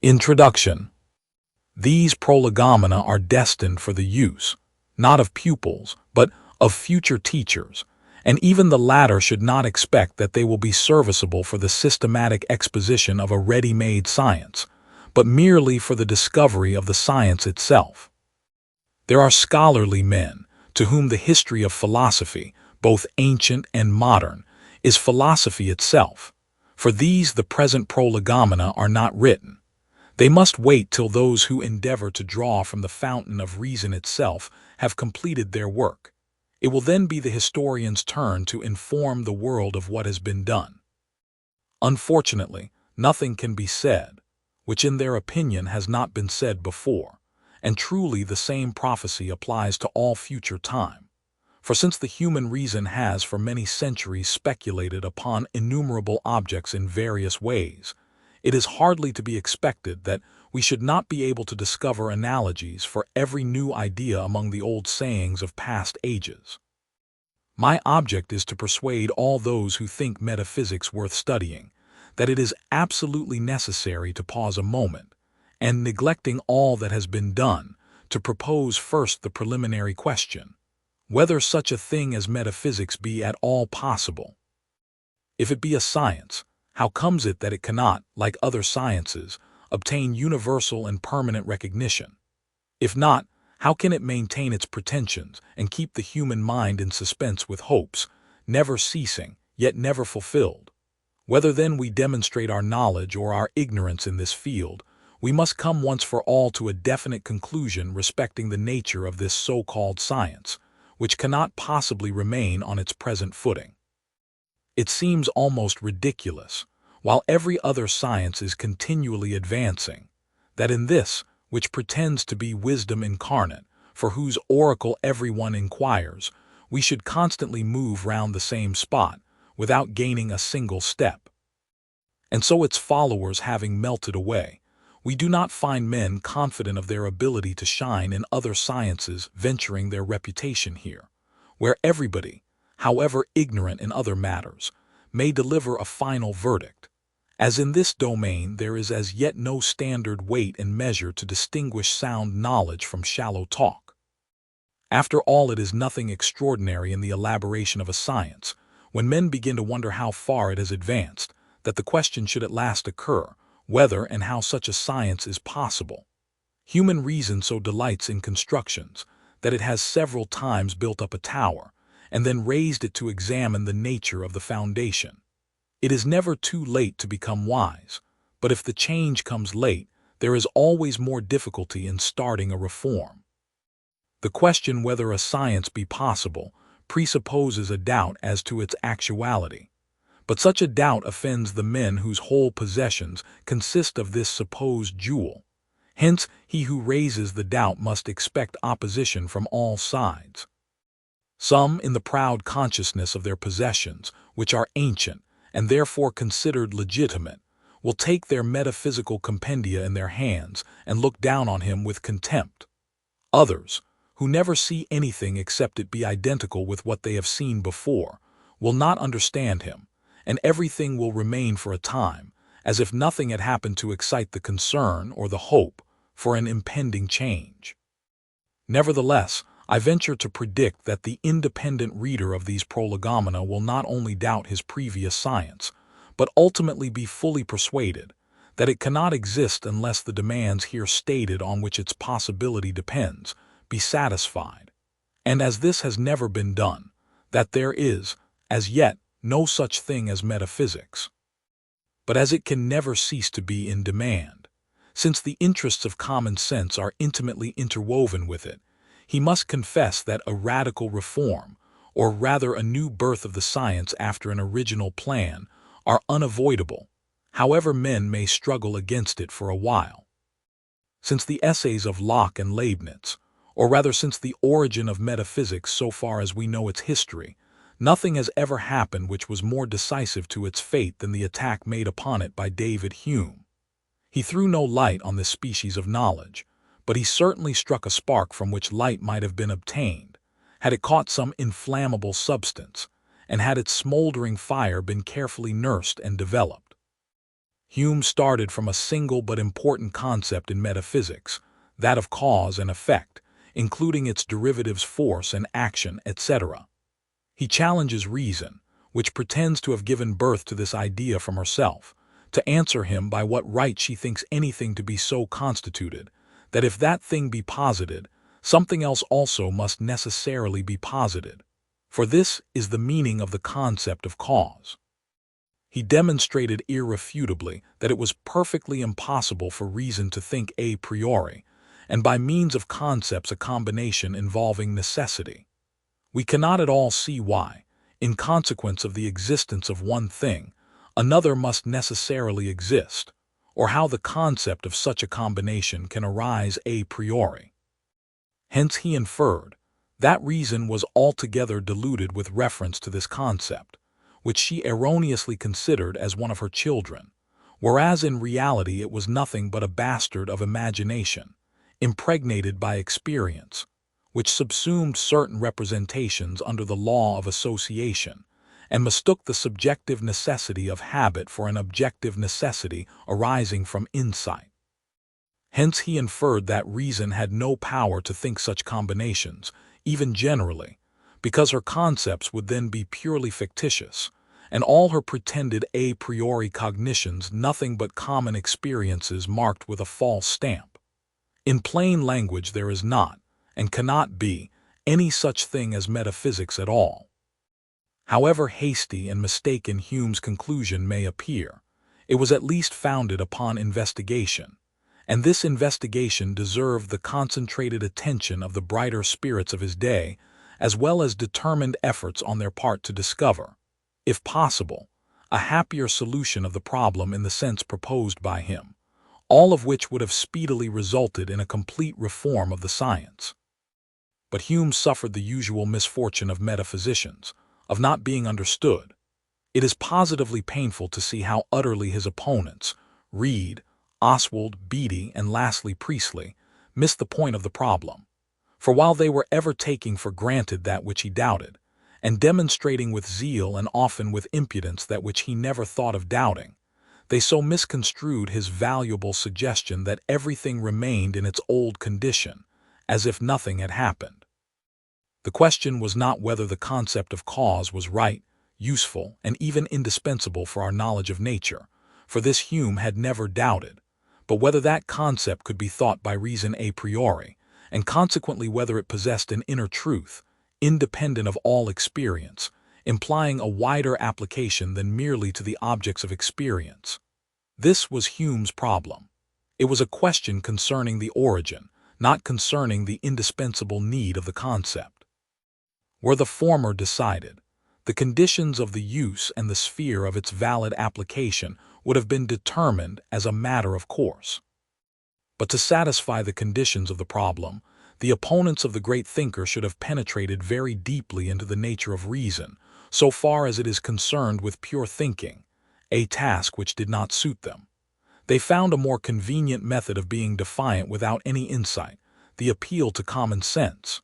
Introduction. These prolegomena are destined for the use, not of pupils, but of future teachers, and even the latter should not expect that they will be serviceable for the systematic exposition of a ready-made science, but merely for the discovery of the science itself. There are scholarly men to whom the history of philosophy, both ancient and modern, is philosophy itself. For these the present prolegomena are not written. They must wait till those who endeavor to draw from the fountain of reason itself have completed their work. It will then be the historian's turn to inform the world of what has been done. Unfortunately, nothing can be said, which in their opinion has not been said before, and truly the same prophecy applies to all future time. For since the human reason has for many centuries speculated upon innumerable objects in various ways, it is hardly to be expected that we should not be able to discover analogies for every new idea among the old sayings of past ages. My object is to persuade all those who think metaphysics worth studying that it is absolutely necessary to pause a moment, and neglecting all that has been done, to propose first the preliminary question, whether such a thing as metaphysics be at all possible. If it be a science, how comes it that it cannot, like other sciences, obtain universal and permanent recognition? If not, how can it maintain its pretensions and keep the human mind in suspense with hopes, never ceasing, yet never fulfilled? Whether then we demonstrate our knowledge or our ignorance in this field, we must come once for all to a definite conclusion respecting the nature of this so-called science, which cannot possibly remain on its present footing. It seems almost ridiculous, while every other science is continually advancing, that in this, which pretends to be wisdom incarnate, for whose oracle everyone inquires, we should constantly move round the same spot, without gaining a single step. And so its followers having melted away, we do not find men confident of their ability to shine in other sciences venturing their reputation here, where everybody, however ignorant in other matters, may deliver a final verdict. As in this domain there is as yet no standard weight and measure to distinguish sound knowledge from shallow talk. After all, it is nothing extraordinary in the elaboration of a science, when men begin to wonder how far it has advanced, that the question should at last occur, whether and how such a science is possible. Human reason so delights in constructions, that it has several times built up a tower, and then raised it to examine the nature of the foundation. It is never too late to become wise, but if the change comes late, there is always more difficulty in starting a reform. The question whether a science be possible presupposes a doubt as to its actuality, but such a doubt offends the men whose whole possessions consist of this supposed jewel. Hence, he who raises the doubt must expect opposition from all sides. Some, in the proud consciousness of their possessions, which are ancient, and therefore considered legitimate, will take their metaphysical compendia in their hands and look down on him with contempt. Others, who never see anything except it be identical with what they have seen before, will not understand him, and everything will remain for a time, as if nothing had happened to excite the concern or the hope for an impending change. Nevertheless, I venture to predict that the independent reader of these prolegomena will not only doubt his previous science, but ultimately be fully persuaded that it cannot exist unless the demands here stated on which its possibility depends be satisfied, and as this has never been done, that there is, as yet, no such thing as metaphysics. But as it can never cease to be in demand, since the interests of common sense are intimately interwoven with it, he must confess that a radical reform, or rather a new birth of the science after an original plan, are unavoidable, however men may struggle against it for a while. Since the essays of Locke and Leibniz, or rather since the origin of metaphysics so far as we know its history, nothing has ever happened which was more decisive to its fate than the attack made upon it by David Hume. He threw no light on this species of knowledge, but he certainly struck a spark from which light might have been obtained, had it caught some inflammable substance, and had its smoldering fire been carefully nursed and developed. Hume started from a single but important concept in metaphysics, that of cause and effect, including its derivatives force and action, etc. He challenges reason, which pretends to have given birth to this idea from herself, to answer him by what right she thinks anything to be so constituted, that if that thing be posited, something else also must necessarily be posited. For this is the meaning of the concept of cause. He demonstrated irrefutably that it was perfectly impossible for reason to think a priori, and by means of concepts a combination involving necessity. We cannot at all see why, in consequence of the existence of one thing, another must necessarily exist, or how the concept of such a combination can arise a priori. Hence he inferred that reason was altogether deluded with reference to this concept, which she erroneously considered as one of her children, whereas in reality it was nothing but a bastard of imagination, impregnated by experience, which subsumed certain representations under the law of association, and mistook the subjective necessity of habit for an objective necessity arising from insight. Hence he inferred that reason had no power to think such combinations, even generally, because her concepts would then be purely fictitious, and all her pretended a priori cognitions nothing but common experiences marked with a false stamp. In plain language there is not, and cannot be, any such thing as metaphysics at all. However hasty and mistaken Hume's conclusion may appear, it was at least founded upon investigation, and this investigation deserved the concentrated attention of the brighter spirits of his day, as well as determined efforts on their part to discover, if possible, a happier solution of the problem in the sense proposed by him, all of which would have speedily resulted in a complete reform of the science. But Hume suffered the usual misfortune of metaphysicians, of not being understood. It is positively painful to see how utterly his opponents, Reid, Oswald, Beattie, and lastly Priestley, missed the point of the problem. For while they were ever taking for granted that which he doubted, and demonstrating with zeal and often with impudence that which he never thought of doubting, they so misconstrued his valuable suggestion that everything remained in its old condition, as if nothing had happened. The question was not whether the concept of cause was right, useful, and even indispensable for our knowledge of nature, for this Hume had never doubted, but whether that concept could be thought by reason a priori, and consequently whether it possessed an inner truth, independent of all experience, implying a wider application than merely to the objects of experience. This was Hume's problem. It was a question concerning the origin, not concerning the indispensable need of the concept. Were the former decided, the conditions of the use and the sphere of its valid application would have been determined as a matter of course. But to satisfy the conditions of the problem, the opponents of the great thinker should have penetrated very deeply into the nature of reason, so far as it is concerned with pure thinking, a task which did not suit them. They found a more convenient method of being defiant without any insight, the appeal to common sense.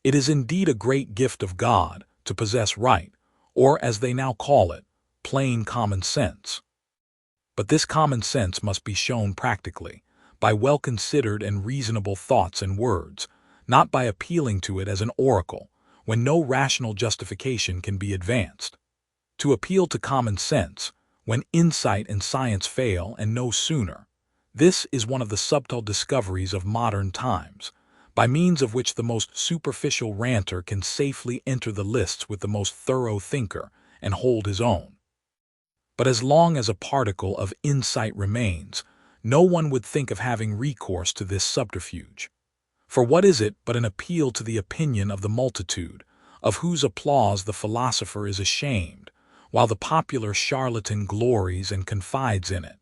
It is indeed a great gift of God to possess right, or as they now call it, plain common sense. But this common sense must be shown practically, by well-considered and reasonable thoughts and words, not by appealing to it as an oracle, when no rational justification can be advanced. To appeal to common sense, when insight and science fail and no sooner, this is one of the subtle discoveries of modern times, by means of which the most superficial ranter can safely enter the lists with the most thorough thinker and hold his own. But as long as a particle of insight remains, no one would think of having recourse to this subterfuge. For what is it but an appeal to the opinion of the multitude, of whose applause the philosopher is ashamed, while the popular charlatan glories and confides in it?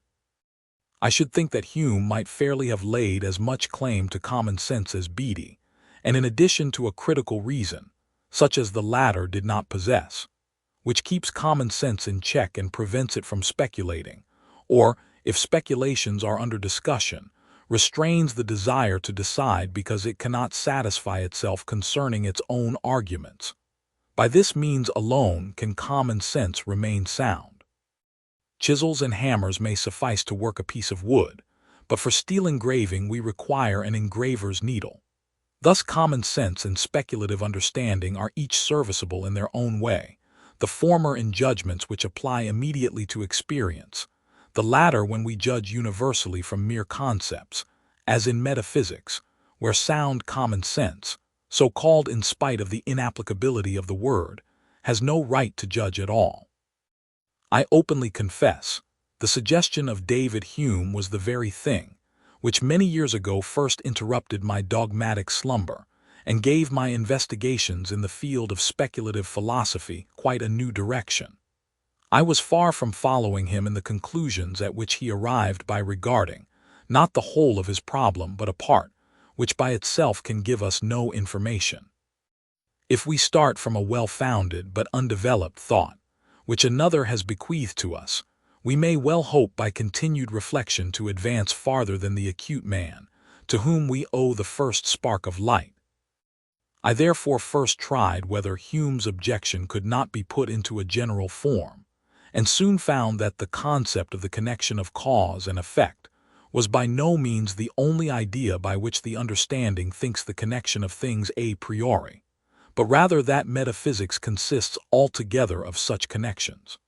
I should think that Hume might fairly have laid as much claim to common sense as Beattie, and in addition to a critical reason, such as the latter did not possess, which keeps common sense in check and prevents it from speculating, or, if speculations are under discussion, restrains the desire to decide because it cannot satisfy itself concerning its own arguments. By this means alone can common sense remain sound. Chisels and hammers may suffice to work a piece of wood, but for steel engraving we require an engraver's needle. Thus common sense and speculative understanding are each serviceable in their own way, the former in judgments which apply immediately to experience, the latter when we judge universally from mere concepts, as in metaphysics, where sound common sense, so called in spite of the inapplicability of the word, has no right to judge at all. I openly confess, the suggestion of David Hume was the very thing which many years ago first interrupted my dogmatic slumber and gave my investigations in the field of speculative philosophy quite a new direction. I was far from following him in the conclusions at which he arrived by regarding, not the whole of his problem but a part, which by itself can give us no information. If we start from a well-founded but undeveloped thought, which another has bequeathed to us, we may well hope by continued reflection to advance farther than the acute man, to whom we owe the first spark of light. I therefore first tried whether Hume's objection could not be put into a general form, and soon found that the concept of the connection of cause and effect was by no means the only idea by which the understanding thinks the connection of things a priori, but rather that metaphysics consists altogether of such connections.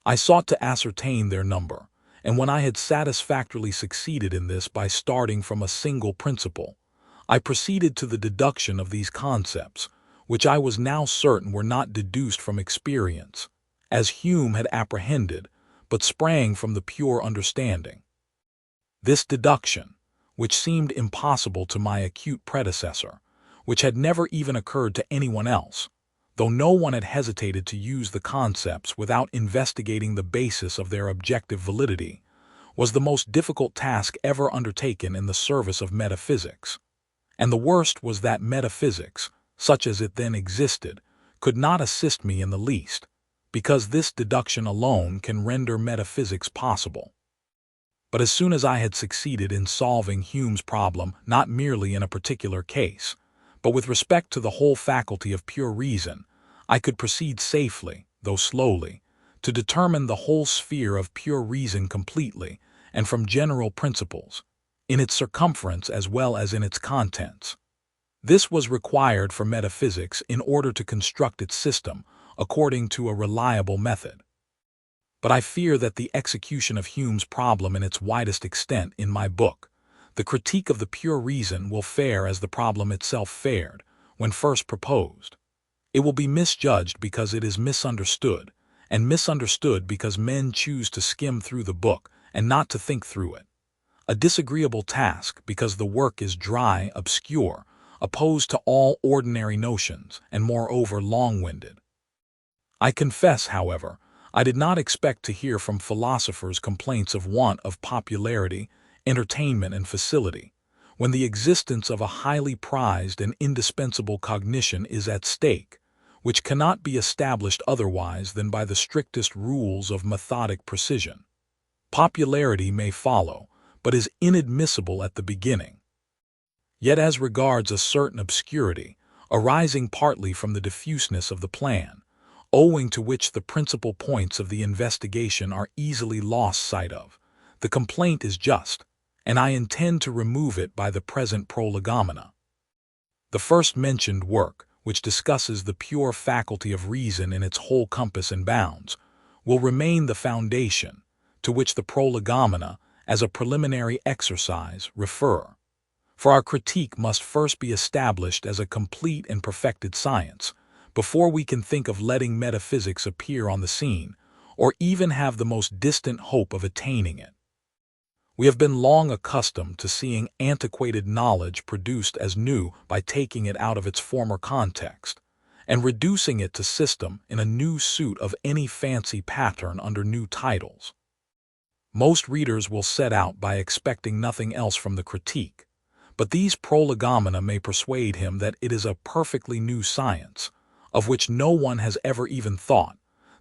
I sought to ascertain their number, and when I had satisfactorily succeeded in this by starting from a single principle, I proceeded to the deduction of these concepts, which I was now certain were not deduced from experience, as Hume had apprehended, but sprang from the pure understanding. This deduction, which seemed impossible to my acute predecessor, which had never even occurred to anyone else, though no one had hesitated to use the concepts without investigating the basis of their objective validity, was the most difficult task ever undertaken in the service of metaphysics. And the worst was that metaphysics, such as it then existed, could not assist me in the least, because this deduction alone can render metaphysics possible. But as soon as I had succeeded in solving Hume's problem not merely in a particular case, but with respect to the whole faculty of pure reason, I could proceed safely, though slowly, to determine the whole sphere of pure reason completely and from general principles, in its circumference as well as in its contents. This was required for metaphysics in order to construct its system according to a reliable method. But I fear that the execution of Hume's problem in its widest extent in my book, The Critique of the Pure Reason, will fare as the problem itself fared when first proposed. It will be misjudged because it is misunderstood, and misunderstood because men choose to skim through the book and not to think through it. A disagreeable task because the work is dry, obscure, opposed to all ordinary notions, and moreover long-winded. I confess, however, I did not expect to hear from philosophers complaints of want of popularity, entertainment, and facility, when the existence of a highly prized and indispensable cognition is at stake, which cannot be established otherwise than by the strictest rules of methodic precision. Popularity may follow, but is inadmissible at the beginning. Yet as regards a certain obscurity, arising partly from the diffuseness of the plan, owing to which the principal points of the investigation are easily lost sight of, the complaint is just, and I intend to remove it by the present Prolegomena. The first mentioned work, which discusses the pure faculty of reason in its whole compass and bounds, will remain the foundation, to which the Prolegomena, as a preliminary exercise, refer. For our critique must first be established as a complete and perfected science, before we can think of letting metaphysics appear on the scene, or even have the most distant hope of attaining it. We have been long accustomed to seeing antiquated knowledge produced as new by taking it out of its former context, and reducing it to system in a new suit of any fancy pattern under new titles. Most readers will set out by expecting nothing else from the critique, but these Prolegomena may persuade him that it is a perfectly new science, of which no one has ever even thought,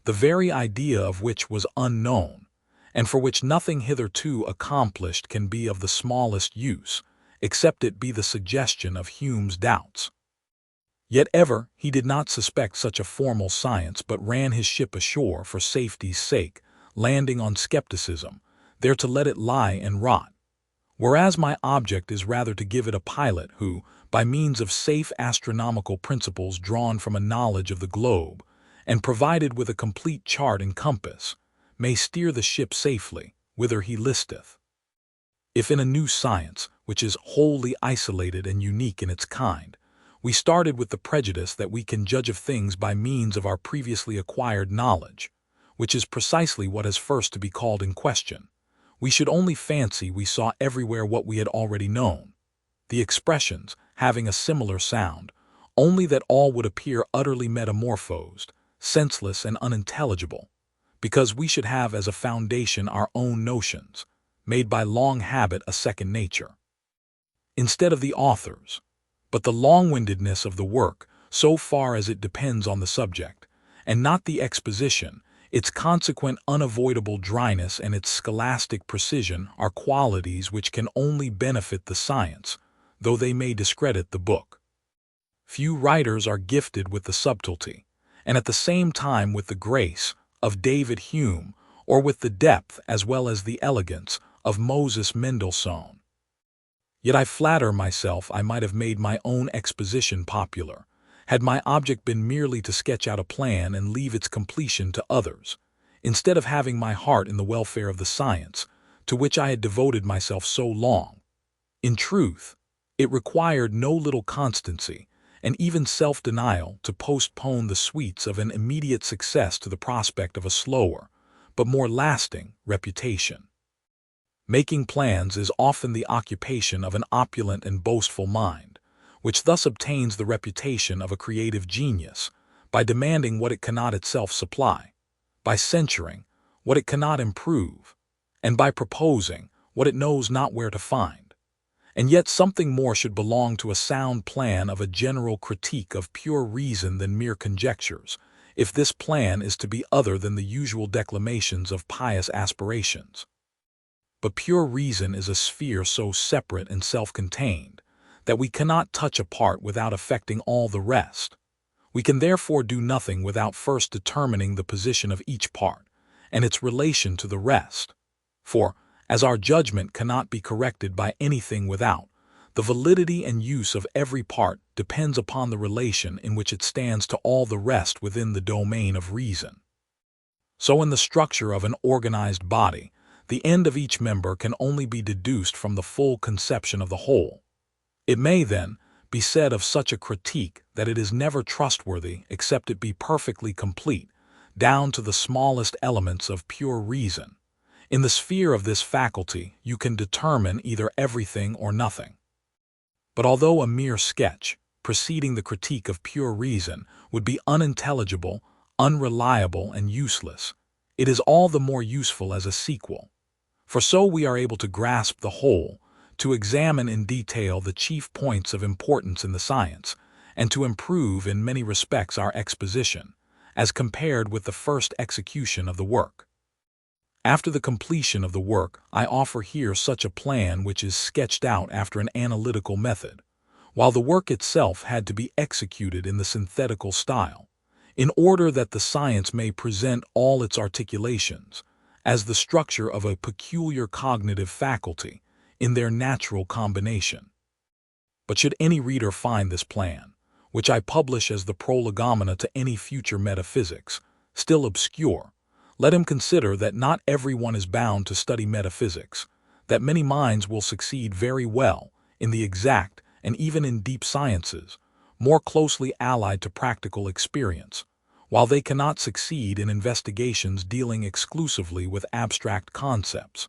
the very idea of which was unknown, and for which nothing hitherto accomplished can be of the smallest use, except it be the suggestion of Hume's doubts. Yet ever he did not suspect such a formal science, but ran his ship ashore for safety's sake, landing on skepticism, there to let it lie and rot. Whereas my object is rather to give it a pilot who, by means of safe astronomical principles drawn from a knowledge of the globe, and provided with a complete chart and compass, may steer the ship safely, whither he listeth. If in a new science, which is wholly isolated and unique in its kind, we started with the prejudice that we can judge of things by means of our previously acquired knowledge, which is precisely what has first to be called in question, we should only fancy we saw everywhere what we had already known, the expressions having a similar sound, only that all would appear utterly metamorphosed, senseless and unintelligible, because we should have as a foundation our own notions, made by long habit a second nature, instead of the author's. But the long-windedness of the work, so far as it depends on the subject, and not the exposition, its consequent unavoidable dryness and its scholastic precision are qualities which can only benefit the science, though they may discredit the book. Few writers are gifted with the subtlety, and at the same time with the grace, of David Hume, or with the depth as well as the elegance of Moses Mendelssohn. Yet I flatter myself I might have made my own exposition popular, had my object been merely to sketch out a plan and leave its completion to others, instead of having my heart in the welfare of the science, to which I had devoted myself so long. In truth, it required no little constancy, and even self-denial to postpone the sweets of an immediate success to the prospect of a slower, but more lasting, reputation. Making plans is often the occupation of an opulent and boastful mind, which thus obtains the reputation of a creative genius, by demanding what it cannot itself supply, by censuring what it cannot improve, and by proposing what it knows not where to find. And yet something more should belong to a sound plan of a general critique of pure reason than mere conjectures, if this plan is to be other than the usual declamations of pious aspirations. But pure reason is a sphere so separate and self-contained that we cannot touch a part without affecting all the rest. We can therefore do nothing without first determining the position of each part and its relation to the rest. For, as our judgment cannot be corrected by anything without, the validity and use of every part depends upon the relation in which it stands to all the rest within the domain of reason. So in the structure of an organized body, the end of each member can only be deduced from the full conception of the whole. It may, then, be said of such a critique that it is never trustworthy except it be perfectly complete, down to the smallest elements of pure reason. In the sphere of this faculty you can determine either everything or nothing. But although a mere sketch, preceding the critique of pure reason, would be unintelligible, unreliable, and useless, it is all the more useful as a sequel. For so we are able to grasp the whole, to examine in detail the chief points of importance in the science, and to improve in many respects our exposition, as compared with the first execution of the work. After the completion of the work, I offer here such a plan which is sketched out after an analytical method, while the work itself had to be executed in the synthetical style, in order that the science may present all its articulations, as the structure of a peculiar cognitive faculty, in their natural combination. But should any reader find this plan, which I publish as the Prolegomena to any future metaphysics, still obscure, let him consider that not everyone is bound to study metaphysics, that many minds will succeed very well in the exact and even in deep sciences, more closely allied to practical experience, while they cannot succeed in investigations dealing exclusively with abstract concepts.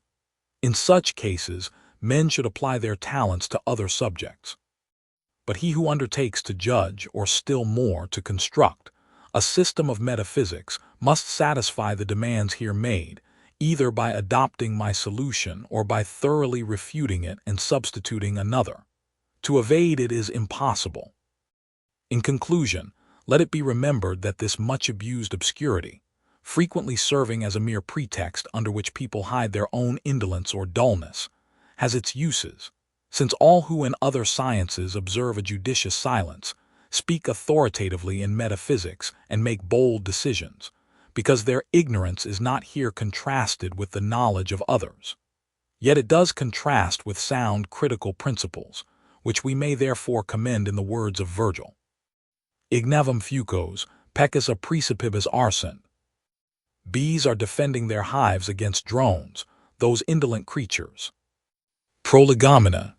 In such cases, men should apply their talents to other subjects. But he who undertakes to judge, or still more to construct, a system of metaphysics must satisfy the demands here made, either by adopting my solution or by thoroughly refuting it and substituting another. To evade it is impossible. In conclusion, let it be remembered that this much abused obscurity, frequently serving as a mere pretext under which people hide their own indolence or dullness, has its uses, since all who in other sciences observe a judicious silence, speak authoritatively in metaphysics, and make bold decisions, because their ignorance is not here contrasted with the knowledge of others. Yet it does contrast with sound critical principles, which we may therefore commend in the words of Virgil. Ignavum fucos, pecus a praecipibus arsent. Bees are defending their hives against drones, those indolent creatures. Prolegomena.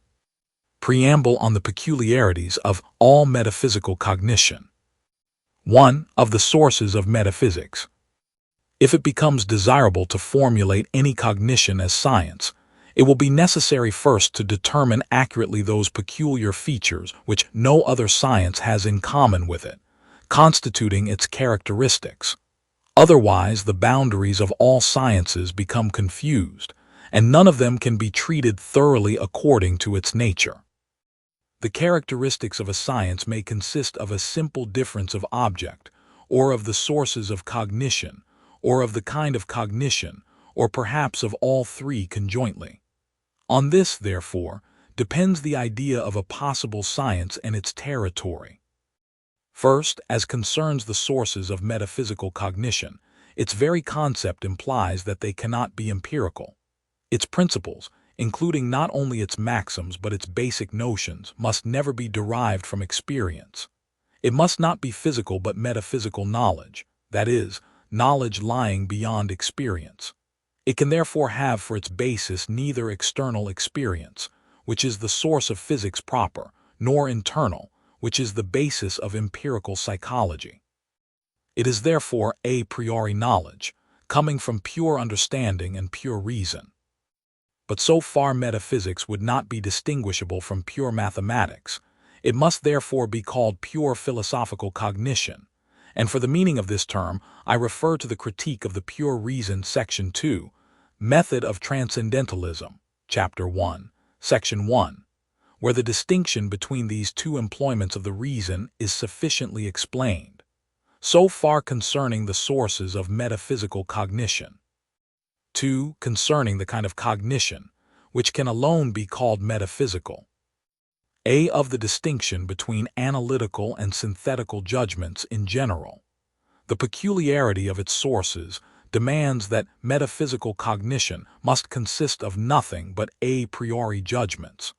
Preamble on the peculiarities of all metaphysical cognition. 1. Of the sources of metaphysics. If it becomes desirable to formulate any cognition as science, it will be necessary first to determine accurately those peculiar features which no other science has in common with it, constituting its characteristics. Otherwise, the boundaries of all sciences become confused, and none of them can be treated thoroughly according to its nature. The characteristics of a science may consist of a simple difference of object, or of the sources of cognition, or of the kind of cognition, or perhaps of all three conjointly. On this, therefore, depends the idea of a possible science and its territory. First, as concerns the sources of metaphysical cognition, its very concept implies that they cannot be empirical. Its principles, including not only its maxims but its basic notions, must never be derived from experience. It must not be physical but metaphysical knowledge, that is, knowledge lying beyond experience. It can therefore have for its basis neither external experience, which is the source of physics proper, nor internal, which is the basis of empirical psychology. It is therefore a priori knowledge, coming from pure understanding and pure reason. But so far metaphysics would not be distinguishable from pure mathematics. It must therefore be called pure philosophical cognition, and for the meaning of this term I refer to the Critique of the Pure Reason, Section 2, Method of Transcendentalism, Chapter 1, Section 1, where the distinction between these two employments of the reason is sufficiently explained. So far concerning the sources of metaphysical cognition. 2. Concerning the kind of cognition, which can alone be called metaphysical. A. Of the distinction between analytical and synthetical judgments in general. The peculiarity of its sources demands that metaphysical cognition must consist of nothing but a priori judgments.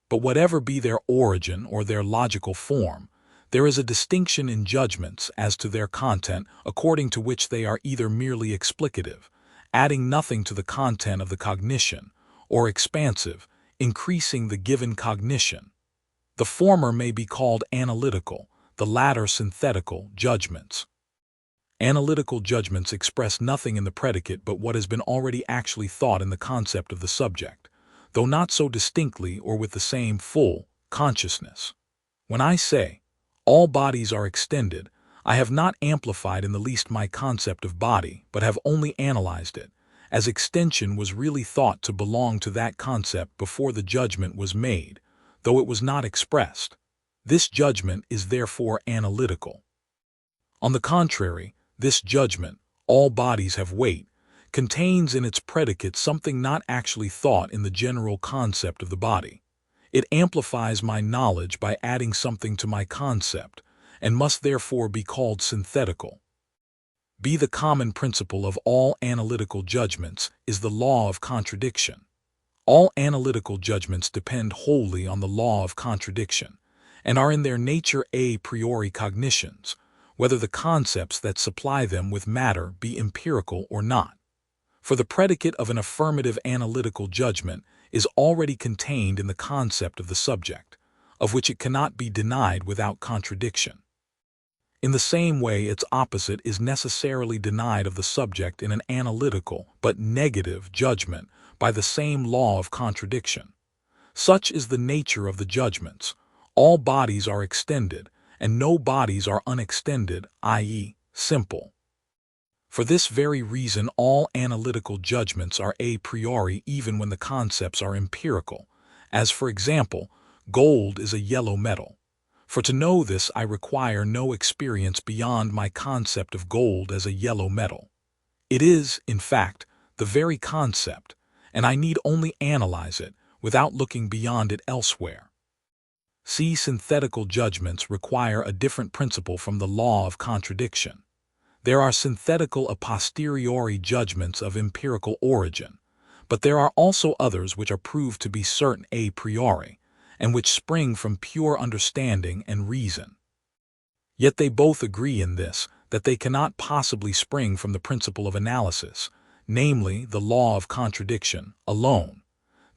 But whatever be their origin or their logical form, there is a distinction in judgments as to their content according to which they are either merely explicative, adding nothing to the content of the cognition, or expansive, increasing the given cognition. The former may be called analytical, the latter synthetical, judgments. Analytical judgments express nothing in the predicate but what has been already actually thought in the concept of the subject, though not so distinctly or with the same full consciousness. When I say, all bodies are extended, I have not amplified in the least my concept of body, but have only analyzed it, as extension was really thought to belong to that concept before the judgment was made, though it was not expressed. This judgment is therefore analytical. On the contrary, this judgment, all bodies have weight, contains in its predicate something not actually thought in the general concept of the body. It amplifies my knowledge by adding something to my concept, and must therefore be called synthetical. B. The common principle of all analytical judgments is the law of contradiction. All analytical judgments depend wholly on the law of contradiction, and are in their nature a priori cognitions, whether the concepts that supply them with matter be empirical or not. For the predicate of an affirmative analytical judgment is already contained in the concept of the subject, of which it cannot be denied without contradiction. In the same way, its opposite is necessarily denied of the subject in an analytical but negative judgment by the same law of contradiction. Such is the nature of the judgments. All bodies are extended, and no bodies are unextended, i.e., simple. For this very reason all analytical judgments are a priori even when the concepts are empirical, as for example, gold is a yellow metal. For to know this I require no experience beyond my concept of gold as a yellow metal. It is, in fact, the very concept, and I need only analyze it without looking beyond it elsewhere. See, synthetical judgments require a different principle from the law of contradiction. There are synthetical a posteriori judgments of empirical origin, but there are also others which are proved to be certain a priori, and which spring from pure understanding and reason. Yet they both agree in this, that they cannot possibly spring from the principle of analysis, namely the law of contradiction, alone.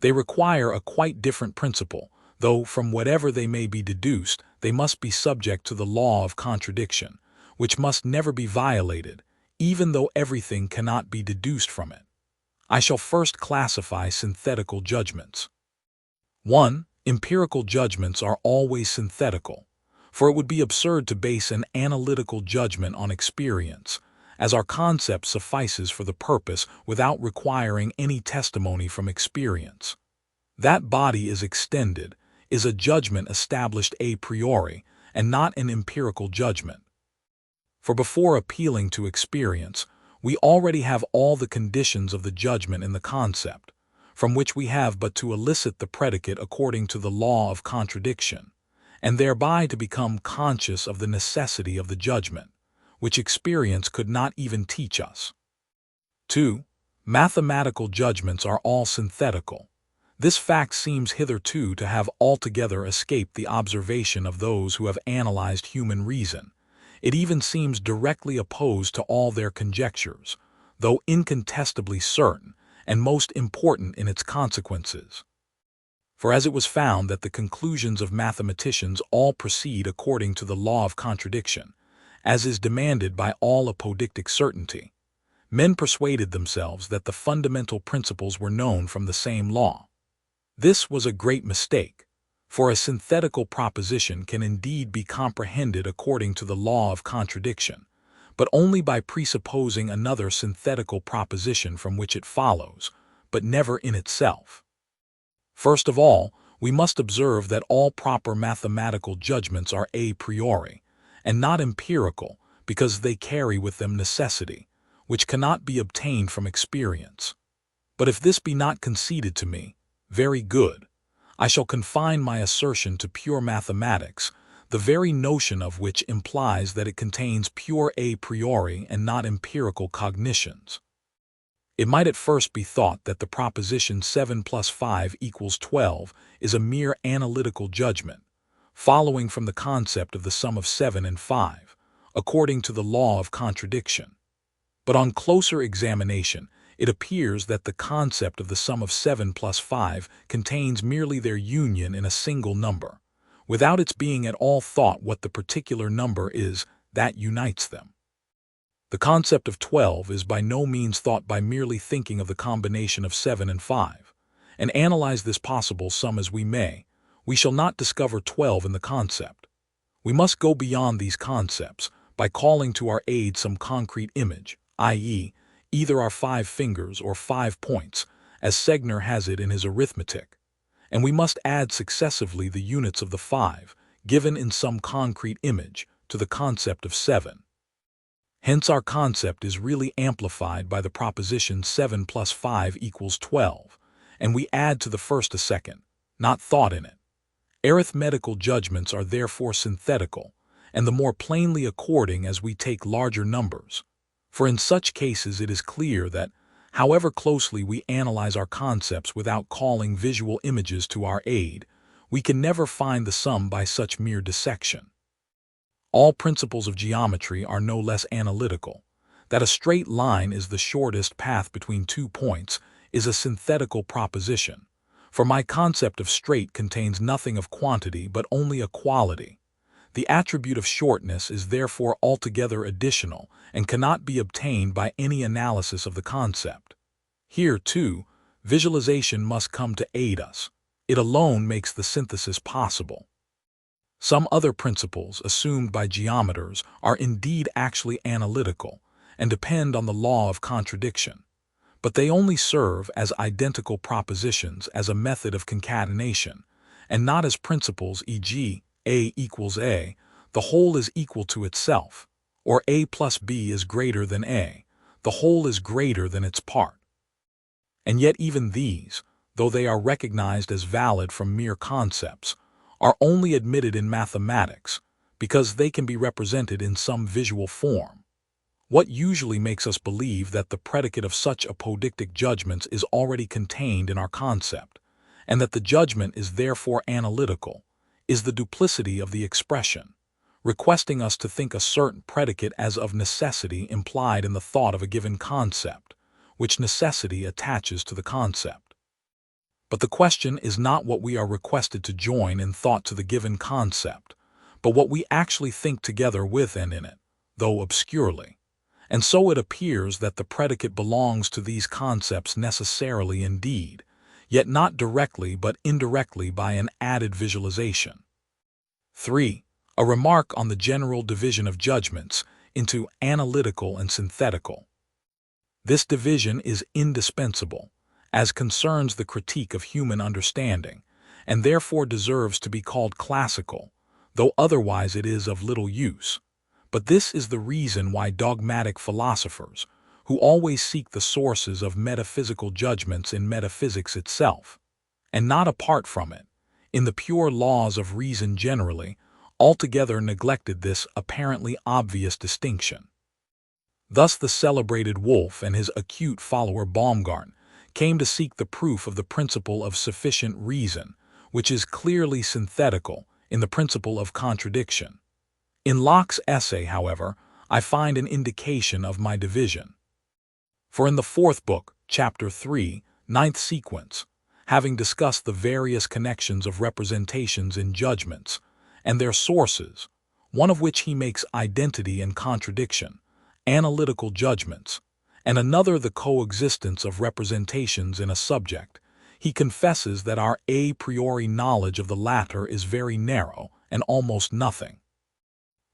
They require a quite different principle, though from whatever they may be deduced, they must be subject to the law of contradiction, which must never be violated, even though everything cannot be deduced from it. I shall first classify synthetical judgments. 1. Empirical judgments are always synthetical, for it would be absurd to base an analytical judgment on experience, as our concept suffices for the purpose without requiring any testimony from experience. That body is extended is a judgment established a priori, and not an empirical judgment. For before appealing to experience, we already have all the conditions of the judgment in the concept, from which we have but to elicit the predicate according to the law of contradiction, and thereby to become conscious of the necessity of the judgment, which experience could not even teach us. 2. Mathematical judgments are all synthetical. This fact seems hitherto to have altogether escaped the observation of those who have analyzed human reason. It even seems directly opposed to all their conjectures, though incontestably certain, and most important in its consequences. For as it was found that the conclusions of mathematicians all proceed according to the law of contradiction, as is demanded by all apodictic certainty, men persuaded themselves that the fundamental principles were known from the same law. This was a great mistake, for a synthetical proposition can indeed be comprehended according to the law of contradiction, but only by presupposing another synthetical proposition from which it follows, but never in itself. First of all, we must observe that all proper mathematical judgments are a priori, and not empirical, because they carry with them necessity, which cannot be obtained from experience. But if this be not conceded to me, very good. I shall confine my assertion to pure mathematics, the very notion of which implies that it contains pure a priori and not empirical cognitions. It might at first be thought that the proposition 7 plus 5 equals 12 is a mere analytical judgment, following from the concept of the sum of 7 and 5, according to the law of contradiction. But on closer examination, it appears that the concept of the sum of 7 plus 5 contains merely their union in a single number, without its being at all thought what the particular number is that unites them. The concept of 12 is by no means thought by merely thinking of the combination of 7 and 5, and analyze this possible sum as we may, we shall not discover 12 in the concept. We must go beyond these concepts by calling to our aid some concrete image, i.e., either our 5 fingers or 5 points, as Segner has it in his arithmetic, and we must add successively the units of the 5, given in some concrete image, to the concept of 7. Hence our concept is really amplified by the proposition 7 plus 5 equals 12, and we add to the first a second, not thought in it. Arithmetical judgments are therefore synthetical, and the more plainly according as we take larger numbers. For in such cases it is clear that, however closely we analyze our concepts without calling visual images to our aid, we can never find the sum by such mere dissection. All principles of geometry are no less analytical. That a straight line is the shortest path between 2 points is a synthetical proposition, for my concept of straight contains nothing of quantity but only a quality. The attribute of shortness is therefore altogether additional and cannot be obtained by any analysis of the concept. Here, too, visualization must come to aid us. It alone makes the synthesis possible. Some other principles assumed by geometers are indeed actually analytical and depend on the law of contradiction, but they only serve as identical propositions as a method of concatenation, and not as principles, e.g., A equals A, the whole is equal to itself, or A plus B is greater than A, the whole is greater than its part. And yet even these, though they are recognized as valid from mere concepts, are only admitted in mathematics because they can be represented in some visual form. What usually makes us believe that the predicate of such apodictic judgments is already contained in our concept, and that the judgment is therefore analytical, is the duplicity of the expression, requesting us to think a certain predicate as of necessity implied in the thought of a given concept, which necessity attaches to the concept. But the question is not what we are requested to join in thought to the given concept, but what we actually think together with and in it, though obscurely. And so it appears that the predicate belongs to these concepts necessarily indeed, yet not directly but indirectly by an added visualization. 3. A remark on the general division of judgments into analytical and synthetical. This division is indispensable, as concerns the critique of human understanding, and therefore deserves to be called classical, though otherwise it is of little use. But this is the reason why dogmatic philosophers, who always seek the sources of metaphysical judgments in metaphysics itself, and not apart from it, in the pure laws of reason generally, altogether neglected this apparently obvious distinction. Thus the celebrated Wolff and his acute follower Baumgarten came to seek the proof of the principle of sufficient reason, which is clearly synthetical, in the principle of contradiction. In Locke's essay, however, I find an indication of my division. For in the fourth book, chapter 3, ninth sequence, having discussed the various connections of representations in judgments, and their sources, one of which he makes identity and contradiction, analytical judgments, and another the coexistence of representations in a subject, he confesses that our a priori knowledge of the latter is very narrow and almost nothing.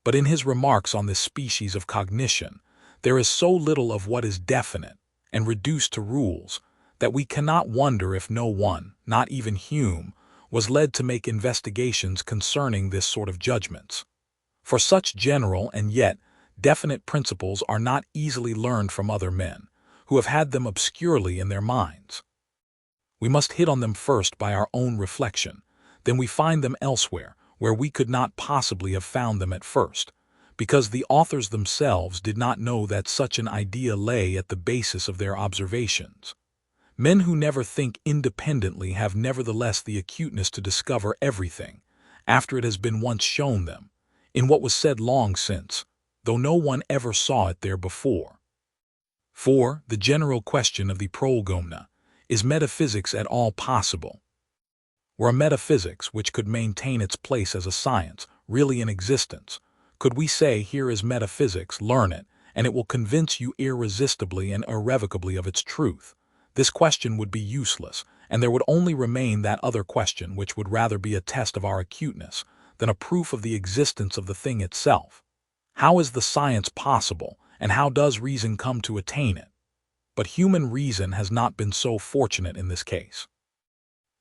But in his remarks on this species of cognition, there is so little of what is definite and reduced to rules that we cannot wonder if no one, not even Hume, was led to make investigations concerning this sort of judgments. For such general and yet definite principles are not easily learned from other men, who have had them obscurely in their minds. We must hit on them first by our own reflection, then we find them elsewhere, where we could not possibly have found them at first, because the authors themselves did not know that such an idea lay at the basis of their observations. Men who never think independently have nevertheless the acuteness to discover everything, after it has been once shown them, in what was said long since, though no one ever saw it there before. 4. The general question of the Prolegomena: is metaphysics at all possible? Were a metaphysics which could maintain its place as a science really in existence, could we say, here is metaphysics, learn it, and it will convince you irresistibly and irrevocably of its truth? This question would be useless, and there would only remain that other question which would rather be a test of our acuteness than a proof of the existence of the thing itself. How is the science possible, and how does reason come to attain it? But human reason has not been so fortunate in this case.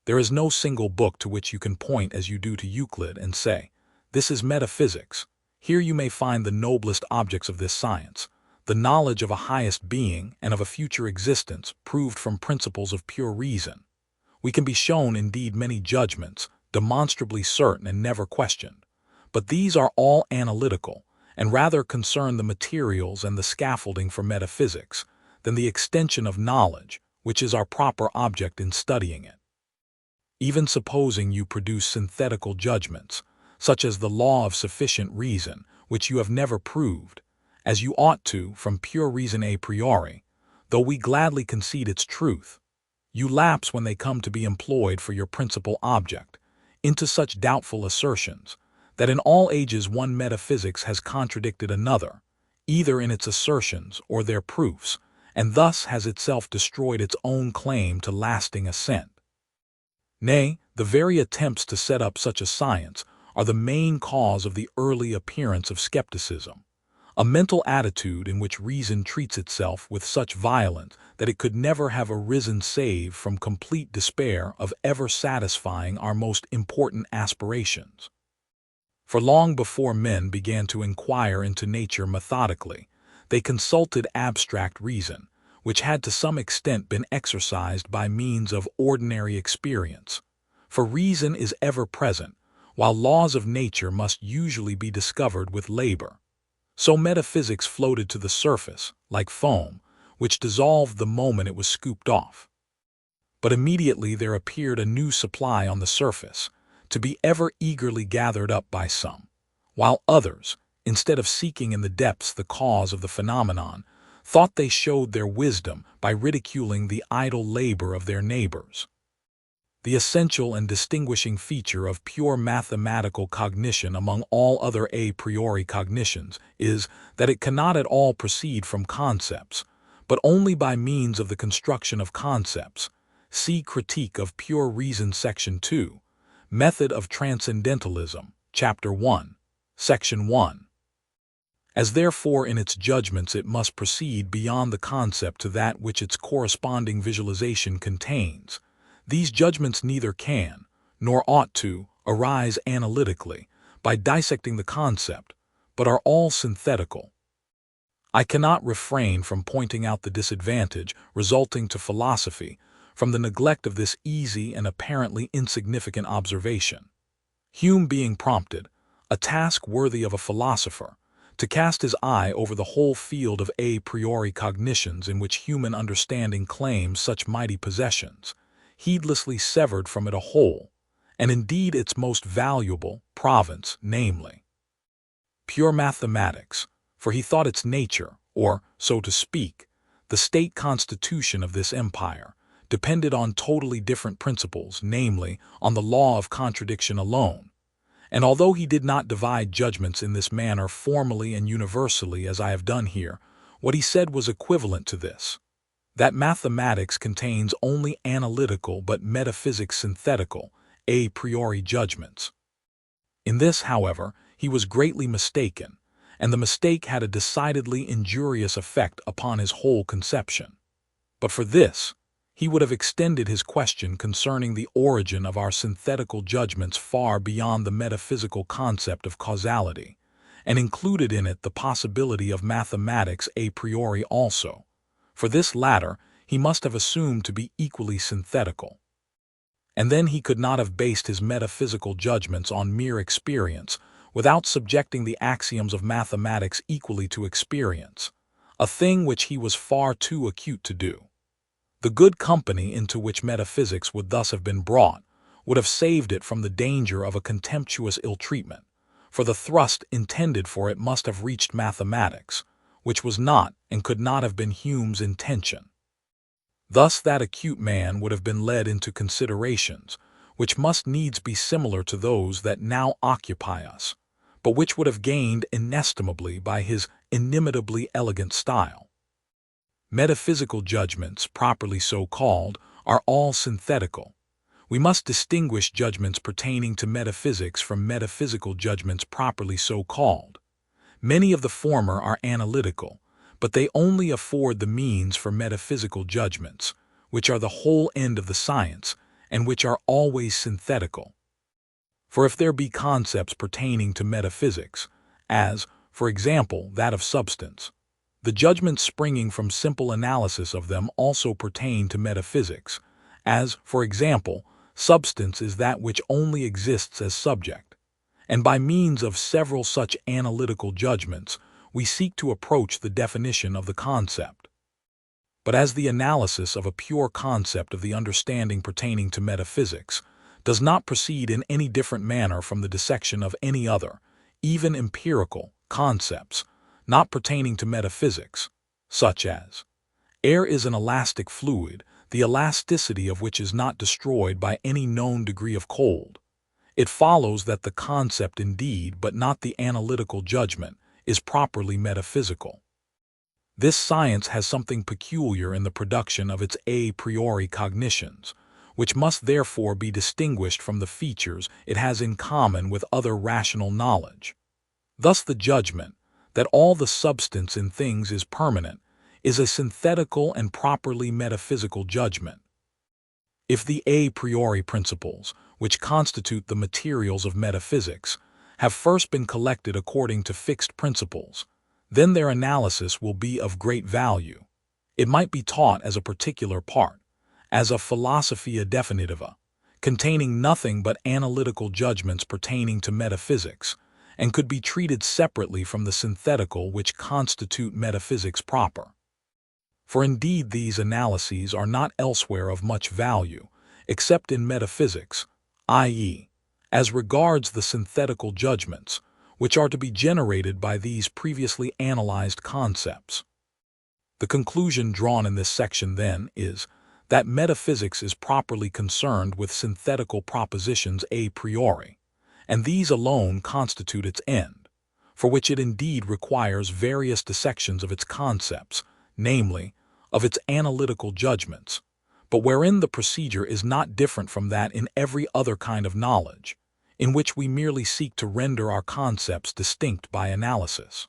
There is no single book to which you can point as you do to Euclid and say, this is metaphysics. Here you may find the noblest objects of this science, the knowledge of a highest being and of a future existence proved from principles of pure reason. We can be shown indeed many judgments, demonstrably certain and never questioned, but these are all analytical, and rather concern the materials and the scaffolding for metaphysics than the extension of knowledge, which is our proper object in studying it. Even supposing you produce synthetical judgments, such as the law of sufficient reason, which you have never proved, as you ought to from pure reason a priori, though we gladly concede its truth, you lapse when they come to be employed for your principal object, into such doubtful assertions, that in all ages one metaphysics has contradicted another, either in its assertions or their proofs, and thus has itself destroyed its own claim to lasting assent. Nay, the very attempts to set up such a science are the main cause of the early appearance of skepticism, a mental attitude in which reason treats itself with such violence that it could never have arisen save from complete despair of ever satisfying our most important aspirations. For long before men began to inquire into nature methodically, they consulted abstract reason, which had to some extent been exercised by means of ordinary experience. For reason is ever present, while laws of nature must usually be discovered with labor. So metaphysics floated to the surface, like foam, which dissolved the moment it was scooped off. But immediately there appeared a new supply on the surface, to be ever eagerly gathered up by some, while others, instead of seeking in the depths the cause of the phenomenon, thought they showed their wisdom by ridiculing the idle labor of their neighbors. The essential and distinguishing feature of pure mathematical cognition among all other a priori cognitions is that it cannot at all proceed from concepts, but only by means of the construction of concepts. See Critique of Pure Reason, Section 2, Method of Transcendentalism, Chapter 1, Section 1. As therefore in its judgments it must proceed beyond the concept to that which its corresponding visualization contains, these judgments neither can, nor ought to, arise analytically, by dissecting the concept, but are all synthetical. I cannot refrain from pointing out the disadvantage resulting to philosophy from the neglect of this easy and apparently insignificant observation. Hume being prompted, a task worthy of a philosopher, to cast his eye over the whole field of a priori cognitions in which human understanding claims such mighty possessions, heedlessly severed from it a whole, and indeed its most valuable, province, namely, pure mathematics, for he thought its nature, or, so to speak, the state constitution of this empire, depended on totally different principles, namely, on the law of contradiction alone. And although he did not divide judgments in this manner formally and universally as I have done here, what he said was equivalent to this: that mathematics contains only analytical but metaphysics synthetical, a priori judgments. In this, however, he was greatly mistaken, and the mistake had a decidedly injurious effect upon his whole conception. But for this, he would have extended his question concerning the origin of our synthetical judgments far beyond the metaphysical concept of causality, and included in it the possibility of mathematics a priori also. For this latter he must have assumed to be equally synthetical. And then he could not have based his metaphysical judgments on mere experience without subjecting the axioms of mathematics equally to experience, a thing which he was far too acute to do. The good company into which metaphysics would thus have been brought would have saved it from the danger of a contemptuous ill-treatment, for the thrust intended for it must have reached mathematics, which was not and could not have been Hume's intention. Thus that acute man would have been led into considerations which must needs be similar to those that now occupy us, but which would have gained inestimably by his inimitably elegant style. Metaphysical judgments, properly so called, are all synthetical. We must distinguish judgments pertaining to metaphysics from metaphysical judgments properly so called. Many of the former are analytical, but they only afford the means for metaphysical judgments, which are the whole end of the science, and which are always synthetical. For if there be concepts pertaining to metaphysics, as, for example, that of substance, the judgments springing from simple analysis of them also pertain to metaphysics, as, for example, substance is that which only exists as subject, and by means of several such analytical judgments we seek to approach the definition of the concept. But as the analysis of a pure concept of the understanding pertaining to metaphysics does not proceed in any different manner from the dissection of any other, even empirical, concepts, not pertaining to metaphysics, such as air is an elastic fluid, the elasticity of which is not destroyed by any known degree of cold, it follows that the concept indeed, but not the analytical judgment, is properly metaphysical. This science has something peculiar in the production of its a priori cognitions, which must therefore be distinguished from the features it has in common with other rational knowledge. Thus the judgment that all the substance in things is permanent is a synthetical and properly metaphysical judgment. If the a priori principles, which constitute the materials of metaphysics, have first been collected according to fixed principles, then their analysis will be of great value. It might be taught as a particular part, as a philosophia definitiva, containing nothing but analytical judgments pertaining to metaphysics, and could be treated separately from the synthetical which constitute metaphysics proper. For indeed these analyses are not elsewhere of much value, except in metaphysics, i.e., as regards the synthetical judgments, which are to be generated by these previously analyzed concepts. The conclusion drawn in this section, then, is that metaphysics is properly concerned with synthetical propositions a priori, and these alone constitute its end, for which it indeed requires various dissections of its concepts, namely, of its analytical judgments, but wherein the procedure is not different from that in every other kind of knowledge, in which we merely seek to render our concepts distinct by analysis.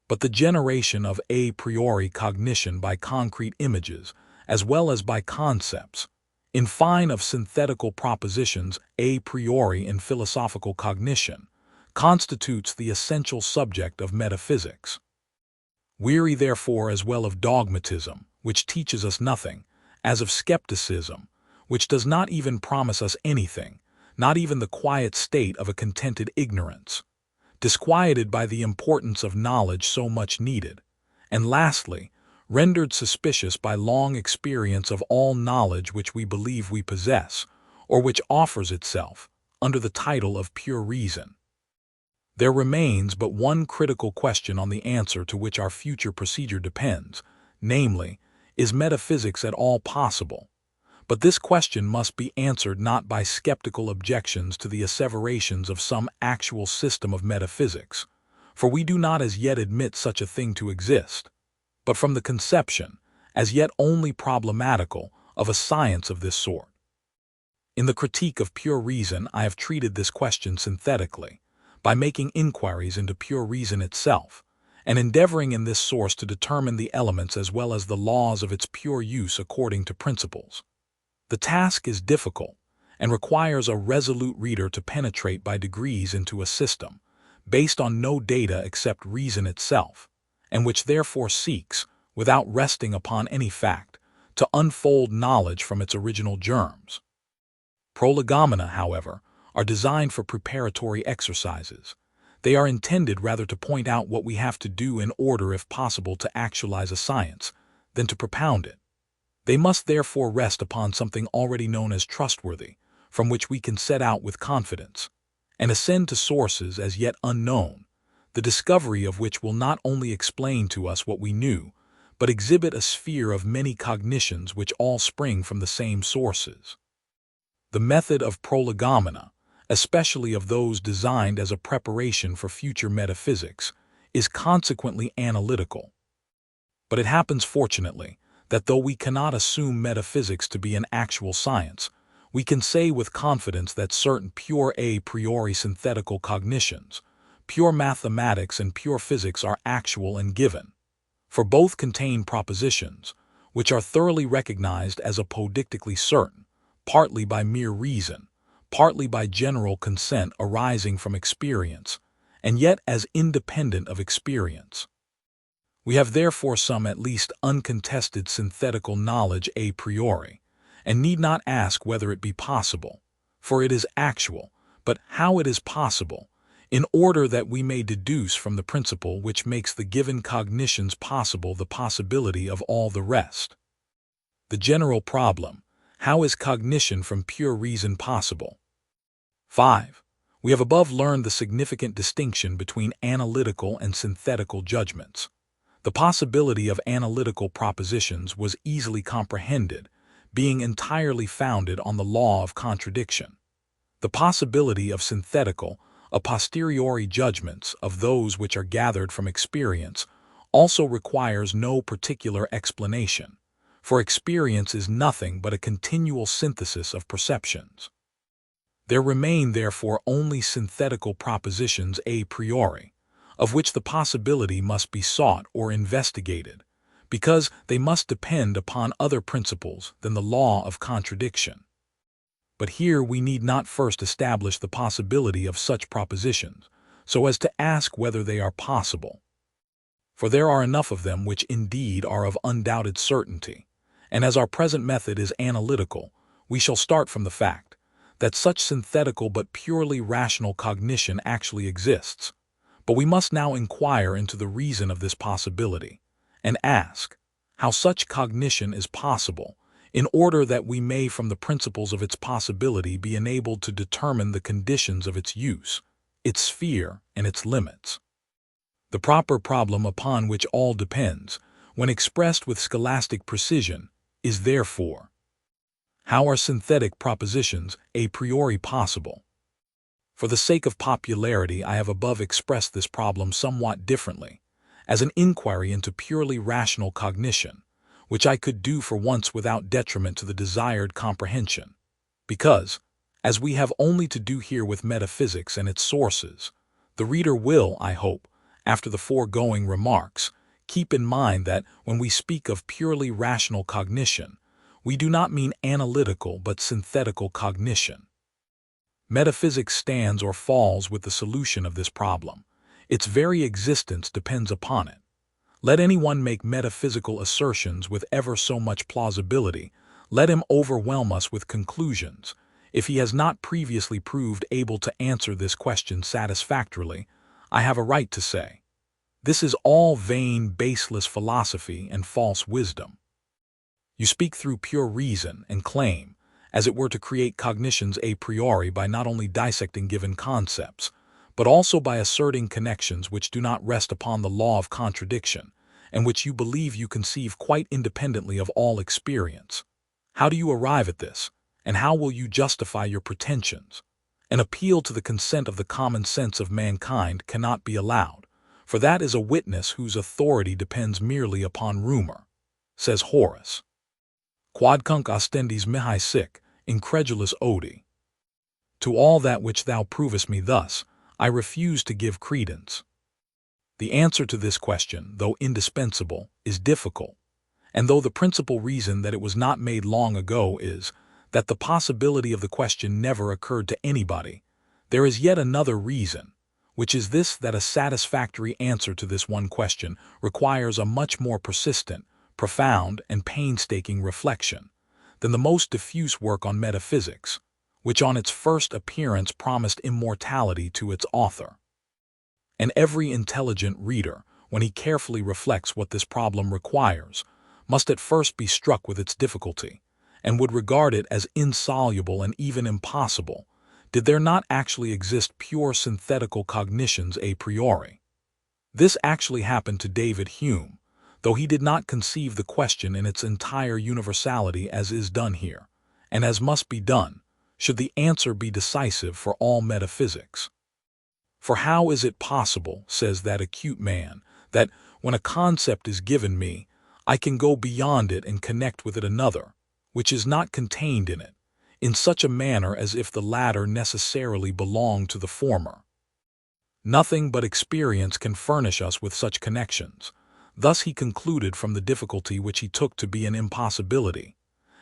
But the generation of a priori cognition by concrete images, as well as by concepts, in fine of synthetical propositions a priori in philosophical cognition, constitutes the essential subject of metaphysics. Weary therefore as well of dogmatism, which teaches us nothing, as of skepticism, which does not even promise us anything, not even the quiet state of a contented ignorance, disquieted by the importance of knowledge so much needed, and lastly, rendered suspicious by long experience of all knowledge which we believe we possess, or which offers itself, under the title of pure reason. There remains but one critical question on the answer to which our future procedure depends, namely, is metaphysics at all possible? But this question must be answered not by skeptical objections to the asseverations of some actual system of metaphysics, for we do not as yet admit such a thing to exist, but from the conception, as yet only problematical, of a science of this sort. In the Critique of Pure Reason, I have treated this question synthetically, by making inquiries into pure reason itself, and endeavoring in this source to determine the elements as well as the laws of its pure use according to principles. The task is difficult, and requires a resolute reader to penetrate by degrees into a system, based on no data except reason itself, and which therefore seeks, without resting upon any fact, to unfold knowledge from its original germs. Prolegomena, however, are designed for preparatory exercises. They are intended rather to point out what we have to do in order, if possible, to actualize a science, than to propound it. They must therefore rest upon something already known as trustworthy, from which we can set out with confidence, and ascend to sources as yet unknown, the discovery of which will not only explain to us what we knew, but exhibit a sphere of many cognitions which all spring from the same sources. The method of prolegomena, especially of those designed as a preparation for future metaphysics, is consequently analytical. But it happens fortunately that though we cannot assume metaphysics to be an actual science, we can say with confidence that certain pure a priori synthetical cognitions, pure mathematics and pure physics are actual and given, for both contain propositions, which are thoroughly recognized as apodictically certain, partly by mere reason, partly by general consent arising from experience, and yet as independent of experience. We have therefore some at least uncontested synthetical knowledge a priori, and need not ask whether it be possible, for it is actual, but how it is possible, in order that we may deduce from the principle which makes the given cognitions possible the possibility of all the rest. The general problem: how is cognition from pure reason possible? 5. We have above learned the significant distinction between analytical and synthetical judgments. The possibility of analytical propositions was easily comprehended, being entirely founded on the law of contradiction. The possibility of synthetical, a posteriori judgments of those which are gathered from experience, also requires no particular explanation, for experience is nothing but a continual synthesis of perceptions. There remain therefore only synthetical propositions a priori, of which the possibility must be sought or investigated, because they must depend upon other principles than the law of contradiction. But here we need not first establish the possibility of such propositions, so as to ask whether they are possible. For there are enough of them which indeed are of undoubted certainty, and as our present method is analytical, we shall start from the fact that such synthetical but purely rational cognition actually exists. But we must now inquire into the reason of this possibility, and ask how such cognition is possible, in order that we may from the principles of its possibility be enabled to determine the conditions of its use, its sphere, and its limits. The proper problem upon which all depends, when expressed with scholastic precision, is therefore, how are synthetic propositions a priori possible? For the sake of popularity, I have above expressed this problem somewhat differently, as an inquiry into purely rational cognition, which I could do for once without detriment to the desired comprehension, because, as we have only to do here with metaphysics and its sources, the reader will, I hope, after the foregoing remarks, keep in mind that when we speak of purely rational cognition, we do not mean analytical but synthetical cognition. Metaphysics stands or falls with the solution of this problem. Its very existence depends upon it. Let anyone make metaphysical assertions with ever so much plausibility, let him overwhelm us with conclusions. If he has not previously proved able to answer this question satisfactorily, I have a right to say, this is all vain, baseless philosophy and false wisdom. You speak through pure reason and claim, as it were, to create cognitions a priori by not only dissecting given concepts, but also by asserting connections which do not rest upon the law of contradiction, and which you believe you conceive quite independently of all experience. How do you arrive at this, and how will you justify your pretensions? An appeal to the consent of the common sense of mankind cannot be allowed, for that is a witness whose authority depends merely upon rumor, says Horace. Quodcunc ostendis mihi sic, incredulus odi. To all that which thou provest me thus, I refuse to give credence. The answer to this question, though indispensable, is difficult, and though the principal reason that it was not made long ago is that the possibility of the question never occurred to anybody, there is yet another reason, which is this, that a satisfactory answer to this one question requires a much more persistent, profound, and painstaking reflection than the most diffuse work on metaphysics, which on its first appearance promised immortality to its author. And every intelligent reader, when he carefully reflects what this problem requires, must at first be struck with its difficulty, and would regard it as insoluble and even impossible, did there not actually exist pure synthetical cognitions a priori. This actually happened to David Hume, though he did not conceive the question in its entire universality as is done here, and as must be done, should the answer be decisive for all metaphysics. For how is it possible, says that acute man, that when a concept is given me, I can go beyond it and connect with it another, which is not contained in such a manner as if the latter necessarily belonged to the former? Nothing but experience can furnish us with such connections. Thus he concluded from the difficulty which he took to be an impossibility,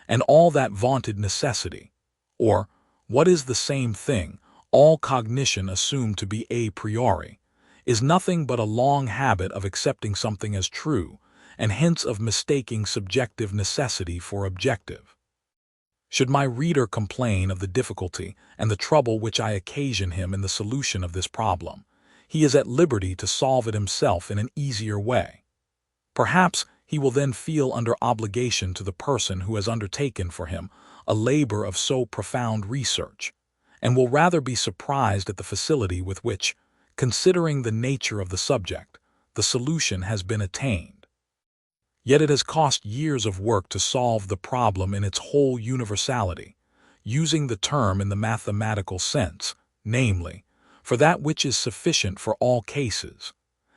and all that vaunted necessity, or, what is the same thing, all cognition assumed to be a priori, is nothing but a long habit of accepting something as true, and hence of mistaking subjective necessity for objective. Should my reader complain of the difficulty and the trouble which I occasion him in the solution of this problem, he is at liberty to solve it himself in an easier way. Perhaps he will then feel under obligation to the person who has undertaken for him a labor of so profound research, and will rather be surprised at the facility with which, considering the nature of the subject, the solution has been attained. Yet it has cost years of work to solve the problem in its whole universality, using the term in the mathematical sense, namely, for that which is sufficient for all cases,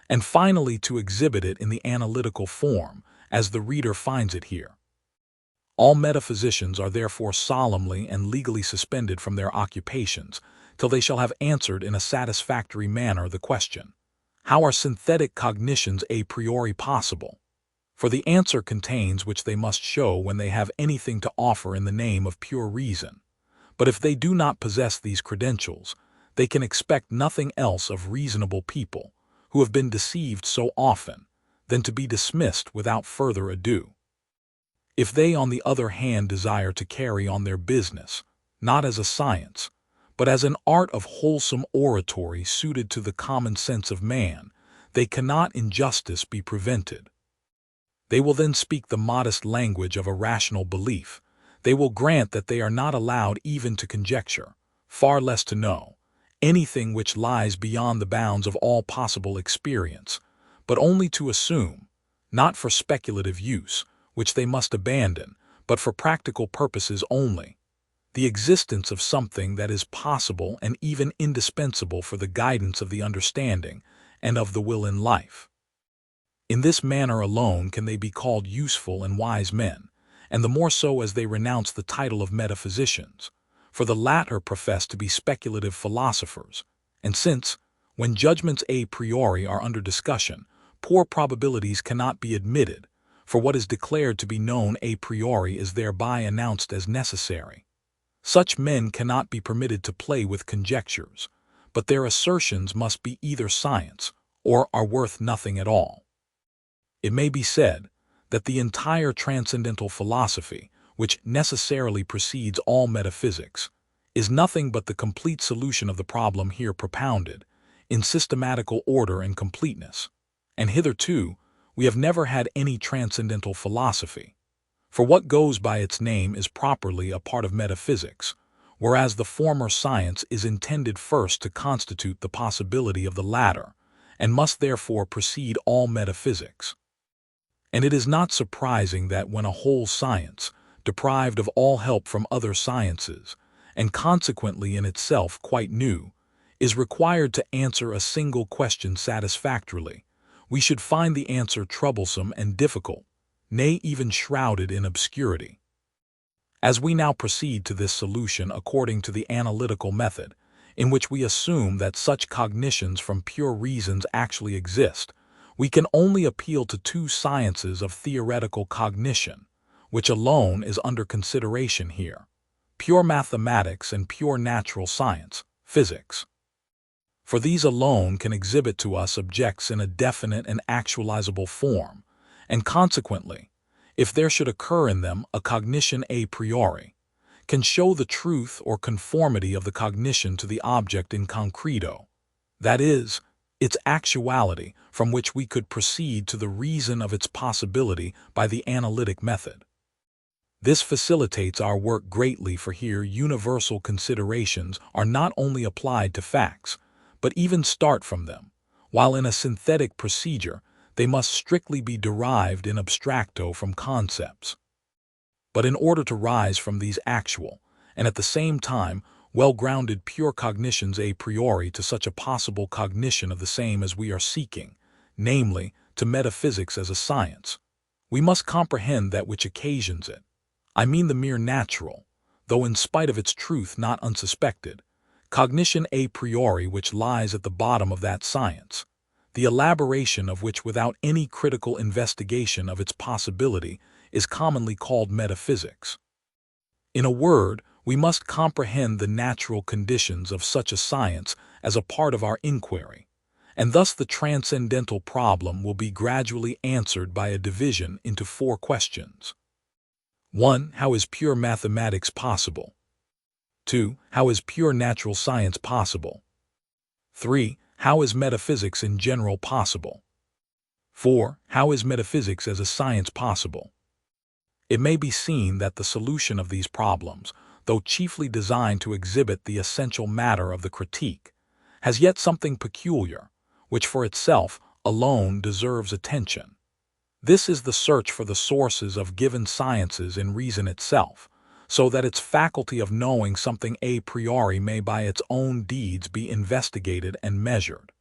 and finally to exhibit it in the analytical form, as the reader finds it here. All metaphysicians are therefore solemnly and legally suspended from their occupations till they shall have answered in a satisfactory manner the question, how are synthetic cognitions a priori possible? For the answer contains which they must show when they have anything to offer in the name of pure reason. But if they do not possess these credentials, they can expect nothing else of reasonable people, who have been deceived so often, than to be dismissed without further ado. If they, on the other hand, desire to carry on their business, not as a science, but as an art of wholesome oratory suited to the common sense of man, they cannot in justice be prevented. They will then speak the modest language of a rational belief. They will grant that they are not allowed even to conjecture, far less to know, anything which lies beyond the bounds of all possible experience, but only to assume, not for speculative use, which they must abandon, but for practical purposes only, the existence of something that is possible and even indispensable for the guidance of the understanding and of the will in life. In this manner alone can they be called useful and wise men, and the more so as they renounce the title of metaphysicians, for the latter profess to be speculative philosophers, and since, when judgments a priori are under discussion, poor probabilities cannot be admitted, for what is declared to be known a priori is thereby announced as necessary. Such men cannot be permitted to play with conjectures, but their assertions must be either science or are worth nothing at all. It may be said that the entire transcendental philosophy, which necessarily precedes all metaphysics, is nothing but the complete solution of the problem here propounded, in systematical order and completeness, and hitherto we have never had any transcendental philosophy. For what goes by its name is properly a part of metaphysics, whereas the former science is intended first to constitute the possibility of the latter, and must therefore precede all metaphysics. And it is not surprising that when a whole science, deprived of all help from other sciences, and consequently in itself quite new, is required to answer a single question satisfactorily, we should find the answer troublesome and difficult, nay, even shrouded in obscurity. As we now proceed to this solution according to the analytical method, in which we assume that such cognitions from pure reasons actually exist, we can only appeal to two sciences of theoretical cognition, which alone is under consideration here: pure mathematics and pure natural science, physics. For these alone can exhibit to us objects in a definite and actualizable form, and consequently, if there should occur in them a cognition a priori, can show the truth or conformity of the cognition to the object in concreto, that is, its actuality, from which we could proceed to the reason of its possibility by the analytic method. This facilitates our work greatly, for here universal considerations are not only applied to facts, but even start from them, while in a synthetic procedure they must strictly be derived in abstracto from concepts. But in order to rise from these actual, and at the same time well-grounded pure cognitions a priori to such a possible cognition of the same as we are seeking, namely, to metaphysics as a science, we must comprehend that which occasions it. I mean the mere natural, though in spite of its truth not unsuspected, cognition a priori which lies at the bottom of that science, the elaboration of which without any critical investigation of its possibility is commonly called metaphysics. In a word, we must comprehend the natural conditions of such a science as a part of our inquiry, and thus the transcendental problem will be gradually answered by a division into 4 questions. 1. How is pure mathematics possible? 2. How is pure natural science possible? 3. How is metaphysics in general possible? 4. How is metaphysics as a science possible? It may be seen that the solution of these problems, though chiefly designed to exhibit the essential matter of the critique, has yet something peculiar, which for itself alone deserves attention. This is the search for the sources of given sciences in reason itself, so that its faculty of knowing something a priori may by its own deeds be investigated and measured.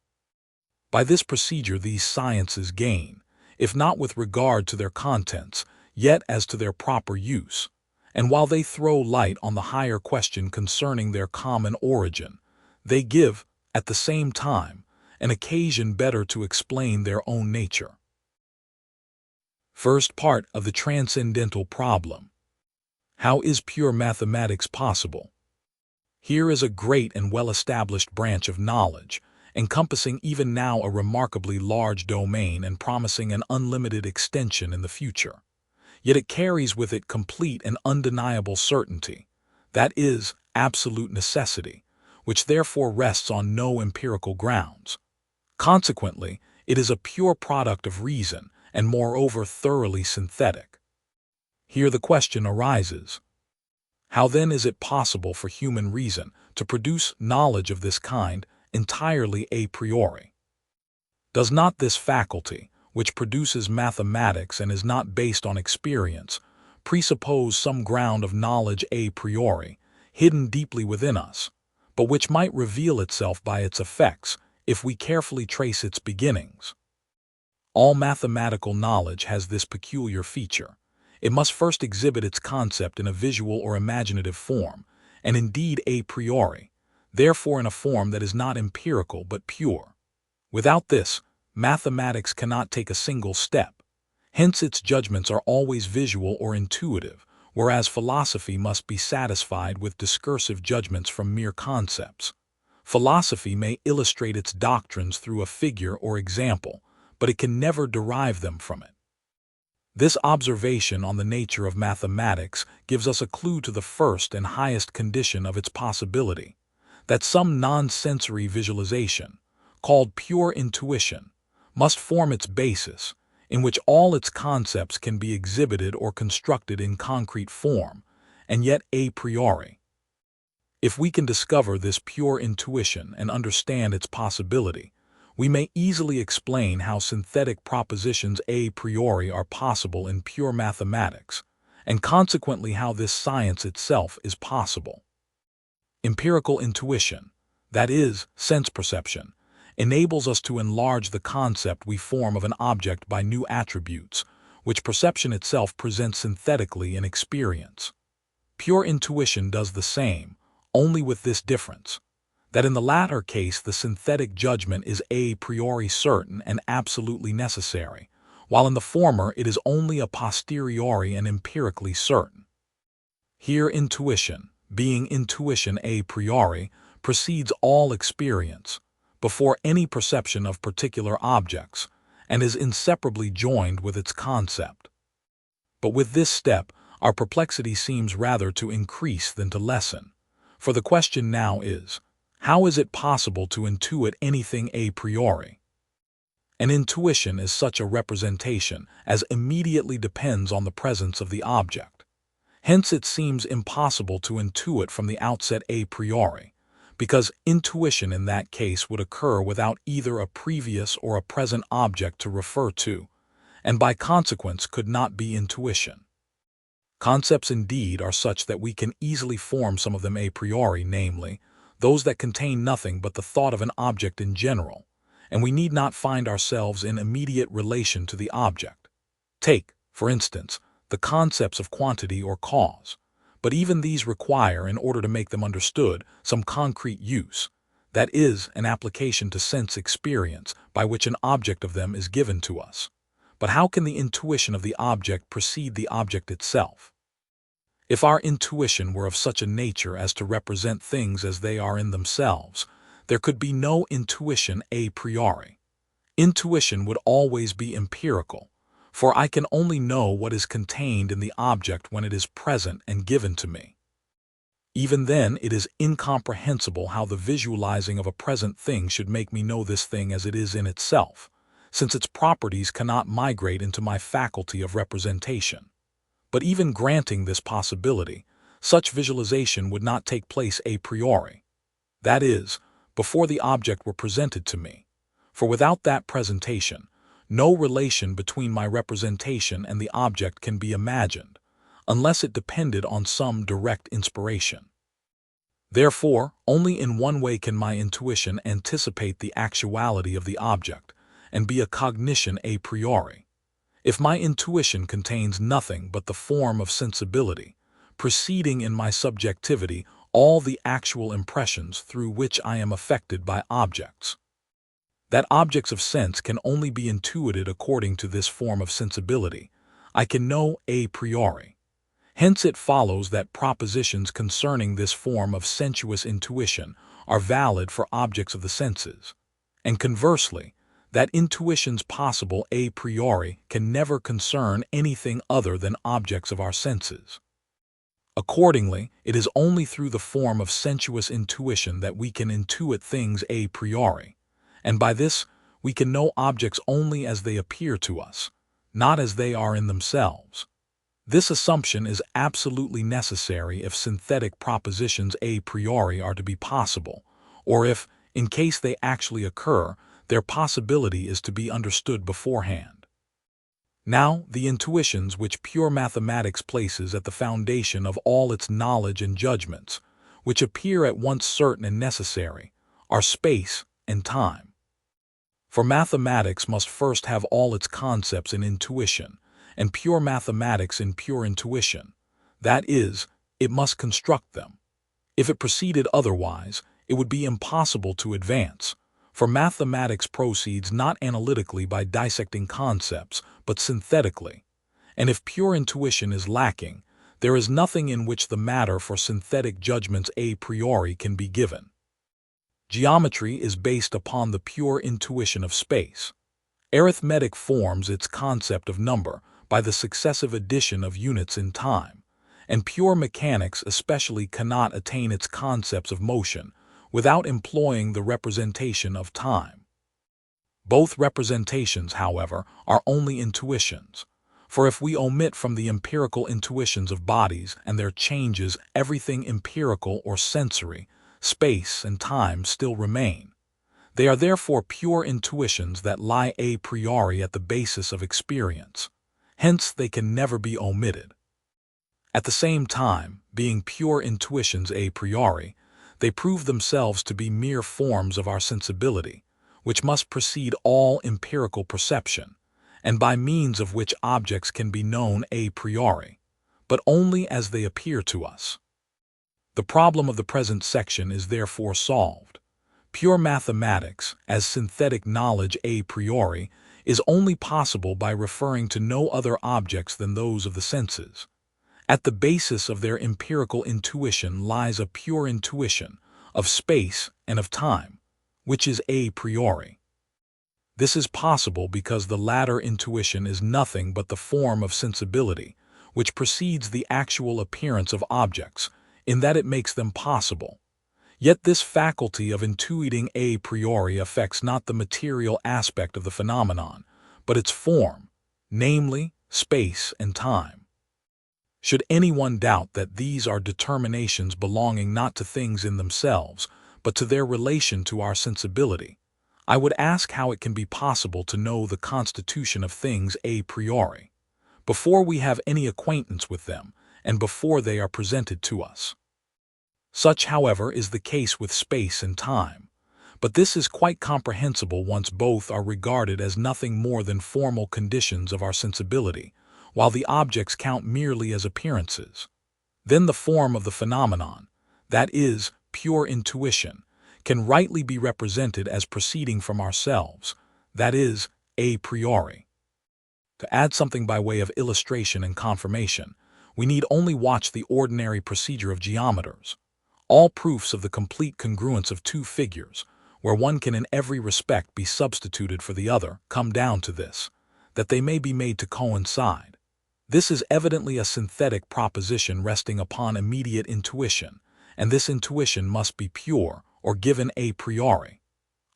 By this procedure these sciences gain, if not with regard to their contents, yet as to their proper use, and while they throw light on the higher question concerning their common origin, they give, at the same time, an occasion better to explain their own nature. First part of the transcendental problem. How is pure mathematics possible? Here is a great and well-established branch of knowledge, encompassing even now a remarkably large domain and promising an unlimited extension in the future. Yet it carries with it complete and undeniable certainty, that is, absolute necessity, which therefore rests on no empirical grounds. Consequently, it is a pure product of reason and moreover thoroughly synthetic. Here the question arises: how then is it possible for human reason to produce knowledge of this kind entirely a priori? Does not this faculty, which produces mathematics and is not based on experience, presuppose some ground of knowledge a priori, hidden deeply within us, but which might reveal itself by its effects if we carefully trace its beginnings? All mathematical knowledge has this peculiar feature. It must first exhibit its concept in a visual or imaginative form, and indeed a priori, therefore in a form that is not empirical but pure. Without this, mathematics cannot take a single step. Hence its judgments are always visual or intuitive, whereas philosophy must be satisfied with discursive judgments from mere concepts. Philosophy may illustrate its doctrines through a figure or example, but it can never derive them from it. This observation on the nature of mathematics gives us a clue to the first and highest condition of its possibility, that some non-sensory visualization, called pure intuition, must form its basis, in which all its concepts can be exhibited or constructed in concrete form, and yet a priori. If we can discover this pure intuition and understand its possibility, we may easily explain how synthetic propositions a priori are possible in pure mathematics, and consequently how this science itself is possible. Empirical intuition, that is, sense perception, enables us to enlarge the concept we form of an object by new attributes, which perception itself presents synthetically in experience. Pure intuition does the same, only with this difference, that in the latter case the synthetic judgment is a priori certain and absolutely necessary, while in the former it is only a posteriori and empirically certain. Here intuition, being intuition a priori, precedes all experience, before any perception of particular objects, and is inseparably joined with its concept. But with this step, our perplexity seems rather to increase than to lessen, for the question now is, how is it possible to intuit anything a priori? An intuition is such a representation as immediately depends on the presence of the object. Hence it seems impossible to intuit from the outset a priori, because intuition in that case would occur without either a previous or a present object to refer to, and by consequence could not be intuition. Concepts indeed are such that we can easily form some of them a priori, namely, those that contain nothing but the thought of an object in general, and we need not find ourselves in immediate relation to the object. Take, for instance, the concepts of quantity or cause, but even these require, in order to make them understood, some concrete use, that is, an application to sense experience by which an object of them is given to us. But how can the intuition of the object precede the object itself? If our intuition were of such a nature as to represent things as they are in themselves, there could be no intuition a priori. Intuition would always be empirical, for I can only know what is contained in the object when it is present and given to me. Even then, it is incomprehensible how the visualizing of a present thing should make me know this thing as it is in itself, since its properties cannot migrate into my faculty of representation. But even granting this possibility, such visualization would not take place a priori, that is, before the object were presented to me, for without that presentation, no relation between my representation and the object can be imagined, unless it depended on some direct inspiration. Therefore, only in one way can my intuition anticipate the actuality of the object and be a cognition a priori. If my intuition contains nothing but the form of sensibility, preceding in my subjectivity all the actual impressions through which I am affected by objects. That objects of sense can only be intuited according to this form of sensibility, I can know a priori. Hence it follows that propositions concerning this form of sensuous intuition are valid for objects of the senses, and conversely, that intuitions possible a priori can never concern anything other than objects of our senses. Accordingly, it is only through the form of sensuous intuition that we can intuit things a priori, and by this we can know objects only as they appear to us, not as they are in themselves. This assumption is absolutely necessary if synthetic propositions a priori are to be possible, or if, in case they actually occur, their possibility is to be understood beforehand. Now, the intuitions which pure mathematics places at the foundation of all its knowledge and judgments, which appear at once certain and necessary, are space and time. For mathematics must first have all its concepts in intuition, and pure mathematics in pure intuition. That is, it must construct them. If it proceeded otherwise, it would be impossible to advance, for mathematics proceeds not analytically by dissecting concepts, but synthetically. And if pure intuition is lacking, there is nothing in which the matter for synthetic judgments a priori can be given. Geometry is based upon the pure intuition of space. Arithmetic forms its concept of number by the successive addition of units in time, and pure mechanics especially cannot attain its concepts of motion without employing the representation of time. Both representations, however, are only intuitions, for if we omit from the empirical intuitions of bodies and their changes everything empirical or sensory, space and time still remain. They are therefore pure intuitions that lie a priori at the basis of experience. Hence, they can never be omitted. At the same time, being pure intuitions a priori, they prove themselves to be mere forms of our sensibility, which must precede all empirical perception, and by means of which objects can be known a priori, but only as they appear to us. The problem of the present section is therefore solved. Pure mathematics, as synthetic knowledge a priori, is only possible by referring to no other objects than those of the senses. At the basis of their empirical intuition lies a pure intuition of space and of time, which is a priori. This is possible because the latter intuition is nothing but the form of sensibility, which precedes the actual appearance of objects, in that it makes them possible. Yet this faculty of intuiting a priori affects not the material aspect of the phenomenon, but its form, namely, space and time. Should anyone doubt that these are determinations belonging not to things in themselves, but to their relation to our sensibility, I would ask how it can be possible to know the constitution of things a priori, before we have any acquaintance with them, and before they are presented to us. Such, however, is the case with space and time, but this is quite comprehensible once both are regarded as nothing more than formal conditions of our sensibility, while the objects count merely as appearances. Then the form of the phenomenon, that is, pure intuition, can rightly be represented as proceeding from ourselves, that is, a priori. To add something by way of illustration and confirmation, we need only watch the ordinary procedure of geometers. All proofs of the complete congruence of two figures, where one can in every respect be substituted for the other, come down to this, that they may be made to coincide. This is evidently a synthetic proposition resting upon immediate intuition, and this intuition must be pure or given a priori.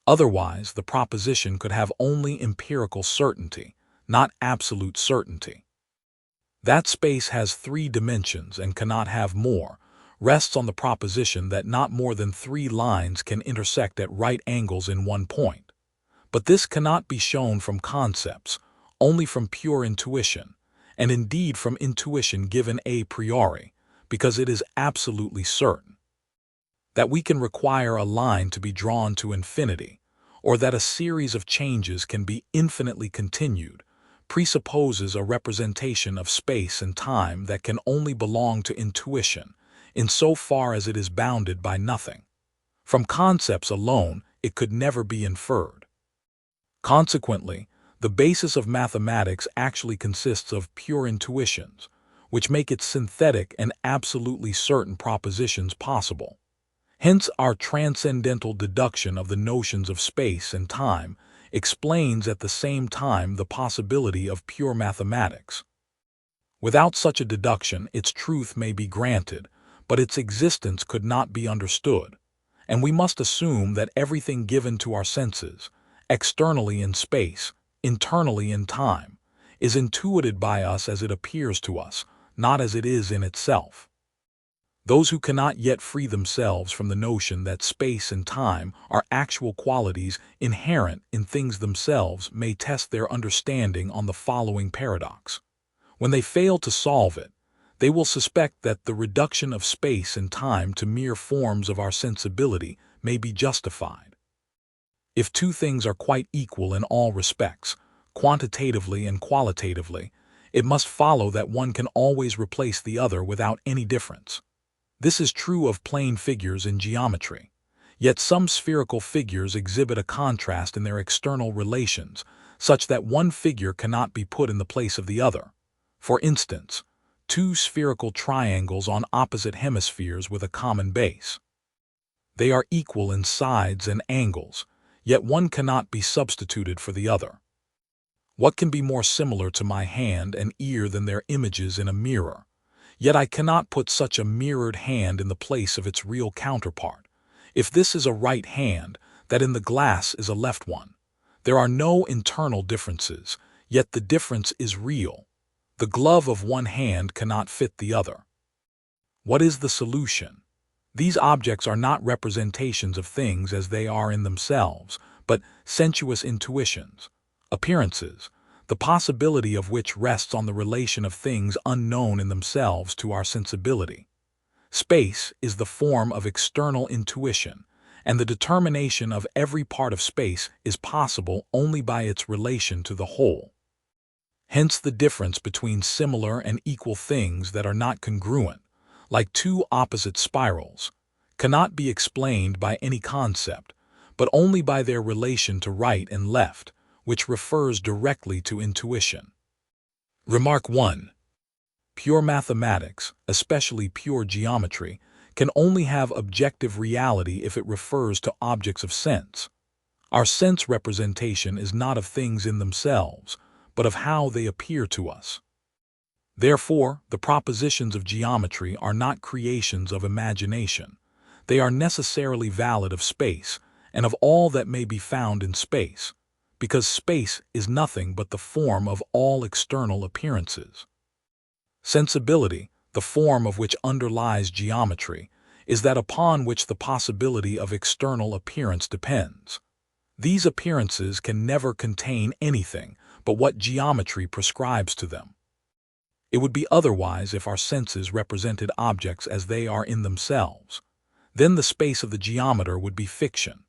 Otherwise, the proposition could have only empirical certainty, not absolute certainty. That space has 3 dimensions and cannot have more, rests on the proposition that not more than 3 lines can intersect at right angles in one point. But this cannot be shown from concepts, only from pure intuition, and indeed from intuition given a priori, because it is absolutely certain. That we can require a line to be drawn to infinity, or that a series of changes can be infinitely continued, presupposes a representation of space and time that can only belong to intuition, insofar as it is bounded by nothing. From concepts alone, it could never be inferred. Consequently, the basis of mathematics actually consists of pure intuitions, which make its synthetic and absolutely certain propositions possible. Hence, our transcendental deduction of the notions of space and time explains at the same time the possibility of pure mathematics. Without such a deduction, its truth may be granted, but its existence could not be understood, and we must assume that everything given to our senses, externally in space, internally in time, is intuited by us as it appears to us, not as it is in itself. Those who cannot yet free themselves from the notion that space and time are actual qualities inherent in things themselves may test their understanding on the following paradox. When they fail to solve it, they will suspect that the reduction of space and time to mere forms of our sensibility may be justified. If two things are quite equal in all respects, quantitatively and qualitatively, it must follow that one can always replace the other without any difference. This is true of plane figures in geometry. Yet some spherical figures exhibit a contrast in their external relations, such that one figure cannot be put in the place of the other. For instance, two spherical triangles on opposite hemispheres with a common base. They are equal in sides and angles, yet one cannot be substituted for the other. What can be more similar to my hand and ear than their images in a mirror? Yet I cannot put such a mirrored hand in the place of its real counterpart. If this is a right hand, that in the glass is a left one. There are no internal differences, yet the difference is real. The glove of one hand cannot fit the other. What is the solution? These objects are not representations of things as they are in themselves, but sensuous intuitions, appearances, the possibility of which rests on the relation of things unknown in themselves to our sensibility. Space is the form of external intuition, and the determination of every part of space is possible only by its relation to the whole. Hence the difference between similar and equal things that are not congruent, like two opposite spirals, cannot be explained by any concept, but only by their relation to right and left, which refers directly to intuition. Remark 1. Pure mathematics, especially pure geometry, can only have objective reality if it refers to objects of sense. Our sense representation is not of things in themselves, but of how they appear to us. Therefore, the propositions of geometry are not creations of imagination. They are necessarily valid of space, and of all that may be found in space, because space is nothing but the form of all external appearances. Sensibility, the form of which underlies geometry, is that upon which the possibility of external appearance depends. These appearances can never contain anything but what geometry prescribes to them. It would be otherwise if our senses represented objects as they are in themselves. Then the space of the geometer would be fiction.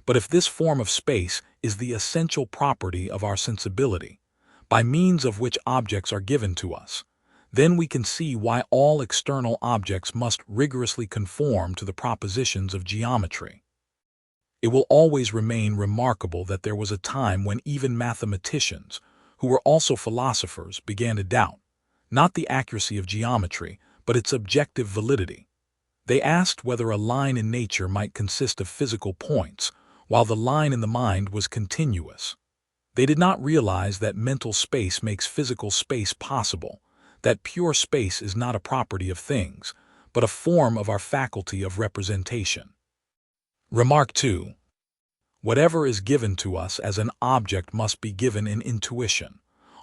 But if this form of space is the essential property of our sensibility, by means of which objects are given to us, then we can see why all external objects must rigorously conform to the propositions of geometry. It will always remain remarkable that there was a time when even mathematicians, who were also philosophers, began to doubt, not the accuracy of geometry, but its objective validity. They asked whether a line in nature might consist of physical points, while the line in the mind was continuous. They did not realize that mental space makes physical space possible, that pure space is not a property of things, but a form of our faculty of representation. Remark 2. Whatever is given to us as an object must be given in intuition.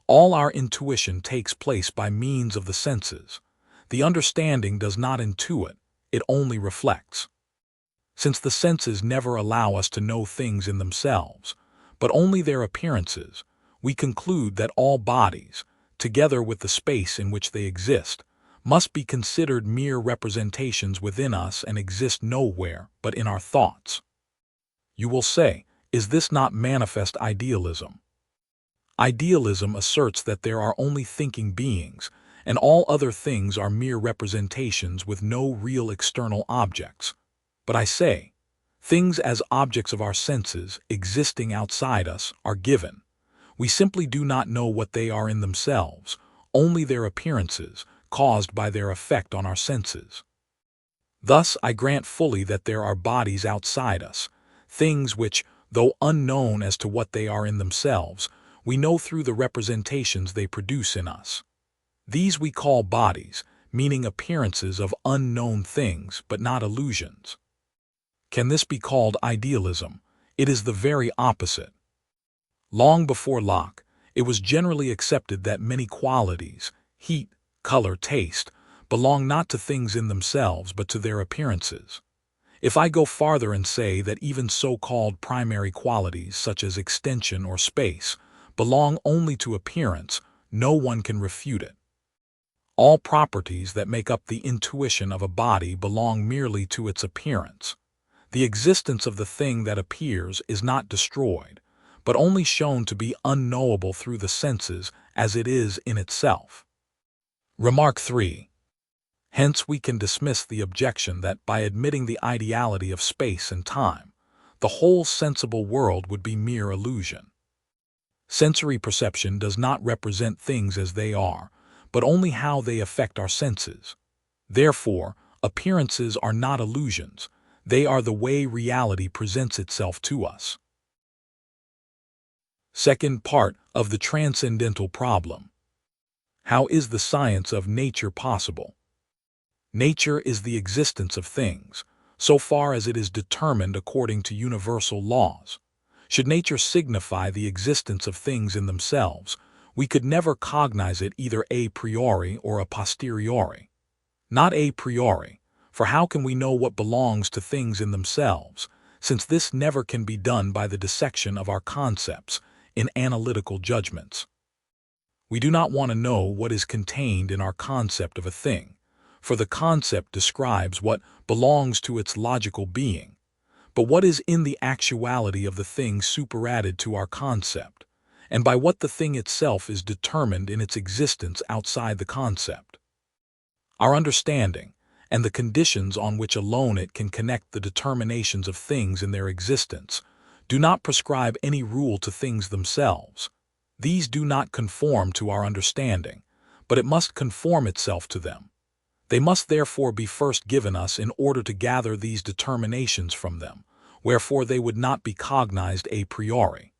All our intuition takes place by means of the senses. The understanding does not intuit, it only reflects. Since the senses never allow us to know things in themselves, but only their appearances, we conclude that all bodies, together with the space in which they exist, must be considered mere representations within us and exist nowhere but in our thoughts. You will say, is this not manifest idealism? Idealism asserts that there are only thinking beings, and all other things are mere representations with no real external objects. But I say, things as objects of our senses, existing outside us, are given. We simply do not know what they are in themselves, only their appearances, caused by their effect on our senses. Thus, I grant fully that there are bodies outside us, things which, though unknown as to what they are in themselves, we know through the representations they produce in us. These we call bodies, meaning appearances of unknown things, but not illusions. Can this be called idealism? It is the very opposite. Long before Locke, it was generally accepted that many qualities, heat, color, taste, belong not to things in themselves but to their appearances. If I go farther and say that even so-called primary qualities such as extension or space belong only to appearance, no one can refute it. All properties that make up the intuition of a body belong merely to its appearance. The existence of the thing that appears is not destroyed, but only shown to be unknowable through the senses as it is in itself. Remark 3. Hence we can dismiss the objection that by admitting the ideality of space and time, the whole sensible world would be mere illusion. Sensory perception does not represent things as they are, but only how they affect our senses. Therefore, appearances are not illusions. They are the way reality presents itself to us. Second part of the transcendental problem. How is the science of nature possible? Nature is the existence of things, so far as it is determined according to universal laws. Should nature signify the existence of things in themselves, we could never cognize it either a priori or a posteriori. Not a priori, for how can we know what belongs to things in themselves, since this never can be done by the dissection of our concepts in analytical judgments? We do not want to know what is contained in our concept of a thing, for the concept describes what belongs to its logical being, but what is in the actuality of the thing superadded to our concept, and by what the thing itself is determined in its existence outside the concept. Our understanding, and the conditions on which alone it can connect the determinations of things in their existence, do not prescribe any rule to things themselves. These do not conform to our understanding, but it must conform itself to them. They must therefore be first given us in order to gather these determinations from them, wherefore they would not be cognized a priori.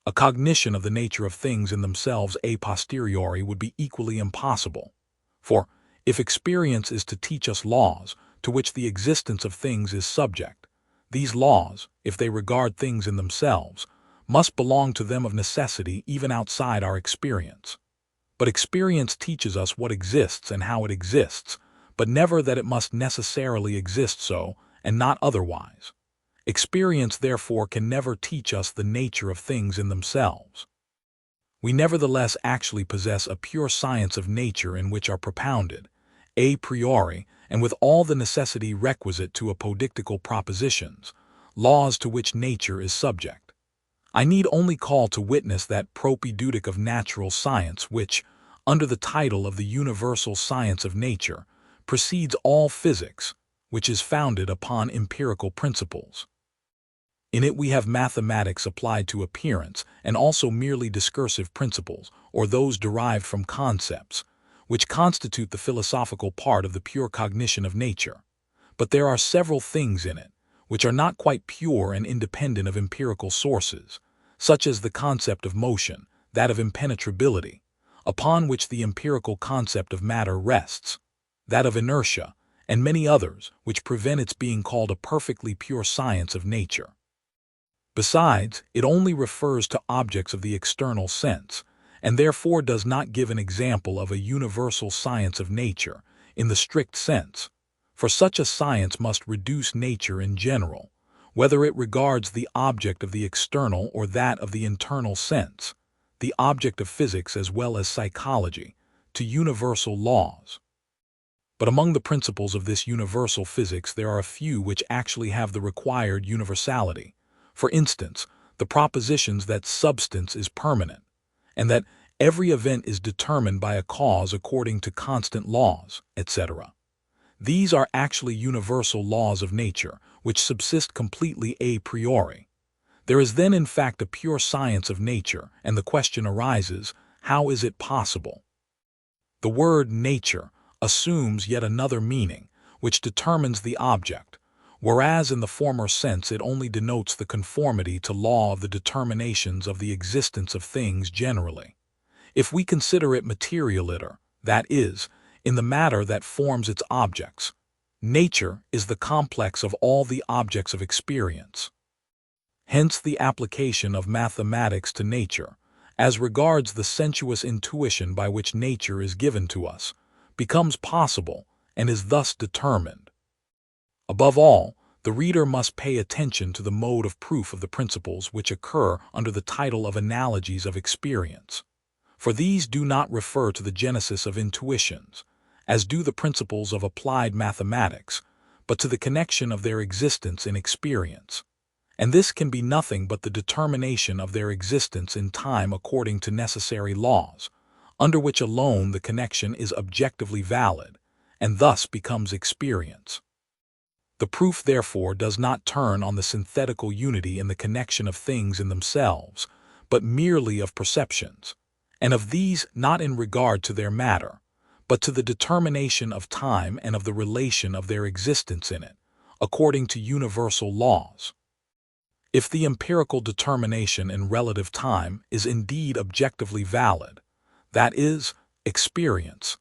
A cognition of the nature of things in themselves a posteriori would be equally impossible, for if experience is to teach us laws to which the existence of things is subject, these laws, if they regard things in themselves, must belong to them of necessity even outside our experience. But experience teaches us what exists and how it exists, but never that it must necessarily exist so and not otherwise. Experience, therefore, can never teach us the nature of things in themselves. We nevertheless actually possess a pure science of nature in which are propounded, a priori, and with all the necessity requisite to apodictical propositions, laws to which nature is subject. I need only call to witness that propedeutic of natural science which, under the title of the universal science of nature, precedes all physics, which is founded upon empirical principles. In it we have mathematics applied to appearance and also merely discursive principles, or those derived from concepts, which constitute the philosophical part of the pure cognition of nature. But there are several things in it which are not quite pure and independent of empirical sources, such as the concept of motion, that of impenetrability, upon which the empirical concept of matter rests, that of inertia, and many others which prevent its being called a perfectly pure science of nature. Besides, it only refers to objects of the external sense, and therefore does not give an example of a universal science of nature in the strict sense, for such a science must reduce nature in general, whether it regards the object of the external or that of the internal sense, the object of physics as well as psychology, to universal laws. But among the principles of this universal physics there are a few which actually have the required universality. For instance, the propositions that substance is permanent, and that every event is determined by a cause according to constant laws, etc. These are actually universal laws of nature, which subsist completely a priori. There is then in fact a pure science of nature, and the question arises, how is it possible? The word nature assumes yet another meaning, which determines the object, whereas in the former sense it only denotes the conformity to law of the determinations of the existence of things generally. If we consider it materialiter, that is, in the matter that forms its objects. Nature is the complex of all the objects of experience. Hence the application of mathematics to nature, as regards the sensuous intuition by which nature is given to us, becomes possible and is thus determined. Above all, the reader must pay attention to the mode of proof of the principles which occur under the title of analogies of experience, for these do not refer to the genesis of intuitions, as do the principles of applied mathematics, but to the connection of their existence in experience. And this can be nothing but the determination of their existence in time according to necessary laws, under which alone the connection is objectively valid, and thus becomes experience. The proof, therefore, does not turn on the synthetical unity in the connection of things in themselves, but merely of perceptions, and of these not in regard to their matter, but to the determination of time and of the relation of their existence in it, according to universal laws. If the empirical determination in relative time is indeed objectively valid, that is, experience,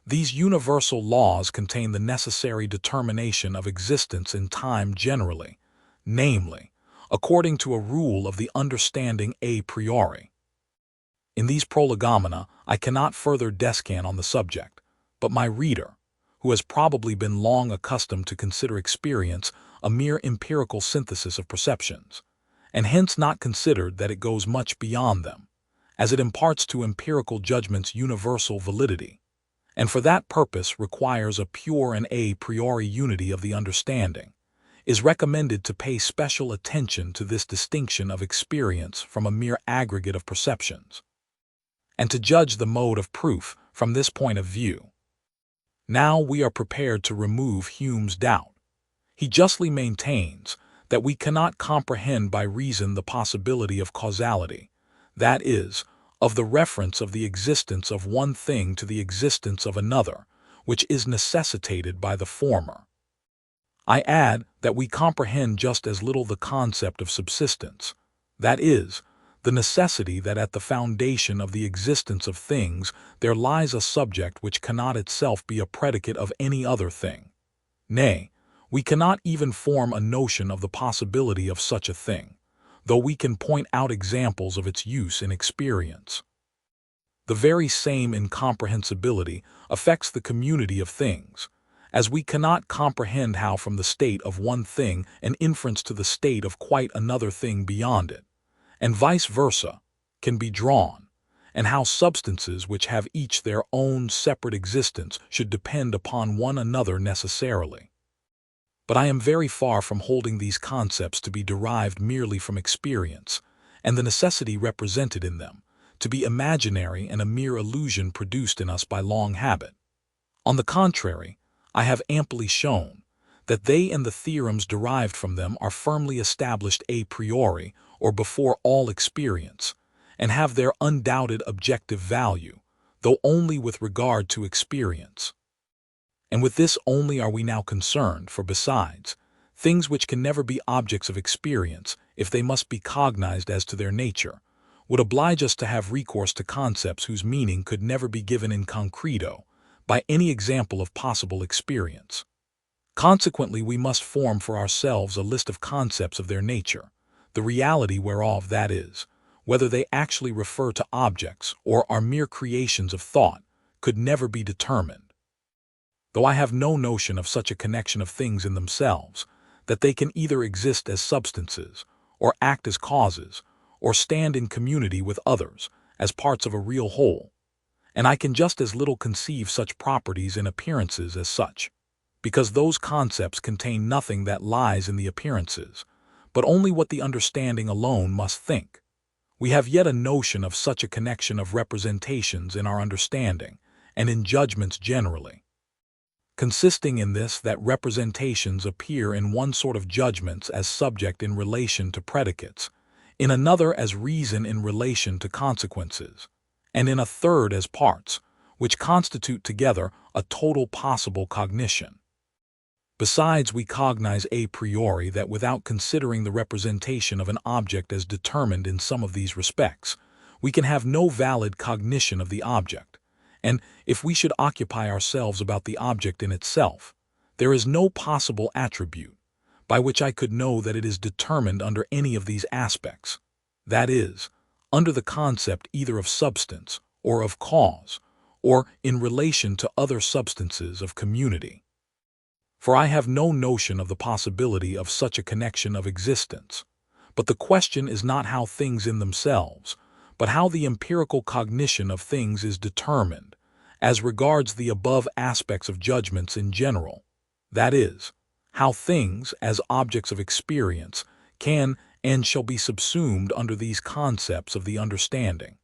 these universal laws contain the necessary determination of existence in time generally, namely, according to a rule of the understanding a priori. In these Prolegomena I cannot further descant on the subject, but my reader, who has probably been long accustomed to consider experience a mere empirical synthesis of perceptions, and hence not considered that it goes much beyond them, as it imparts to empirical judgments universal validity, and for that purpose requires a pure and a priori unity of the understanding, is recommended to pay special attention to this distinction of experience from a mere aggregate of perceptions, and to judge the mode of proof from this point of view. Now we are prepared to remove Hume's doubt. He justly maintains that we cannot comprehend by reason the possibility of causality, that is, of the reference of the existence of one thing to the existence of another, which is necessitated by the former. I add that we comprehend just as little the concept of subsistence, that is, the necessity that at the foundation of the existence of things there lies a subject which cannot itself be a predicate of any other thing. Nay, we cannot even form a notion of the possibility of such a thing, though we can point out examples of its use in experience. The very same incomprehensibility affects the community of things, as we cannot comprehend how from the state of one thing an inference to the state of quite another thing beyond it, and vice versa, can be drawn, and how substances which have each their own separate existence should depend upon one another necessarily. But I am very far from holding these concepts to be derived merely from experience, and the necessity represented in them, to be imaginary and a mere illusion produced in us by long habit. On the contrary, I have amply shown that they and the theorems derived from them are firmly established a priori, or before all experience, and have their undoubted objective value, though only with regard to experience. And with this only are we now concerned, for besides, things which can never be objects of experience, if they must be cognized as to their nature, would oblige us to have recourse to concepts whose meaning could never be given in concreto by any example of possible experience. Consequently, we must form for ourselves a list of concepts of their nature, the reality whereof, that is, whether they actually refer to objects or are mere creations of thought, could never be determined. Though I have no notion of such a connection of things in themselves, that they can either exist as substances, or act as causes, or stand in community with others, as parts of a real whole, and I can just as little conceive such properties in appearances as such, because those concepts contain nothing that lies in the appearances, but only what the understanding alone must think. We have yet a notion of such a connection of representations in our understanding, and in judgments generally, consisting in this that representations appear in one sort of judgments as subject in relation to predicates, in another as reason in relation to consequences, and in a third as parts, which constitute together a total possible cognition. Besides, we cognize a priori that without considering the representation of an object as determined in some of these respects, we can have no valid cognition of the object, and if we should occupy ourselves about the object in itself, there is no possible attribute by which I could know that it is determined under any of these aspects, that is, under the concept either of substance or of cause, or in relation to other substances of community. For I have no notion of the possibility of such a connection of existence. But the question is not how things in themselves, but how the empirical cognition of things is determined, as regards the above aspects of judgments in general, that is, how things, as objects of experience, can and shall be subsumed under these concepts of the understanding.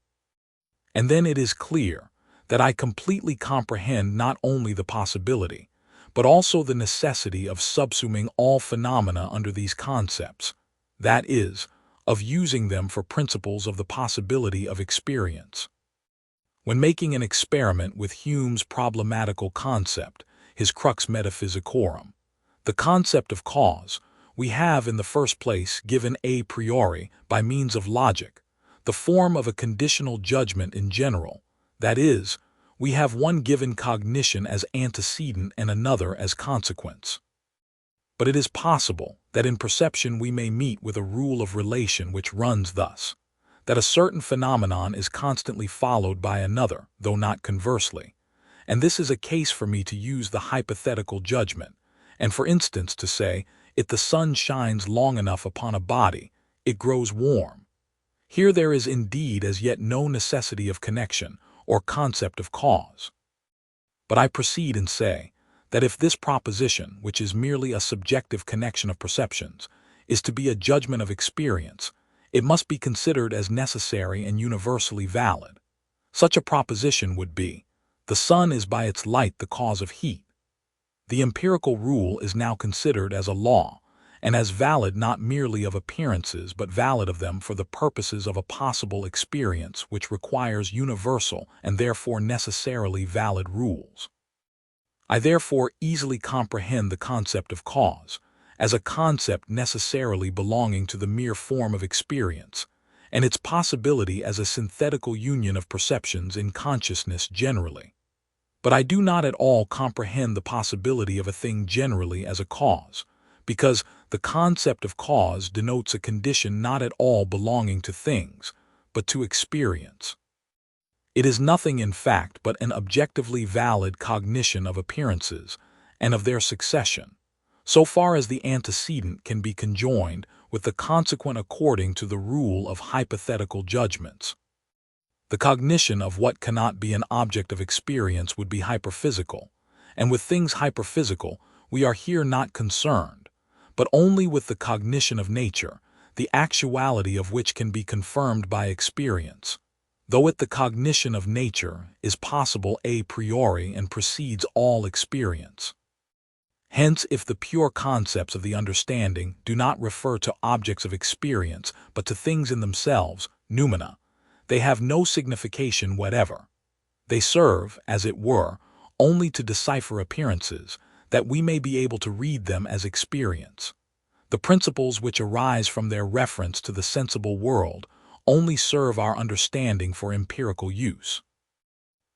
And then it is clear that I completely comprehend not only the possibility, but also the necessity of subsuming all phenomena under these concepts, that is, of using them for principles of the possibility of experience. When making an experiment with Hume's problematical concept, his crux metaphysicorum, the concept of cause, we have in the first place given a priori, by means of logic, the form of a conditional judgment in general, that is, we have one given cognition as antecedent and another as consequence. But it is possible that in perception we may meet with a rule of relation which runs thus, that a certain phenomenon is constantly followed by another, though not conversely, and this is a case for me to use the hypothetical judgment, and for instance to say, if the sun shines long enough upon a body, it grows warm. Here there is indeed as yet no necessity of connection or concept of cause. But I proceed and say that if this proposition, which is merely a subjective connection of perceptions, is to be a judgment of experience, it must be considered as necessary and universally valid. Such a proposition would be, the sun is by its light the cause of heat. The empirical rule is now considered as a law, and as valid not merely of appearances but valid of them for the purposes of a possible experience which requires universal and therefore necessarily valid rules. I therefore easily comprehend the concept of cause, as a concept necessarily belonging to the mere form of experience, and its possibility as a synthetical union of perceptions in consciousness generally. But I do not at all comprehend the possibility of a thing generally as a cause, because the concept of cause denotes a condition not at all belonging to things, but to experience. It is nothing in fact but an objectively valid cognition of appearances and of their succession, so far as the antecedent can be conjoined with the consequent according to the rule of hypothetical judgments. The cognition of what cannot be an object of experience would be hyperphysical, and with things hyperphysical we are here not concerned, but only with the cognition of nature, the actuality of which can be confirmed by experience, though the cognition of nature is possible a priori and precedes all experience. Hence, if the pure concepts of the understanding do not refer to objects of experience but to things in themselves, noumena, they have no signification whatever. They serve, as it were, only to decipher appearances, that we may be able to read them as experience. The principles which arise from their reference to the sensible world only serve our understanding for empirical use.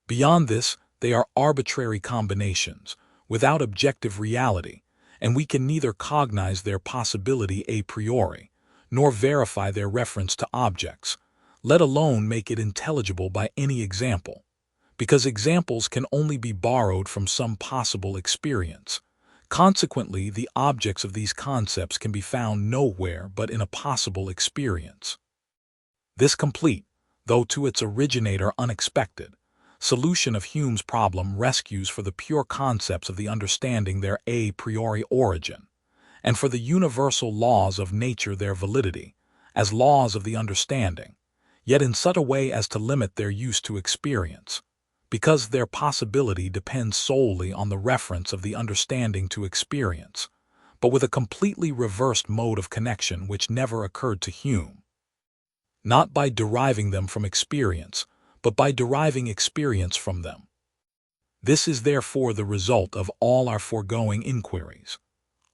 Beyond this, they are arbitrary combinations, without objective reality, and we can neither cognize their possibility a priori, nor verify their reference to objects, let alone make it intelligible by any example, because examples can only be borrowed from some possible experience. Consequently, the objects of these concepts can be found nowhere but in a possible experience. This complete, though to its originator unexpected, solution of Hume's problem rescues for the pure concepts of the understanding their a priori origin, and for the universal laws of nature their validity, as laws of the understanding, yet in such a way as to limit their use to experience, because their possibility depends solely on the reference of the understanding to experience, but with a completely reversed mode of connection which never occurred to Hume. Not by deriving them from experience, but by deriving experience from them. This is therefore the result of all our foregoing inquiries.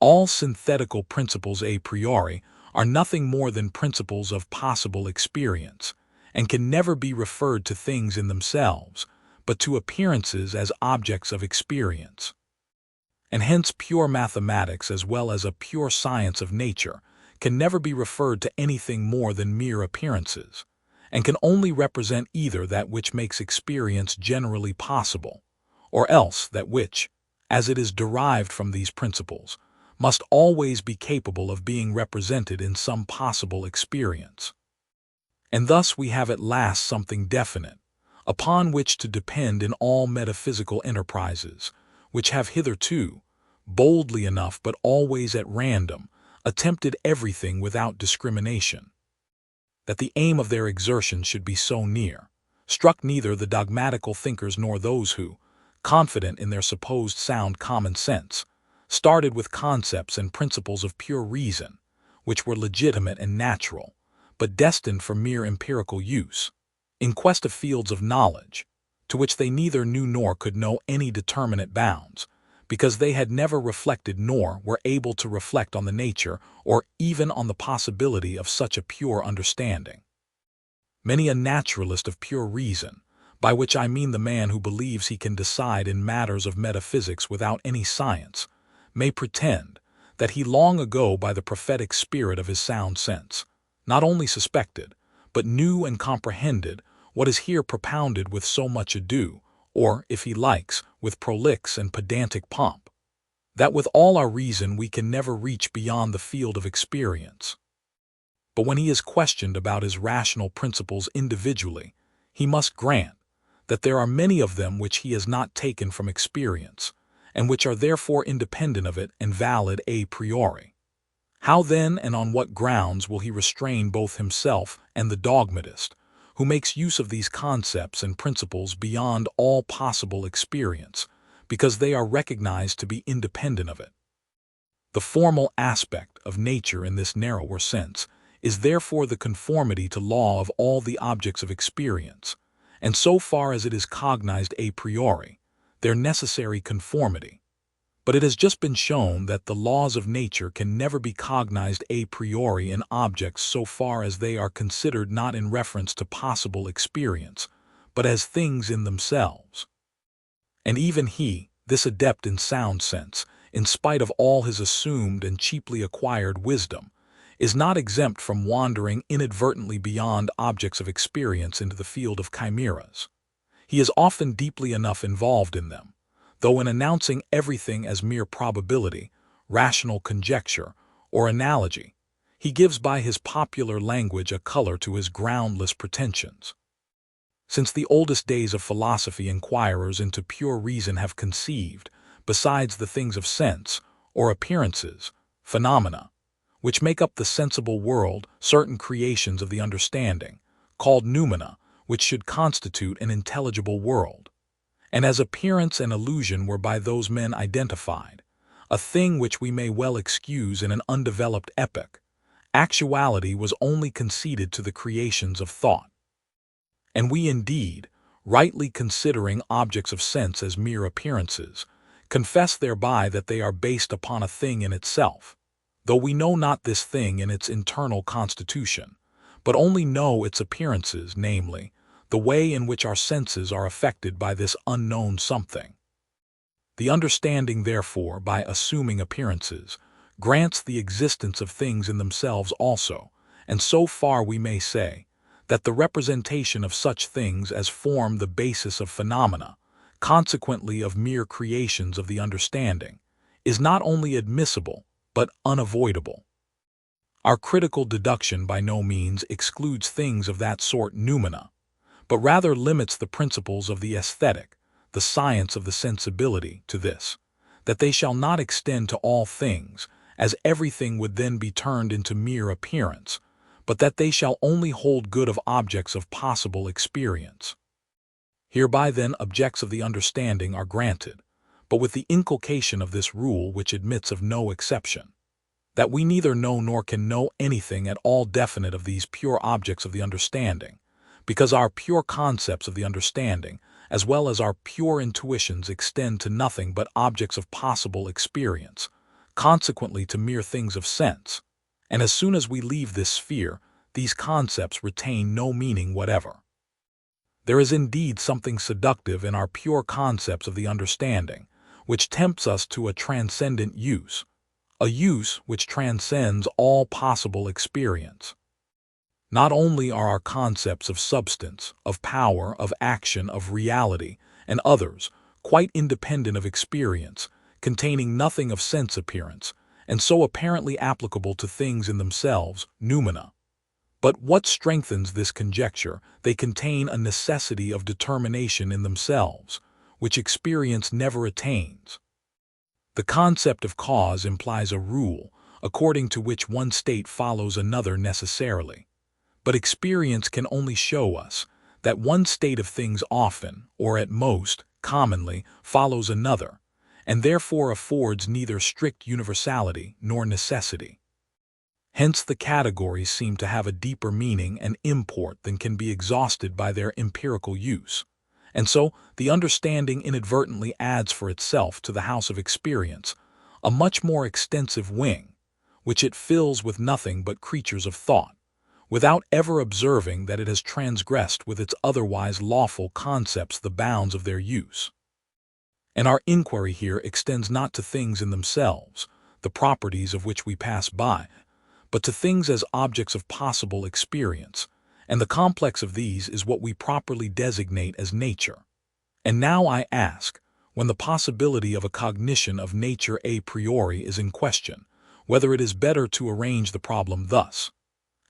All synthetical principles a priori are nothing more than principles of possible experience, and can never be referred to things in themselves, but to appearances as objects of experience. And hence pure mathematics as well as a pure science of nature can never be referred to anything more than mere appearances, and can only represent either that which makes experience generally possible, or else that which, as it is derived from these principles, must always be capable of being represented in some possible experience. And thus we have at last something definite, upon which to depend in all metaphysical enterprises, which have hitherto, boldly enough but always at random, attempted everything without discrimination. That the aim of their exertions should be so near, struck neither the dogmatical thinkers nor those who, confident in their supposed sound common sense, started with concepts and principles of pure reason, which were legitimate and natural, but destined for mere empirical use, in quest of fields of knowledge, to which they neither knew nor could know any determinate bounds, because they had never reflected nor were able to reflect on the nature or even on the possibility of such a pure understanding. Many a naturalist of pure reason, by which I mean the man who believes he can decide in matters of metaphysics without any science, may pretend that he long ago by the prophetic spirit of his sound sense, not only suspected, but knew and comprehended what is here propounded with so much ado, or, if he likes, with prolix and pedantic pomp, that with all our reason we can never reach beyond the field of experience. But when he is questioned about his rational principles individually, he must grant that there are many of them which he has not taken from experience, and which are therefore independent of it and valid a priori. How then and on what grounds will he restrain both himself and the dogmatist, who makes use of these concepts and principles beyond all possible experience, because they are recognized to be independent of it? The formal aspect of nature in this narrower sense is therefore the conformity to law of all the objects of experience, and so far as it is cognized a priori, their necessary conformity. But it has just been shown that the laws of nature can never be cognized a priori in objects so far as they are considered not in reference to possible experience, but as things in themselves. And even he, this adept in sound sense, in spite of all his assumed and cheaply acquired wisdom, is not exempt from wandering inadvertently beyond objects of experience into the field of chimeras. He is often deeply enough involved in them, though in announcing everything as mere probability, rational conjecture, or analogy, he gives by his popular language a color to his groundless pretensions. Since the oldest days of philosophy, inquirers into pure reason have conceived, besides the things of sense, or appearances, phenomena, which make up the sensible world, certain creations of the understanding, called noumena, which should constitute an intelligible world. And as appearance and illusion were by those men identified, a thing which we may well excuse in an undeveloped epoch, actuality was only conceded to the creations of thought. And we indeed, rightly considering objects of sense as mere appearances, confess thereby that they are based upon a thing in itself, though we know not this thing in its internal constitution, but only know its appearances, namely, the way in which our senses are affected by this unknown something. The understanding, therefore, by assuming appearances, grants the existence of things in themselves also, and so far we may say that the representation of such things as form the basis of phenomena, consequently of mere creations of the understanding, is not only admissible, but unavoidable. Our critical deduction by no means excludes things of that sort noumena, but rather limits the principles of the aesthetic, the science of the sensibility, to this, that they shall not extend to all things, as everything would then be turned into mere appearance, but that they shall only hold good of objects of possible experience. Hereby then objects of the understanding are granted, but with the inculcation of this rule which admits of no exception, that we neither know nor can know anything at all definite of these pure objects of the understanding, because our pure concepts of the understanding, as well as our pure intuitions, extend to nothing but objects of possible experience, consequently to mere things of sense, and as soon as we leave this sphere, these concepts retain no meaning whatever. There is indeed something seductive in our pure concepts of the understanding, which tempts us to a transcendent use, a use which transcends all possible experience. Not only are our concepts of substance, of power, of action, of reality, and others quite independent of experience, containing nothing of sense appearance, and so apparently applicable to things in themselves, noumena. But what strengthens this conjecture? They contain a necessity of determination in themselves, which experience never attains. The concept of cause implies a rule, according to which one state follows another necessarily. But experience can only show us that one state of things often, or at most, commonly, follows another, and therefore affords neither strict universality nor necessity. Hence the categories seem to have a deeper meaning and import than can be exhausted by their empirical use. And so the understanding inadvertently adds for itself to the house of experience a much more extensive wing, which it fills with nothing but creatures of thought, without ever observing that it has transgressed with its otherwise lawful concepts the bounds of their use. And our inquiry here extends not to things in themselves, the properties of which we pass by, but to things as objects of possible experience, and the complex of these is what we properly designate as nature. And now I ask, when the possibility of a cognition of nature a priori is in question, whether it is better to arrange the problem thus: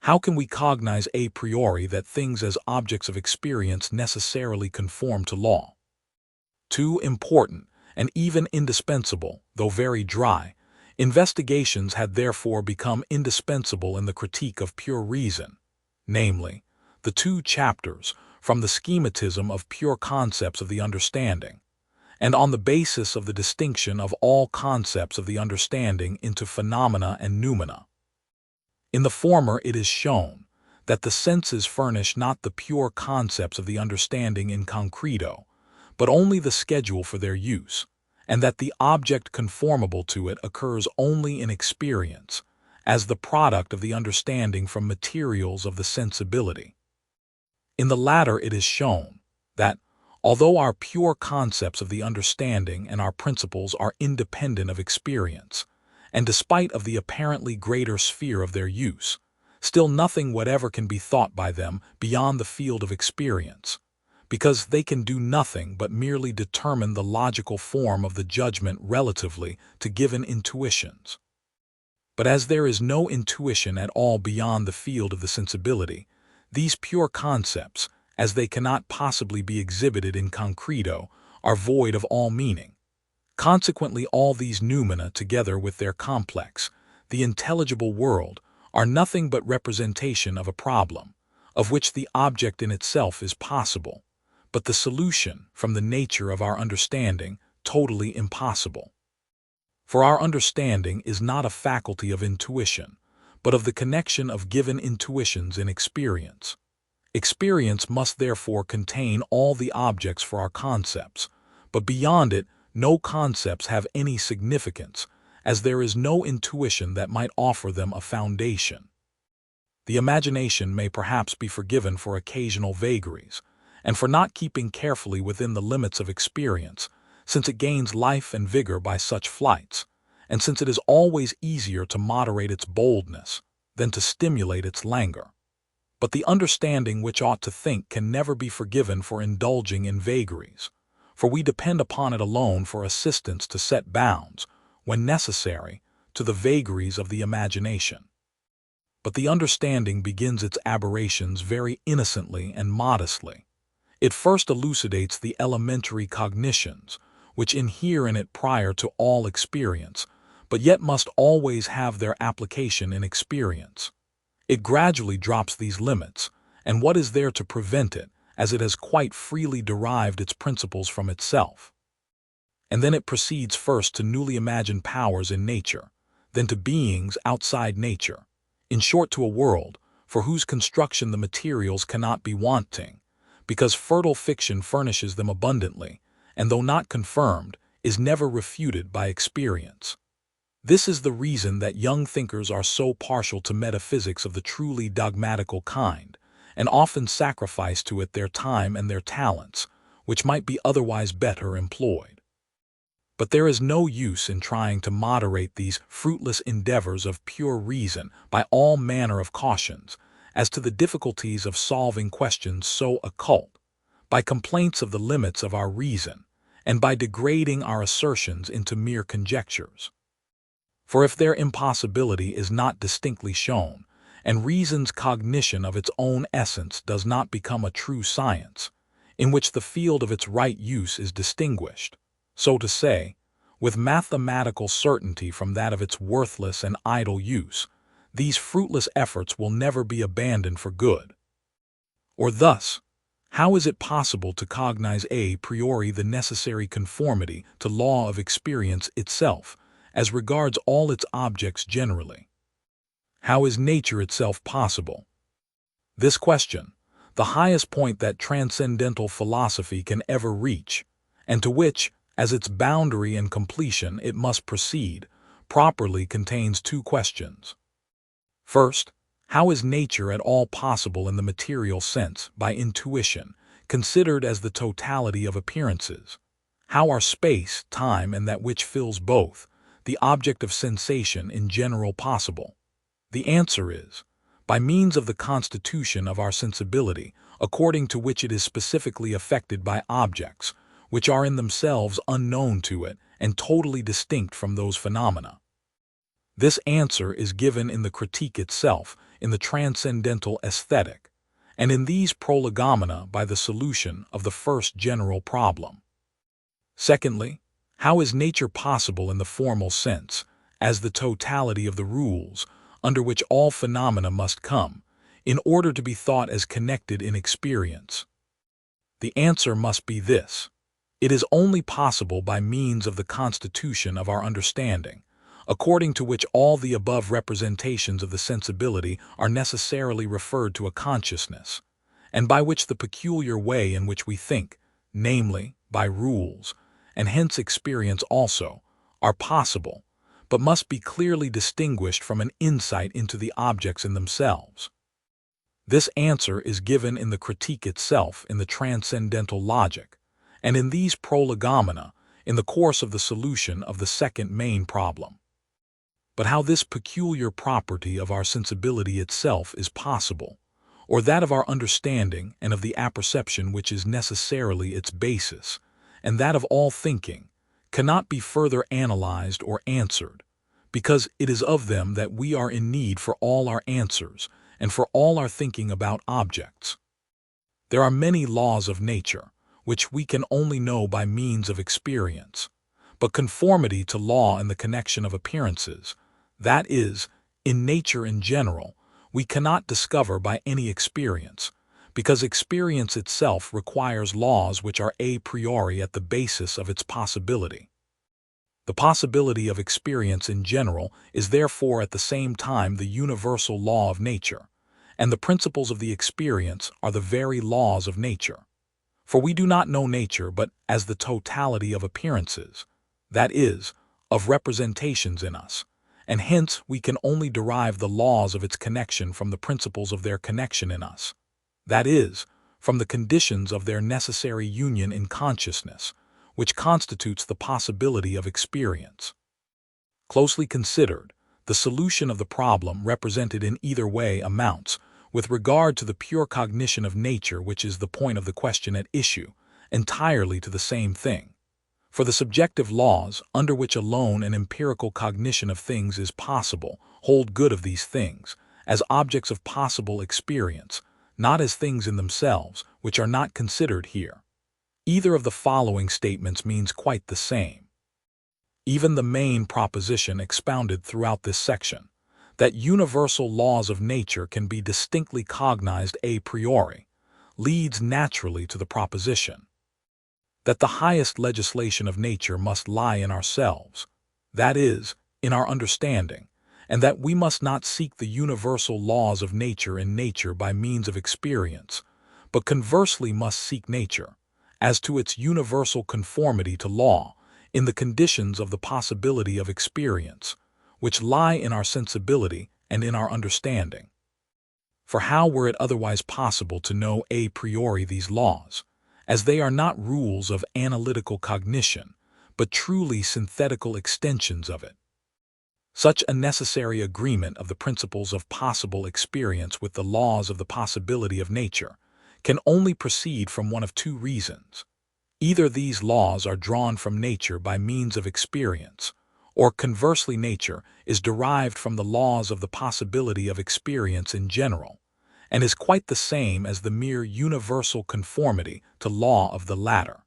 how can we cognize a priori that things as objects of experience necessarily conform to law? Two important, and even indispensable, though very dry, investigations had therefore become indispensable in the critique of pure reason, namely, the two chapters from the schematism of pure concepts of the understanding, and on the basis of the distinction of all concepts of the understanding into phenomena and noumena. In the former it is shown that the senses furnish not the pure concepts of the understanding in concreto, but only the schedule for their use, and that the object conformable to it occurs only in experience, as the product of the understanding from materials of the sensibility. In the latter it is shown that, although our pure concepts of the understanding and our principles are independent of experience, and despite of the apparently greater sphere of their use, still nothing whatever can be thought by them beyond the field of experience, because they can do nothing but merely determine the logical form of the judgment relatively to given intuitions. But as there is no intuition at all beyond the field of the sensibility, these pure concepts, as they cannot possibly be exhibited in concreto, are void of all meaning. Consequently, all these noumena, together with their complex, the intelligible world, are nothing but representation of a problem, of which the object in itself is possible, but the solution, from the nature of our understanding, totally impossible. For our understanding is not a faculty of intuition, but of the connection of given intuitions in experience. Experience must therefore contain all the objects for our concepts, but beyond it no concepts have any significance, as there is no intuition that might offer them a foundation. The imagination may perhaps be forgiven for occasional vagaries, and for not keeping carefully within the limits of experience, since it gains life and vigor by such flights, and since it is always easier to moderate its boldness than to stimulate its languor. But the understanding which ought to think can never be forgiven for indulging in vagaries, for we depend upon it alone for assistance to set bounds, when necessary, to the vagaries of the imagination. But the understanding begins its aberrations very innocently and modestly. It first elucidates the elementary cognitions, which inhere in it prior to all experience, but yet must always have their application in experience. It gradually drops these limits, and what is there to prevent it, as it has quite freely derived its principles from itself? And then it proceeds first to newly imagined powers in nature, then to beings outside nature, in short to a world, for whose construction the materials cannot be wanting, because fertile fiction furnishes them abundantly, and though not confirmed, is never refuted by experience. This is the reason that young thinkers are so partial to metaphysics of the truly dogmatical kind, and often sacrifice to it their time and their talents, which might be otherwise better employed. But there is no use in trying to moderate these fruitless endeavors of pure reason by all manner of cautions as to the difficulties of solving questions so occult, by complaints of the limits of our reason, and by degrading our assertions into mere conjectures. For if their impossibility is not distinctly shown, and reason's cognition of its own essence does not become a true science, in which the field of its right use is distinguished, so to say, with mathematical certainty from that of its worthless and idle use, these fruitless efforts will never be abandoned for good. Or thus, how is it possible to cognize a priori the necessary conformity to law of experience itself, as regards all its objects generally? How is nature itself possible? This question, the highest point that transcendental philosophy can ever reach, and to which, as its boundary and completion, it must proceed, properly contains two questions. First, how is nature at all possible in the material sense, by intuition, considered as the totality of appearances? How are space, time, and that which fills both, the object of sensation in general, possible? The answer is, by means of the constitution of our sensibility, according to which it is specifically affected by objects, which are in themselves unknown to it and totally distinct from those phenomena. This answer is given in the Critique itself, in the Transcendental Aesthetic, and in these Prolegomena by the solution of the first general problem. Secondly, how is nature possible in the formal sense, as the totality of the rules under which all phenomena must come, in order to be thought as connected in experience? The answer must be this: it is only possible by means of the constitution of our understanding, according to which all the above representations of the sensibility are necessarily referred to a consciousness, and by which the peculiar way in which we think, namely, by rules, and hence experience also, are possible, but must be clearly distinguished from an insight into the objects in themselves. This answer is given in the Critique itself, in the Transcendental Logic, and in these Prolegomena, in the course of the solution of the second main problem. But how this peculiar property of our sensibility itself is possible, or that of our understanding and of the apperception which is necessarily its basis, and that of all thinking, cannot be further analyzed or answered, because it is of them that we are in need for all our answers and for all our thinking about objects. There are many laws of nature, which we can only know by means of experience, but conformity to law in the connection of appearances, that is, in nature in general, we cannot discover by any experience, because experience itself requires laws which are a priori at the basis of its possibility. The possibility of experience in general is therefore at the same time the universal law of nature, and the principles of the experience are the very laws of nature. For we do not know nature but as the totality of appearances, that is, of representations in us, and hence we can only derive the laws of its connection from the principles of their connection in us, that is, from the conditions of their necessary union in consciousness, which constitutes the possibility of experience. Closely considered, the solution of the problem represented in either way amounts, with regard to the pure cognition of nature which is the point of the question at issue, entirely to the same thing. For the subjective laws, under which alone an empirical cognition of things is possible, hold good of these things, as objects of possible experience, not as things in themselves, which are not considered here. Either of the following statements means quite the same. Even the main proposition expounded throughout this section, that universal laws of nature can be distinctly cognized a priori, leads naturally to the proposition that the highest legislation of nature must lie in ourselves, that is, in our understanding, and that we must not seek the universal laws of nature in nature by means of experience, but conversely must seek nature, as to its universal conformity to law, in the conditions of the possibility of experience, which lie in our sensibility and in our understanding. For how were it otherwise possible to know a priori these laws, as they are not rules of analytical cognition, but truly synthetical extensions of it? Such a necessary agreement of the principles of possible experience with the laws of the possibility of nature can only proceed from one of two reasons. Either these laws are drawn from nature by means of experience, or conversely nature is derived from the laws of the possibility of experience in general, and is quite the same as the mere universal conformity to law of the latter.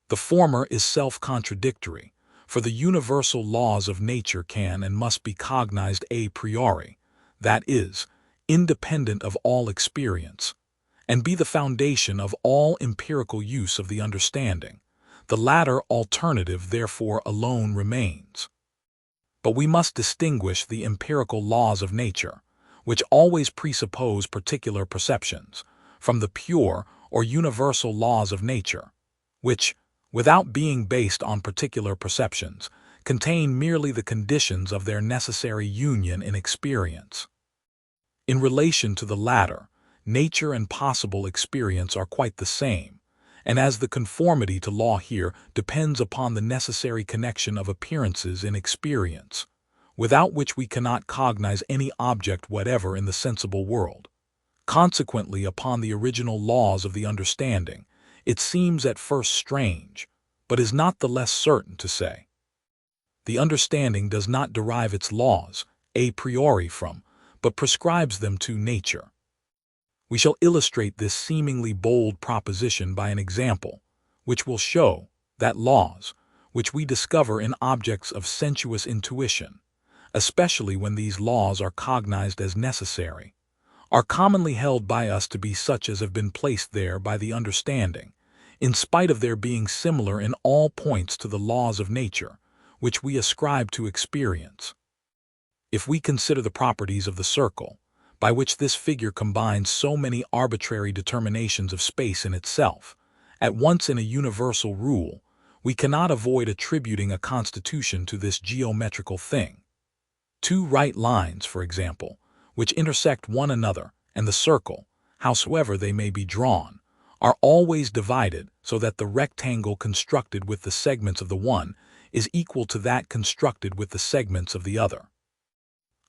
The former is self-contradictory, for the universal laws of nature can and must be cognized a priori, that is, independent of all experience, and be the foundation of all empirical use of the understanding. The latter alternative therefore alone remains. But we must distinguish the empirical laws of nature, which always presuppose particular perceptions, from the pure or universal laws of nature, which, without being based on particular perceptions, contain merely the conditions of their necessary union in experience. In relation to the latter, nature and possible experience are quite the same, and as the conformity to law here depends upon the necessary connection of appearances in experience, without which we cannot cognize any object whatever in the sensible world, consequently upon the original laws of the understanding, it seems at first strange, but is not the less certain to say. The understanding does not derive its laws a priori from, but prescribes them to nature. We shall illustrate this seemingly bold proposition by an example, which will show that laws, which we discover in objects of sensuous intuition, especially when these laws are cognized as necessary, are commonly held by us to be such as have been placed there by the understanding, in spite of their being similar in all points to the laws of nature, which we ascribe to experience. If we consider the properties of the circle, by which this figure combines so many arbitrary determinations of space in itself, at once in a universal rule, we cannot avoid attributing a constitution to this geometrical thing. Two right lines, for example, which intersect one another, and the circle, howsoever they may be drawn, are always divided so that the rectangle constructed with the segments of the one is equal to that constructed with the segments of the other.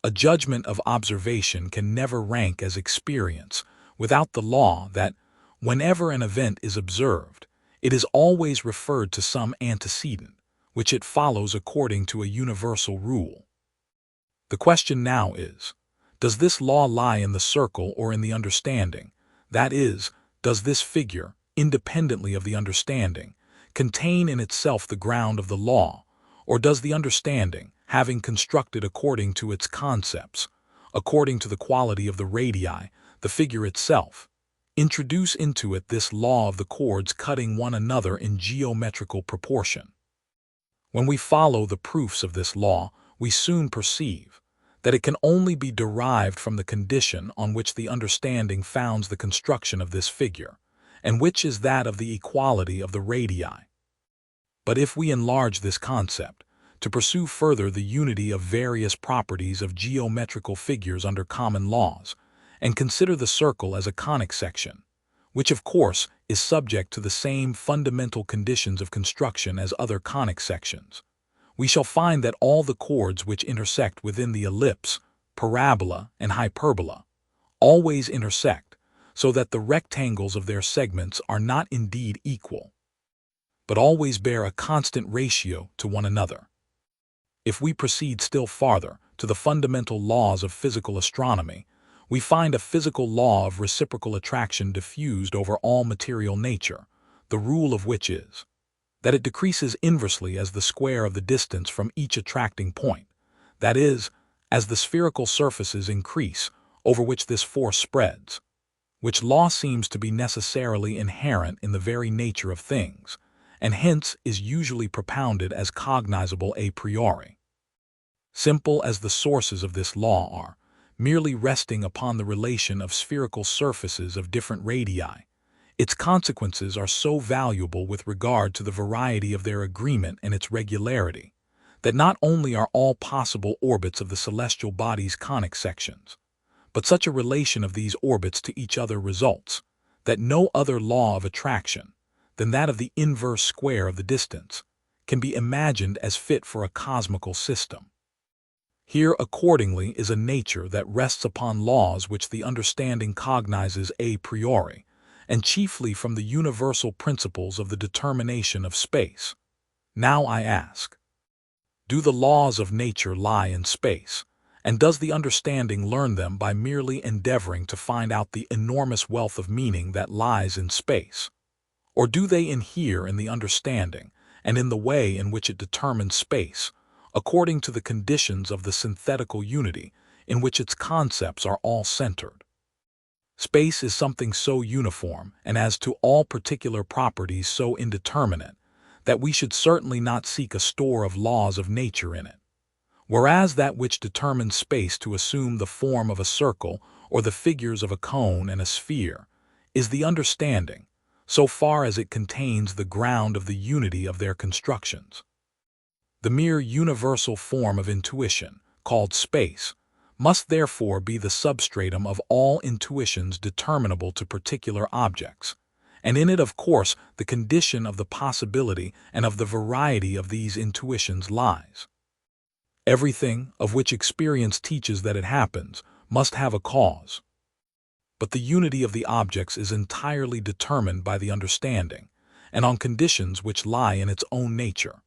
A judgment of observation can never rank as experience without the law that, whenever an event is observed, it is always referred to some antecedent, which it follows according to a universal rule. The question now is, does this law lie in the circle or in the understanding? That is, does this figure, independently of the understanding, contain in itself the ground of the law, or does the understanding, having constructed according to its concepts, according to the quality of the radii, the figure itself, introduce into it this law of the chords cutting one another in geometrical proportion? When we follow the proofs of this law, we soon perceive that it can only be derived from the condition on which the understanding founds the construction of this figure, and which is that of the equality of the radii. But if we enlarge this concept, to pursue further the unity of various properties of geometrical figures under common laws, and consider the circle as a conic section, which of course is subject to the same fundamental conditions of construction as other conic sections, we shall find that all the chords which intersect within the ellipse, parabola, and hyperbola always intersect, so that the rectangles of their segments are not indeed equal, but always bear a constant ratio to one another. If we proceed still farther to the fundamental laws of physical astronomy, we find a physical law of reciprocal attraction diffused over all material nature, the rule of which is that it decreases inversely as the square of the distance from each attracting point, that is, as the spherical surfaces increase over which this force spreads, which law seems to be necessarily inherent in the very nature of things, and hence is usually propounded as cognizable a priori. Simple as the sources of this law are, merely resting upon the relation of spherical surfaces of different radii, its consequences are so valuable with regard to the variety of their agreement and its regularity, that not only are all possible orbits of the celestial bodies conic sections, but such a relation of these orbits to each other results, that no other law of attraction than that of the inverse square of the distance can be imagined as fit for a cosmical system. Here, accordingly, is a nature that rests upon laws which the understanding cognizes a priori, and chiefly from the universal principles of the determination of space. Now I ask, do the laws of nature lie in space, and does the understanding learn them by merely endeavoring to find out the enormous wealth of meaning that lies in space? Or do they inhere in the understanding, and in the way in which it determines space, according to the conditions of the synthetical unity in which its concepts are all centered? Space is something so uniform, and as to all particular properties so indeterminate, that we should certainly not seek a store of laws of nature in it. Whereas that which determines space to assume the form of a circle or the figures of a cone and a sphere is the understanding, so far as it contains the ground of the unity of their constructions. The mere universal form of intuition, called space, must therefore be the substratum of all intuitions determinable to particular objects, and in it, of course, the condition of the possibility and of the variety of these intuitions lies. Everything of which experience teaches that it happens must have a cause. But the unity of the objects is entirely determined by the understanding, and on conditions which lie in its own nature,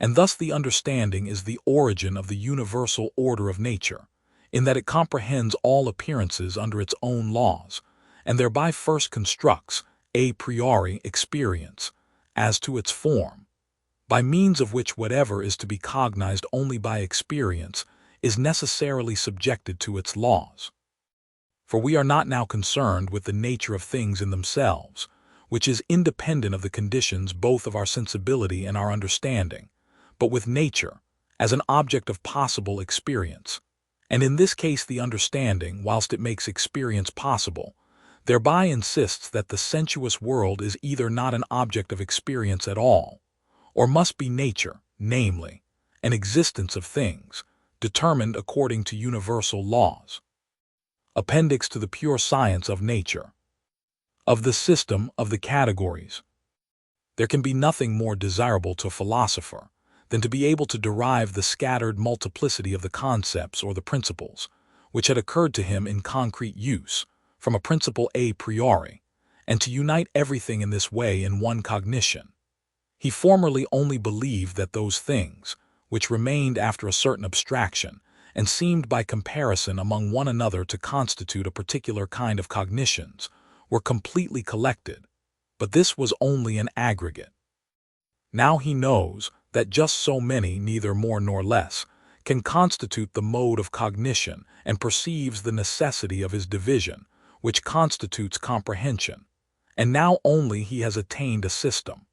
and thus the understanding is the origin of the universal order of nature, in that it comprehends all appearances under its own laws, and thereby first constructs a priori experience as to its form, by means of which whatever is to be cognized only by experience is necessarily subjected to its laws. For we are not now concerned with the nature of things in themselves, which is independent of the conditions both of our sensibility and our understanding, but with nature as an object of possible experience. And in this case the understanding, whilst it makes experience possible, thereby insists that the sensuous world is either not an object of experience at all, or must be nature, namely, an existence of things, determined according to universal laws. Appendix to the pure science of nature. Of the system of the categories. There can be nothing more desirable to a philosopher than to be able to derive the scattered multiplicity of the concepts or the principles, which had occurred to him in concrete use, from a principle a priori, and to unite everything in this way in one cognition. He formerly only believed that those things, which remained after a certain abstraction, and seemed by comparison among one another to constitute a particular kind of cognitions, were completely collected, but this was only an aggregate. Now he knows that just so many, neither more nor less, can constitute the mode of cognition, and perceives the necessity of his division, which constitutes comprehension, and now only he has attained a system.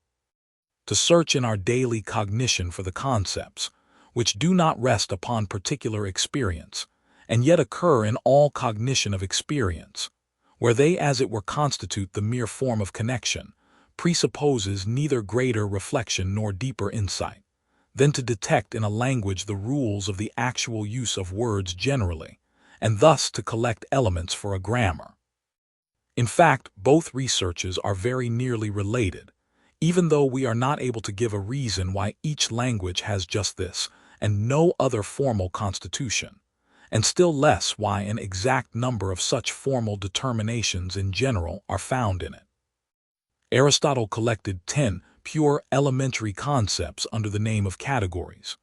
To search in our daily cognition for the concepts, which do not rest upon particular experience, and yet occur in all cognition of experience, where they as it were constitute the mere form of connection, presupposes neither greater reflection nor deeper insight, than to detect in a language the rules of the actual use of words generally, and thus to collect elements for a grammar. In fact, both researches are very nearly related, even though we are not able to give a reason why each language has just this, and no other formal constitution, and still less why an exact number of such formal determinations in general are found in it. Aristotle collected 10 pure elementary concepts under the name of categories.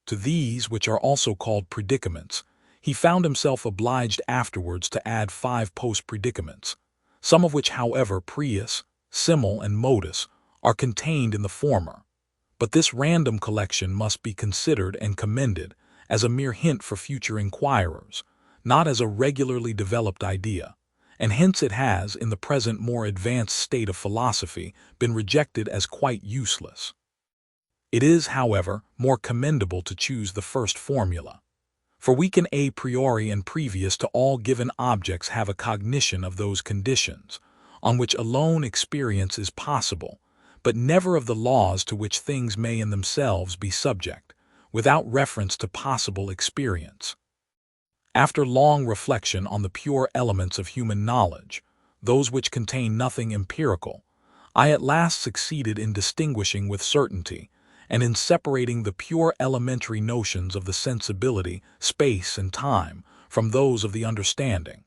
To these, which are also called predicaments, he found himself obliged afterwards to add 5 post-predicaments, some of which, however, prius, simul, and modus, are contained in the former, but this random collection must be considered and commended as a mere hint for future inquirers, not as a regularly developed idea, and hence it has, in the present more advanced state of philosophy, been rejected as quite useless. It is, however, more commendable to choose the first formula, for we can a priori and previous to all given objects have a cognition of those conditions, on which alone experience is possible, but never of the laws to which things may in themselves be subject, without reference to possible experience. After long reflection on the pure elements of human knowledge, those which contain nothing empirical, I at last succeeded in distinguishing with certainty and in separating the pure elementary notions of the sensibility, space, and time from those of the understanding.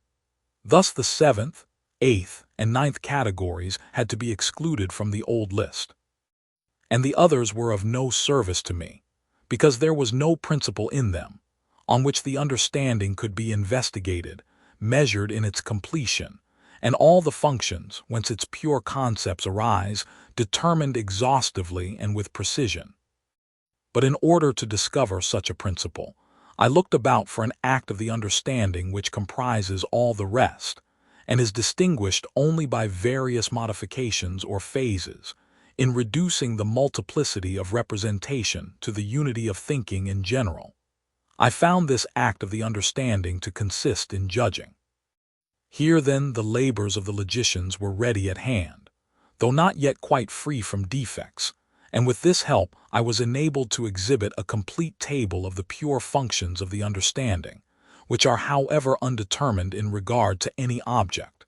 Thus the seventh, eighth, and ninth categories had to be excluded from the old list. And the others were of no service to me, because there was no principle in them on which the understanding could be investigated, measured in its completion, and all the functions whence its pure concepts arise determined exhaustively and with precision. But in order to discover such a principle, I looked about for an act of the understanding which comprises all the rest, and is distinguished only by various modifications or phases, in reducing the multiplicity of representation to the unity of thinking in general. I found this act of the understanding to consist in judging. Here then the labors of the logicians were ready at hand, though not yet quite free from defects, and with this help I was enabled to exhibit a complete table of the pure functions of the understanding, which are however undetermined in regard to any object.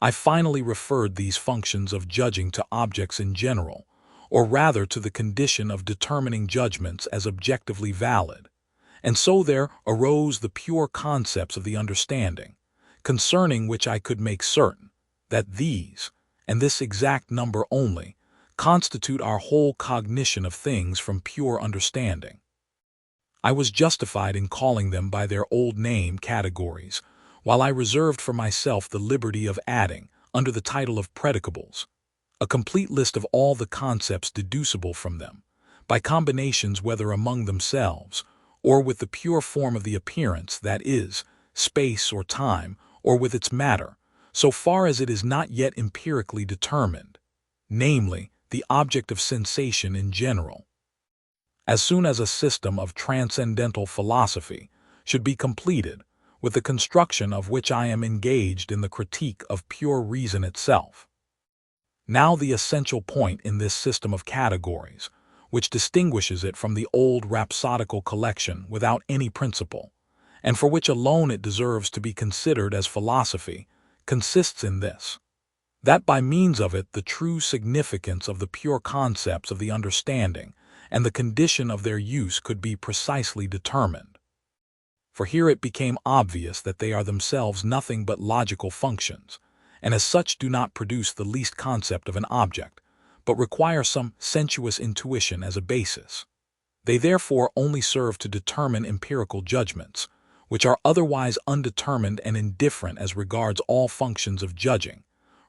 I finally referred these functions of judging to objects in general, or rather to the condition of determining judgments as objectively valid, and so there arose the pure concepts of the understanding, concerning which I could make certain that these, and this exact number only, constitute our whole cognition of things from pure understanding. I was justified in calling them by their old name categories, while I reserved for myself the liberty of adding, under the title of predicables, a complete list of all the concepts deducible from them, by combinations whether among themselves, or with the pure form of the appearance, that is, space or time, or with its matter, so far as it is not yet empirically determined, namely, the object of sensation in general. As soon as a system of transcendental philosophy should be completed, with the construction of which I am engaged in the critique of pure reason itself. Now the essential point in this system of categories, which distinguishes it from the old rhapsodical collection without any principle, and for which alone it deserves to be considered as philosophy, consists in this: that by means of it the true significance of the pure concepts of the understanding and the condition of their use could be precisely determined. For here it became obvious that they are themselves nothing but logical functions, and as such do not produce the least concept of an object, but require some sensuous intuition as a basis. They therefore only serve to determine empirical judgments, which are otherwise undetermined and indifferent as regards all functions of judging,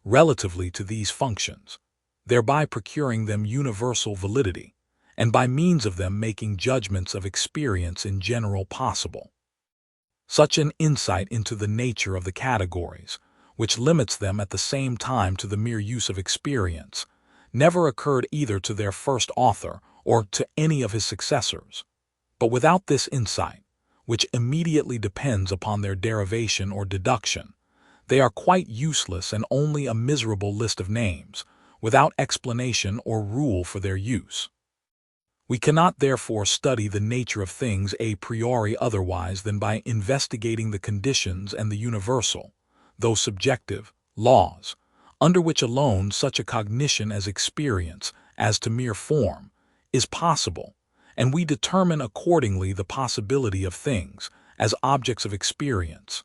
relatively to these functions, thereby procuring them universal validity, and by means of them making judgments of experience in general possible. Such an insight into the nature of the categories, which limits them at the same time to the mere use of experience, never occurred either to their first author or to any of his successors. But without this insight, which immediately depends upon their derivation or deduction, they are quite useless and only a miserable list of names, without explanation or rule for their use. We cannot therefore study the nature of things a priori otherwise than by investigating the conditions and the universal, though subjective, laws, under which alone such a cognition as experience, as to mere form, is possible, and we determine accordingly the possibility of things as objects of experience.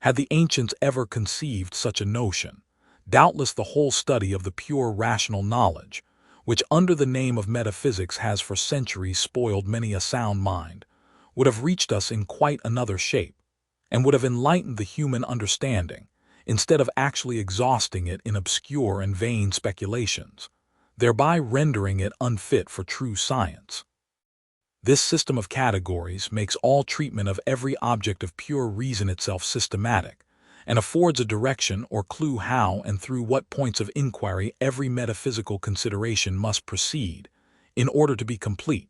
Had the ancients ever conceived such a notion, doubtless the whole study of the pure rational knowledge, which under the name of metaphysics has for centuries spoiled many a sound mind, would have reached us in quite another shape, and would have enlightened the human understanding, instead of actually exhausting it in obscure and vain speculations, thereby rendering it unfit for true science. This system of categories makes all treatment of every object of pure reason itself systematic, and affords a direction or clue how and through what points of inquiry every metaphysical consideration must proceed, in order to be complete,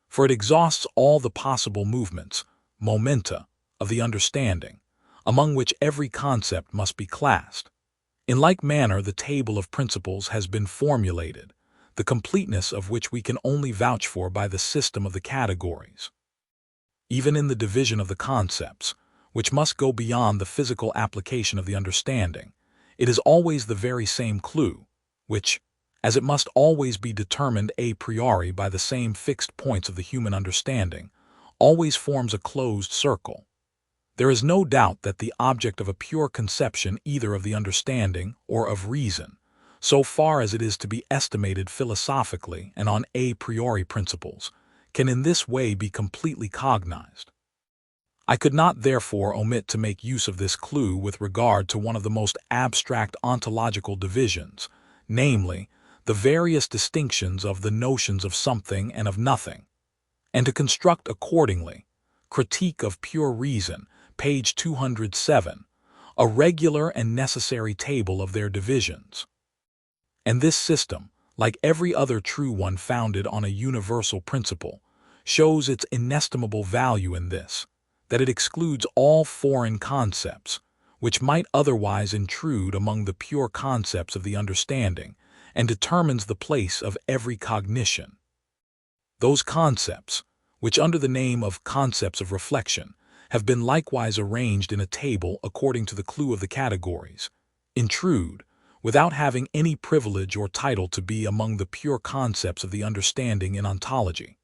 for it exhausts all the possible movements, momenta, of the understanding, among which every concept must be classed. In like manner the table of principles has been formulated, the completeness of which we can only vouch for by the system of the categories. even in the division of the concepts, which must go beyond the physical application of the understanding. It is always the very same clue, which, as it must always be determined a priori by the same fixed points of the human understanding, always forms a closed circle. There is no doubt that the object of a pure conception either of the understanding or of reason, so far as it is to be estimated philosophically and on a priori principles, can in this way be completely cognized. I could not therefore omit to make use of this clue with regard to one of the most abstract ontological divisions, namely, the various distinctions of the notions of something and of nothing, and to construct accordingly, Critique of Pure Reason, page 207, a regular and necessary table of their divisions. And this system, like every other true one founded on a universal principle, shows its inestimable value in this, that it excludes all foreign concepts, which might otherwise intrude among the pure concepts of the understanding, and determines the place of every cognition. Those concepts, which under the name of concepts of reflection, have been likewise arranged in a table according to the clue of the categories, intrude, without having any privilege or title to be among the pure concepts of the understanding in ontology.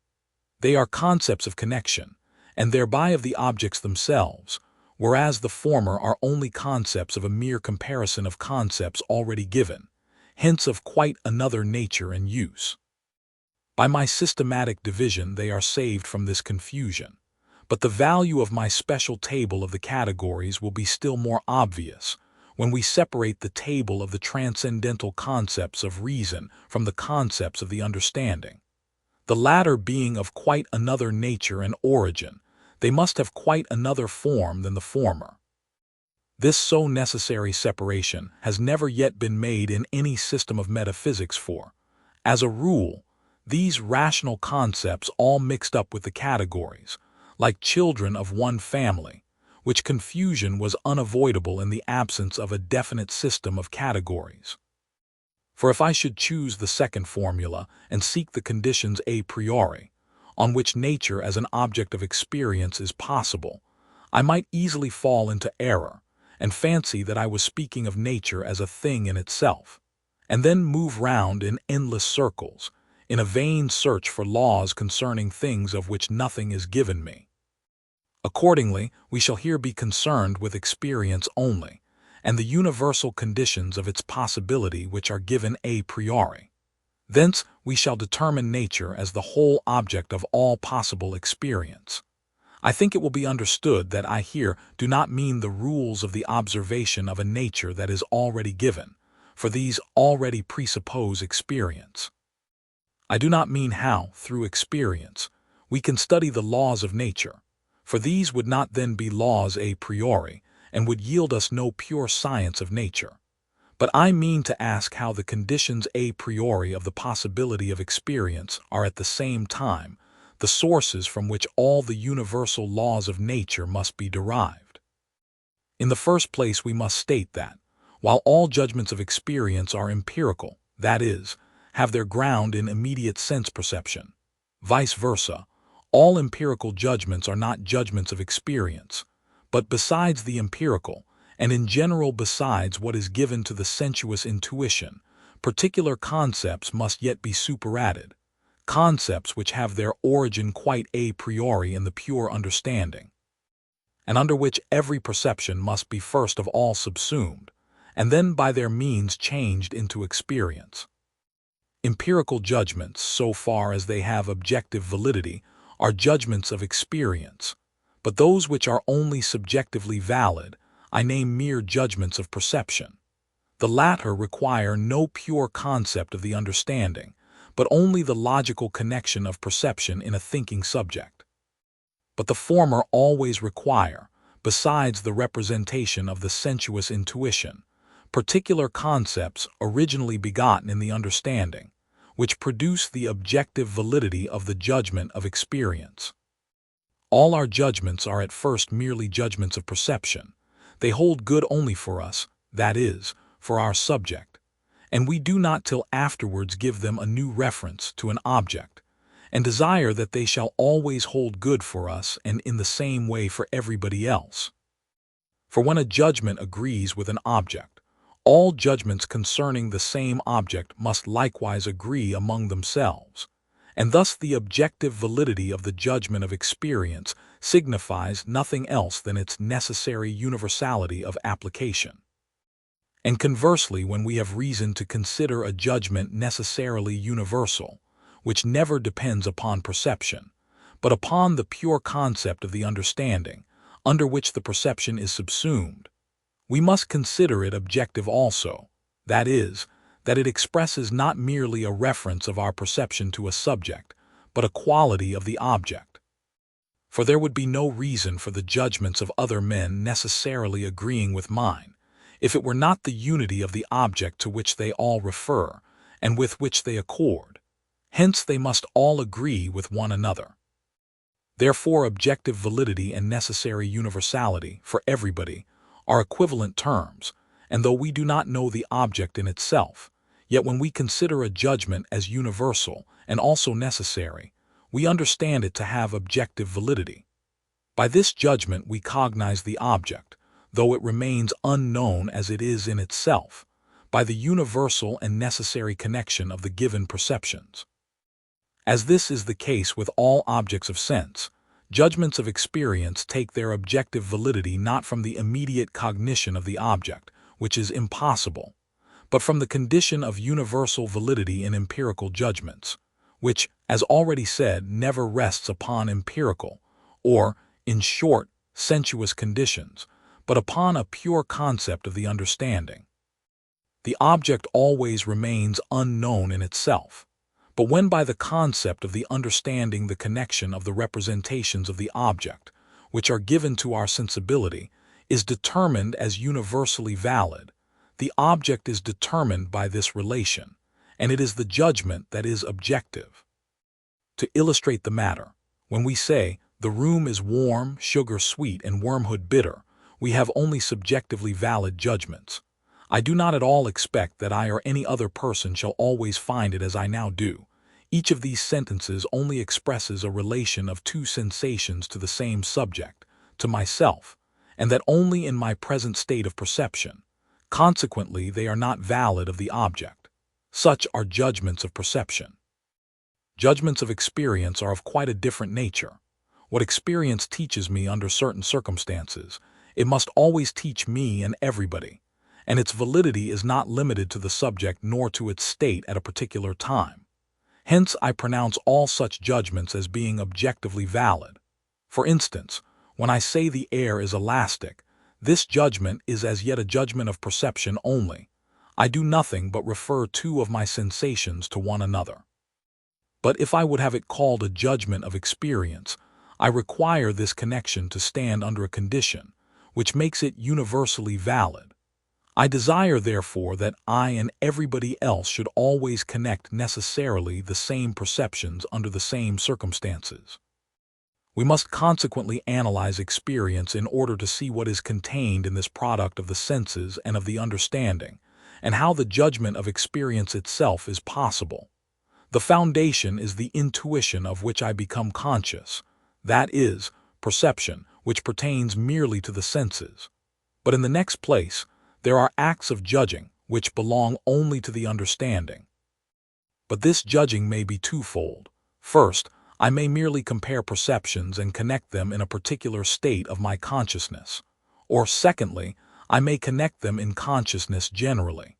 They are concepts of connection, and thereby of the objects themselves, whereas the former are only concepts of a mere comparison of concepts already given, hence of quite another nature and use. By my systematic division they are saved from this confusion, but the value of my special table of the categories will be still more obvious when we separate the table of the transcendental concepts of reason from the concepts of the understanding. The latter being of quite another nature and origin, they must have quite another form than the former. This so necessary separation has never yet been made in any system of metaphysics for, as a rule, these rational concepts all mixed up with the categories, like children of one family, which confusion was unavoidable in the absence of a definite system of categories. For if I should choose the second formula and seek the conditions a priori, on which nature as an object of experience is possible, I might easily fall into error and fancy that I was speaking of nature as a thing in itself, and then move round in endless circles, in a vain search for laws concerning things of which nothing is given me. Accordingly, we shall here be concerned with experience only, and the universal conditions of its possibility which are given a priori. Thence we shall determine nature as the whole object of all possible experience. I think it will be understood that I here do not mean the rules of the observation of a nature that is already given, for these already presuppose experience. I do not mean how, through experience, we can study the laws of nature, for these would not then be laws a priori, and would yield us no pure science of nature. But I mean to ask how the conditions a priori of the possibility of experience are at the same time the sources from which all the universal laws of nature must be derived. In the first place we must state that, while all judgments of experience are empirical, that is, have their ground in immediate sense perception, vice versa, all empirical judgments are not judgments of experience, but besides the empirical, and in general besides what is given to the sensuous intuition, particular concepts must yet be superadded, concepts which have their origin quite a priori in the pure understanding, and under which every perception must be first of all subsumed, and then by their means changed into experience. Empirical judgments, so far as they have objective validity, are judgments of experience, but those which are only subjectively valid, I name mere judgments of perception. The latter require no pure concept of the understanding, but only the logical connection of perception in a thinking subject. But the former always require, besides the representation of the sensuous intuition, particular concepts originally begotten in the understanding, which produce the objective validity of the judgment of experience. All our judgments are at first merely judgments of perception. They hold good only for us, that is, for our subject, and we do not till afterwards give them a new reference to an object, and desire that they shall always hold good for us and in the same way for everybody else. For when a judgment agrees with an object, all judgments concerning the same object must likewise agree among themselves, and thus the objective validity of the judgment of experience signifies nothing else than its necessary universality of application. And conversely, when we have reason to consider a judgment necessarily universal, which never depends upon perception, but upon the pure concept of the understanding, under which the perception is subsumed, we must consider it objective also, that is, that it expresses not merely a reference of our perception to a subject, but a quality of the object. For there would be no reason for the judgments of other men necessarily agreeing with mine, if it were not the unity of the object to which they all refer, and with which they accord. Hence they must all agree with one another. Therefore objective validity and necessary universality, for everybody, are equivalent terms, and though we do not know the object in itself, yet when we consider a judgment as universal and also necessary, we understand it to have objective validity. By this judgment we cognize the object, though it remains unknown as it is in itself, by the universal and necessary connection of the given perceptions. As this is the case with all objects of sense, judgments of experience take their objective validity not from the immediate cognition of the object, which is impossible, but from the condition of universal validity in empirical judgments, which, as already said, never rests upon empirical, or, in short, sensuous conditions, but upon a pure concept of the understanding. The object always remains unknown in itself, but when by the concept of the understanding the connection of the representations of the object, which are given to our sensibility, is determined as universally valid, the object is determined by this relation, and it is the judgment that is objective. To illustrate the matter, when we say, the room is warm, sugar sweet, and wormwood bitter, we have only subjectively valid judgments. I do not at all expect that I or any other person shall always find it as I now do. Each of these sentences only expresses a relation of two sensations to the same subject, to myself, and that only in my present state of perception. Consequently, they are not valid of the object. Such are judgments of perception. Judgments of experience are of quite a different nature. What experience teaches me under certain circumstances, it must always teach me and everybody, and its validity is not limited to the subject nor to its state at a particular time. Hence, I pronounce all such judgments as being objectively valid. For instance, when I say the air is elastic, this judgment is as yet a judgment of perception only. I do nothing but refer two of my sensations to one another. But if I would have it called a judgment of experience, I require this connection to stand under a condition, which makes it universally valid. I desire, therefore, that I and everybody else should always connect necessarily the same perceptions under the same circumstances. We must consequently analyze experience in order to see what is contained in this product of the senses and of the understanding, and how the judgment of experience itself is possible. The foundation is the intuition of which I become conscious, that is, perception, which pertains merely to the senses. But in the next place, there are acts of judging which belong only to the understanding. But this judging may be twofold. First, I may merely compare perceptions and connect them in a particular state of my consciousness. Or secondly, I may connect them in consciousness generally.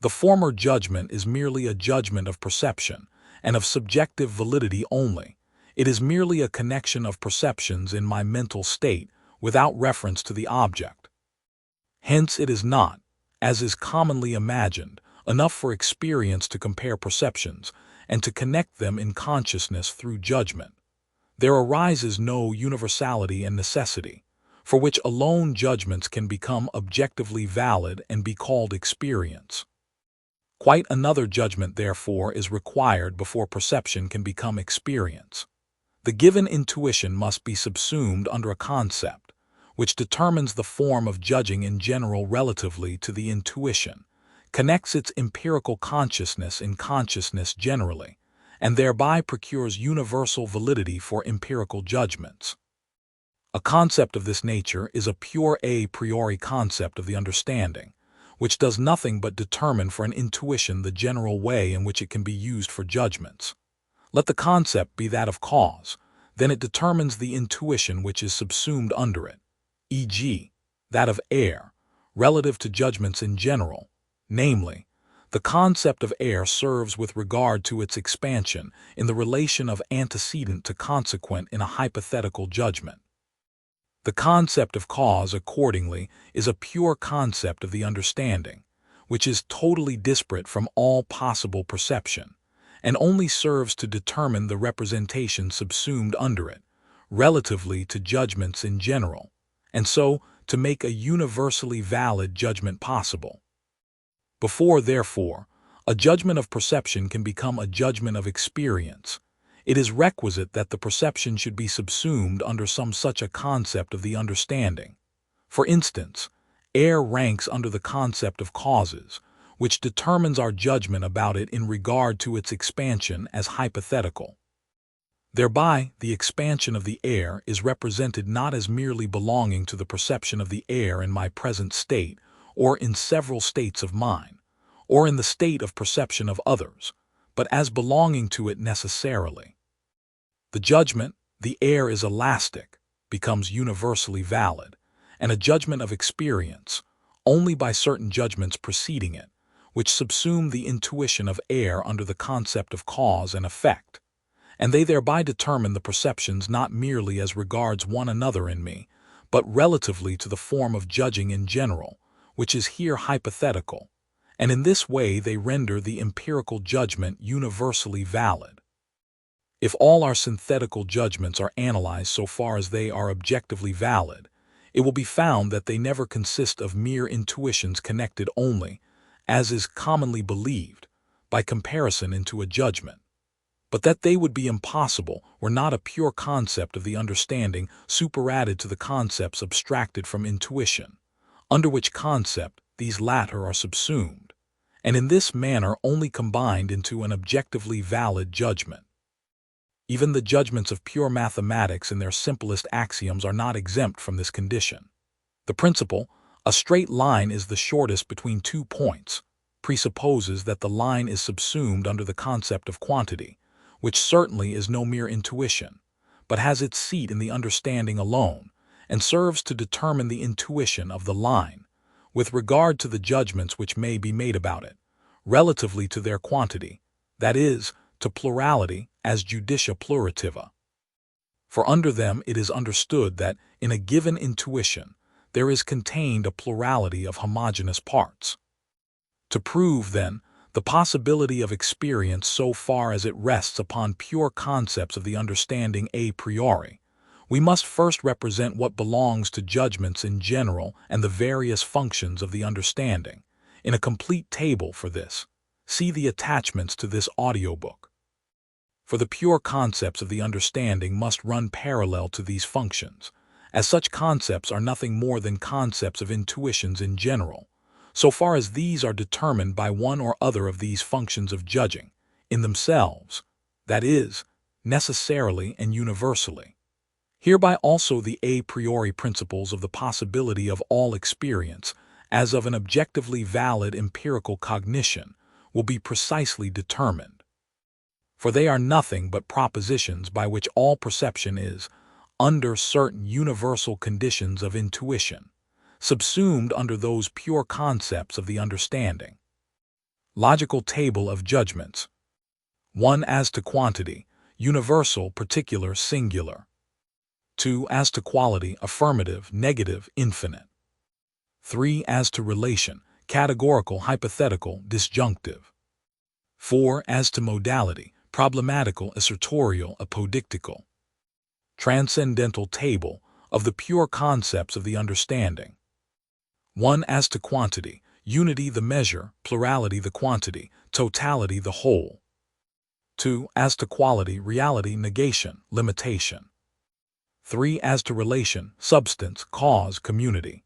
The former judgment is merely a judgment of perception and of subjective validity only. It is merely a connection of perceptions in my mental state without reference to the object. Hence it is not, as is commonly imagined, enough for experience to compare perceptions and to connect them in consciousness through judgment. There arises no universality and necessity, for which alone judgments can become objectively valid and be called experience. Quite another judgment, therefore, is required before perception can become experience. The given intuition must be subsumed under a concept, which determines the form of judging in general relatively to the intuition, connects its empirical consciousness in consciousness generally, and thereby procures universal validity for empirical judgments. A concept of this nature is a pure a priori concept of the understanding, which does nothing but determine for an intuition the general way in which it can be used for judgments. Let the concept be that of cause, then it determines the intuition which is subsumed under it, e.g., that of air, relative to judgments in general, namely, the concept of air serves with regard to its expansion in the relation of antecedent to consequent in a hypothetical judgment. The concept of cause, accordingly, is a pure concept of the understanding, which is totally disparate from all possible perception, and only serves to determine the representation subsumed under it, relatively to judgments in general, and so to make a universally valid judgment possible. Before, therefore, a judgment of perception can become a judgment of experience, it is requisite that the perception should be subsumed under some such a concept of the understanding. For instance, air ranks under the concept of causes, which determines our judgment about it in regard to its expansion as hypothetical. Thereby, the expansion of the air is represented not as merely belonging to the perception of the air in my present state, or in several states of mine, or in the state of perception of others, but as belonging to it necessarily. The judgment, the air is elastic, becomes universally valid, and a judgment of experience, only by certain judgments preceding it, which subsume the intuition of air under the concept of cause and effect, and they thereby determine the perceptions not merely as regards one another in me, but relatively to the form of judging in general, which is here hypothetical, and in this way they render the empirical judgment universally valid. If all our synthetical judgments are analyzed so far as they are objectively valid, it will be found that they never consist of mere intuitions connected only, as is commonly believed, by comparison into a judgment, but that they would be impossible were not a pure concept of the understanding superadded to the concepts abstracted from intuition, under which concept these latter are subsumed, and in this manner only combined into an objectively valid judgment. Even the judgments of pure mathematics in their simplest axioms are not exempt from this condition. The principle, a straight line is the shortest between 2 points, presupposes that the line is subsumed under the concept of quantity, which certainly is no mere intuition, but has its seat in the understanding alone, and serves to determine the intuition of the line, with regard to the judgments which may be made about it, relatively to their quantity, that is, to plurality as judicia plurativa. For under them it is understood that in a given intuition there is contained a plurality of homogeneous parts. To prove, then, the possibility of experience so far as it rests upon pure concepts of the understanding a priori, we must first represent what belongs to judgments in general and the various functions of the understanding. In a complete table for this, see the attachments to this audiobook. For the pure concepts of the understanding must run parallel to these functions, as such concepts are nothing more than concepts of intuitions in general, so far as these are determined by one or other of these functions of judging, in themselves, that is, necessarily and universally. Hereby also the a priori principles of the possibility of all experience, as of an objectively valid empirical cognition, will be precisely determined. For they are nothing but propositions by which all perception is, under certain universal conditions of intuition, subsumed under those pure concepts of the understanding. Logical table of judgments. 1. As to quantity, universal, particular, singular. 2. As to quality, affirmative, negative, infinite. 3. As to relation, categorical, hypothetical, disjunctive. 4. As to modality, problematical, assertorial, apodictical. Transcendental table of the pure concepts of the understanding. 1. As to quantity, unity the measure, plurality the quantity, totality the whole. 2. As to quality, reality, negation, limitation. 3. As to relation, substance, cause, community.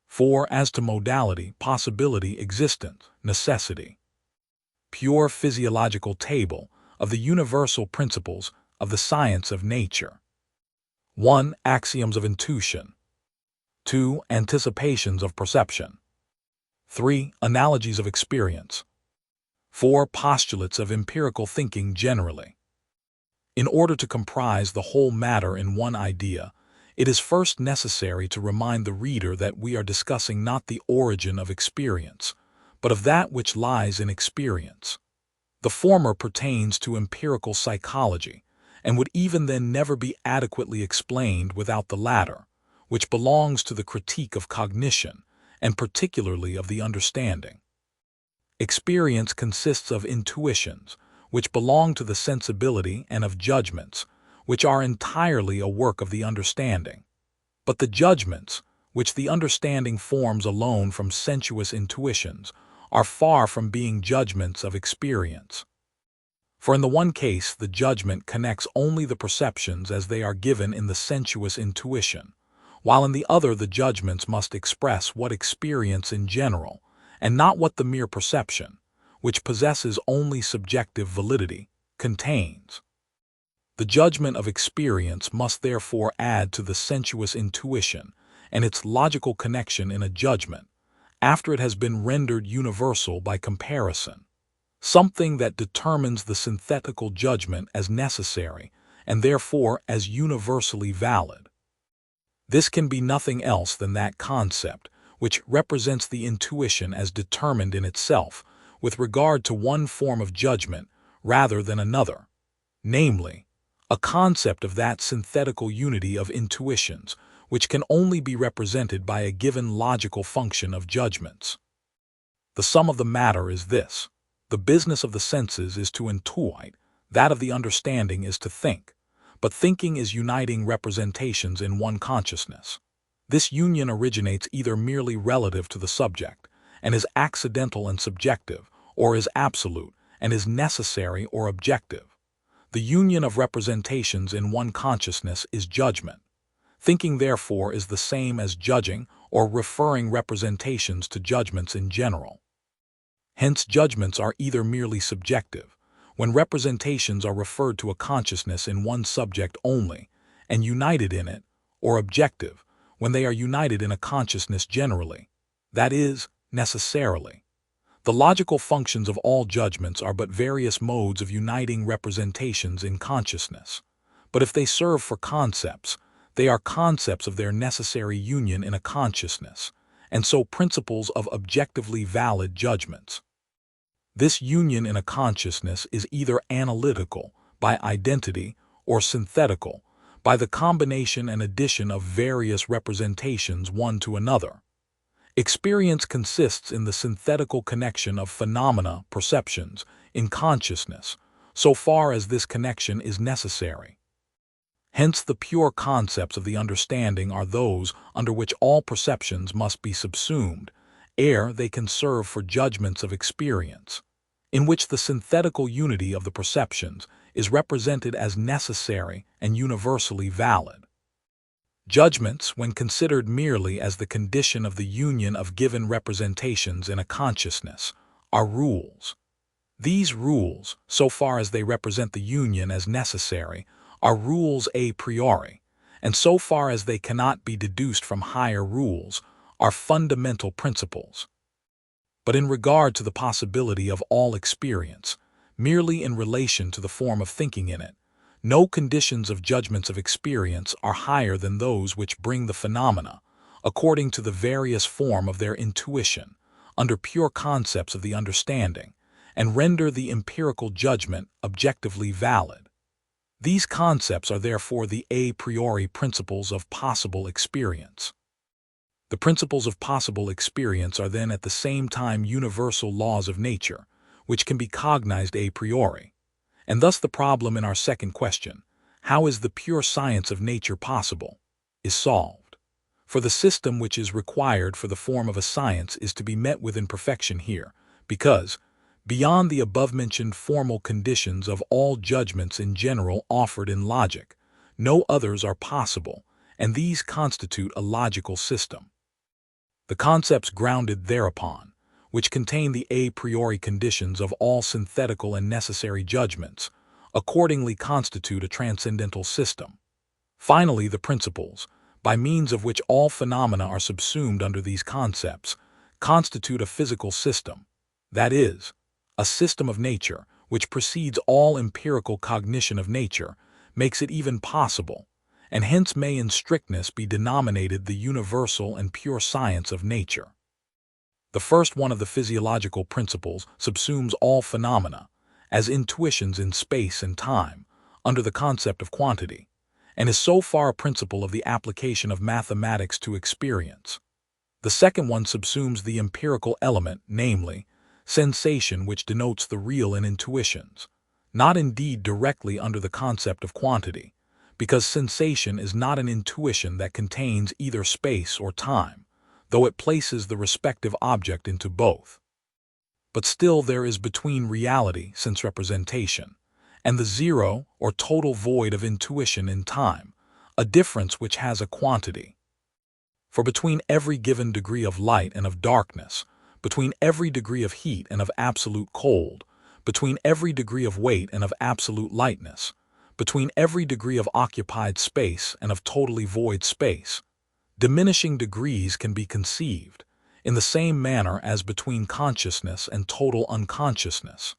4. As to modality, possibility, existence, necessity. Pure physiological table of the universal principles of the science of nature. 1. Axioms of intuition. 2. Anticipations of perception. 3. Analogies of experience. 4. Postulates of empirical thinking generally. In order to comprise the whole matter in one idea, it is first necessary to remind the reader that we are discussing not the origin of experience, but of that which lies in experience. The former pertains to empirical psychology, and would even then never be adequately explained without the latter, which belongs to the critique of cognition, and particularly of the understanding. Experience consists of intuitions, which belong to the sensibility, and of judgments, which are entirely a work of the understanding. But the judgments, which the understanding forms alone from sensuous intuitions, are far from being judgments of experience. For in the one case the judgment connects only the perceptions as they are given in the sensuous intuition, while in the other the judgments must express what experience in general, and not what the mere perception, which possesses only subjective validity, contains. The judgment of experience must therefore add to the sensuous intuition and its logical connection in a judgment, after it has been rendered universal by comparison, something that determines the synthetical judgment as necessary and therefore as universally valid. This can be nothing else than that concept which represents the intuition as determined in itself with regard to one form of judgment rather than another, namely, a concept of that synthetical unity of intuitions which can only be represented by a given logical function of judgments. The sum of the matter is this: the business of the senses is to intuit, that of the understanding is to think, but thinking is uniting representations in one consciousness. This union originates either merely relative to the subject, and is accidental and subjective, or is absolute, and is necessary or objective. The union of representations in one consciousness is judgment. Thinking, therefore, is the same as judging or referring representations to judgments in general. Hence, judgments are either merely subjective, when representations are referred to a consciousness in one subject only, and united in it, or objective, when they are united in a consciousness generally, that is, necessarily. The logical functions of all judgments are but various modes of uniting representations in consciousness, but if they serve for concepts, they are concepts of their necessary union in a consciousness, and so principles of objectively valid judgments. This union in a consciousness is either analytical, by identity, or synthetical, by the combination and addition of various representations one to another. Experience consists in the synthetical connection of phenomena, perceptions, in consciousness, so far as this connection is necessary. Hence, the pure concepts of the understanding are those under which all perceptions must be subsumed, ere they can serve for judgments of experience, in which the synthetical unity of the perceptions is represented as necessary and universally valid. Judgments, when considered merely as the condition of the union of given representations in a consciousness, are rules. These rules, so far as they represent the union as necessary, are rules a priori, and so far as they cannot be deduced from higher rules, are fundamental principles. But in regard to the possibility of all experience, merely in relation to the form of thinking in it, no conditions of judgments of experience are higher than those which bring the phenomena, according to the various form of their intuition, under pure concepts of the understanding, and render the empirical judgment objectively valid. These concepts are therefore the a priori principles of possible experience. The principles of possible experience are then at the same time universal laws of nature, which can be cognized a priori. And thus the problem in our second question, how is the pure science of nature possible, is solved. For the system which is required for the form of a science is to be met with in perfection here, because, beyond the above-mentioned formal conditions of all judgments in general offered in logic, no others are possible, and these constitute a logical system. The concepts grounded thereupon, which contain the a priori conditions of all synthetical and necessary judgments, accordingly constitute a transcendental system. Finally, the principles, by means of which all phenomena are subsumed under these concepts, constitute a physical system, that is, a system of nature which precedes all empirical cognition of nature, makes it even possible, and hence may in strictness be denominated the universal and pure science of nature. The first one of the physiological principles subsumes all phenomena, as intuitions in space and time, under the concept of quantity, and is so far a principle of the application of mathematics to experience. The second one subsumes the empirical element, namely, sensation, which denotes the real in intuitions, not indeed directly under the concept of quantity, because sensation is not an intuition that contains either space or time, though it places the respective object into both. But still there is between reality, sense representation, and the zero or total void of intuition in time, a difference which has a quantity. For between every given degree of light and of darkness, between every degree of heat and of absolute cold, between every degree of weight and of absolute lightness, between every degree of occupied space and of totally void space, diminishing degrees can be conceived, in the same manner as between consciousness and total unconsciousness,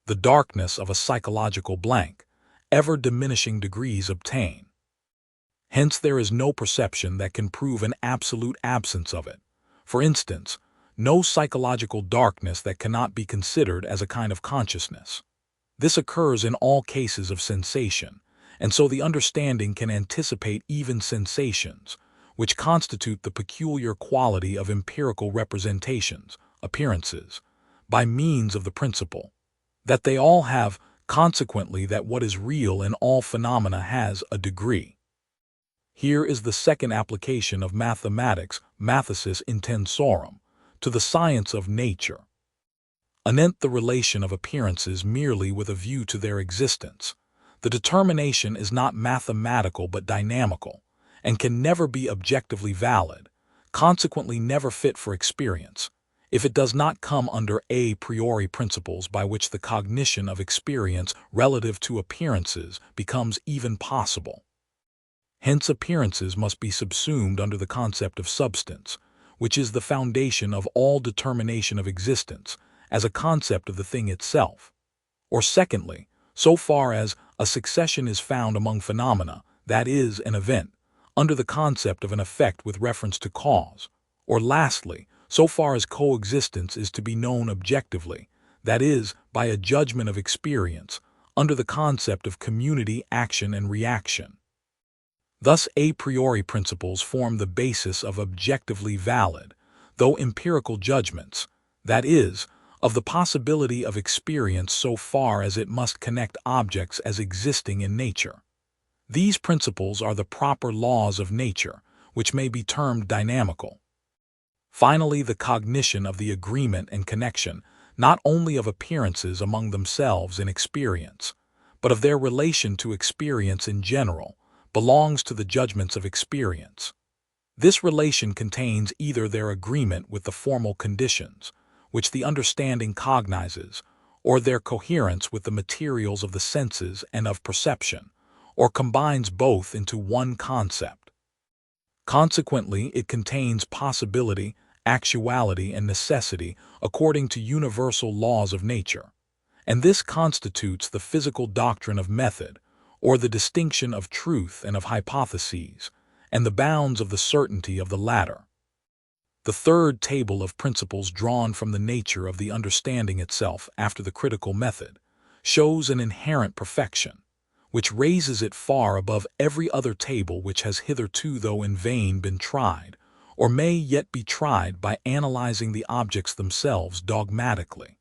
the darkness of a psychological blank, ever diminishing degrees obtain. Hence there is no perception that can prove an absolute absence of it. For instance, no psychological darkness that cannot be considered as a kind of consciousness. This occurs in all cases of sensation, and so the understanding can anticipate even sensations, which constitute the peculiar quality of empirical representations, appearances, by means of the principle, that they all have, consequently that what is real in all phenomena has a degree. Here is the second application of mathematics, mathesis intensorum, to the science of nature. Anent the relation of appearances merely with a view to their existence, the determination is not mathematical but dynamical, and can never be objectively valid, consequently never fit for experience, if it does not come under a priori principles by which the cognition of experience relative to appearances becomes even possible. Hence appearances must be subsumed under the concept of substance, which is the foundation of all determination of existence, as a concept of the thing itself. Or secondly, so far as a succession is found among phenomena, that is, an event, under the concept of an effect with reference to cause. Or lastly, so far as coexistence is to be known objectively, that is, by a judgment of experience, under the concept of community, action, and reaction. Thus a priori principles form the basis of objectively valid, though empirical judgments, that is, of the possibility of experience so far as it must connect objects as existing in nature. These principles are the proper laws of nature, which may be termed dynamical. Finally, the cognition of the agreement and connection, not only of appearances among themselves in experience, but of their relation to experience in general, belongs to the judgments of experience. This relation contains either their agreement with the formal conditions, which the understanding cognizes, or their coherence with the materials of the senses and of perception, or combines both into one concept. Consequently, it contains possibility, actuality, and necessity according to universal laws of nature, and this constitutes the physical doctrine of method, or the distinction of truth and of hypotheses, and the bounds of the certainty of the latter. The third table of principles drawn from the nature of the understanding itself after the critical method shows an inherent perfection, which raises it far above every other table which has hitherto, though in vain, been tried, or may yet be tried by analyzing the objects themselves dogmatically.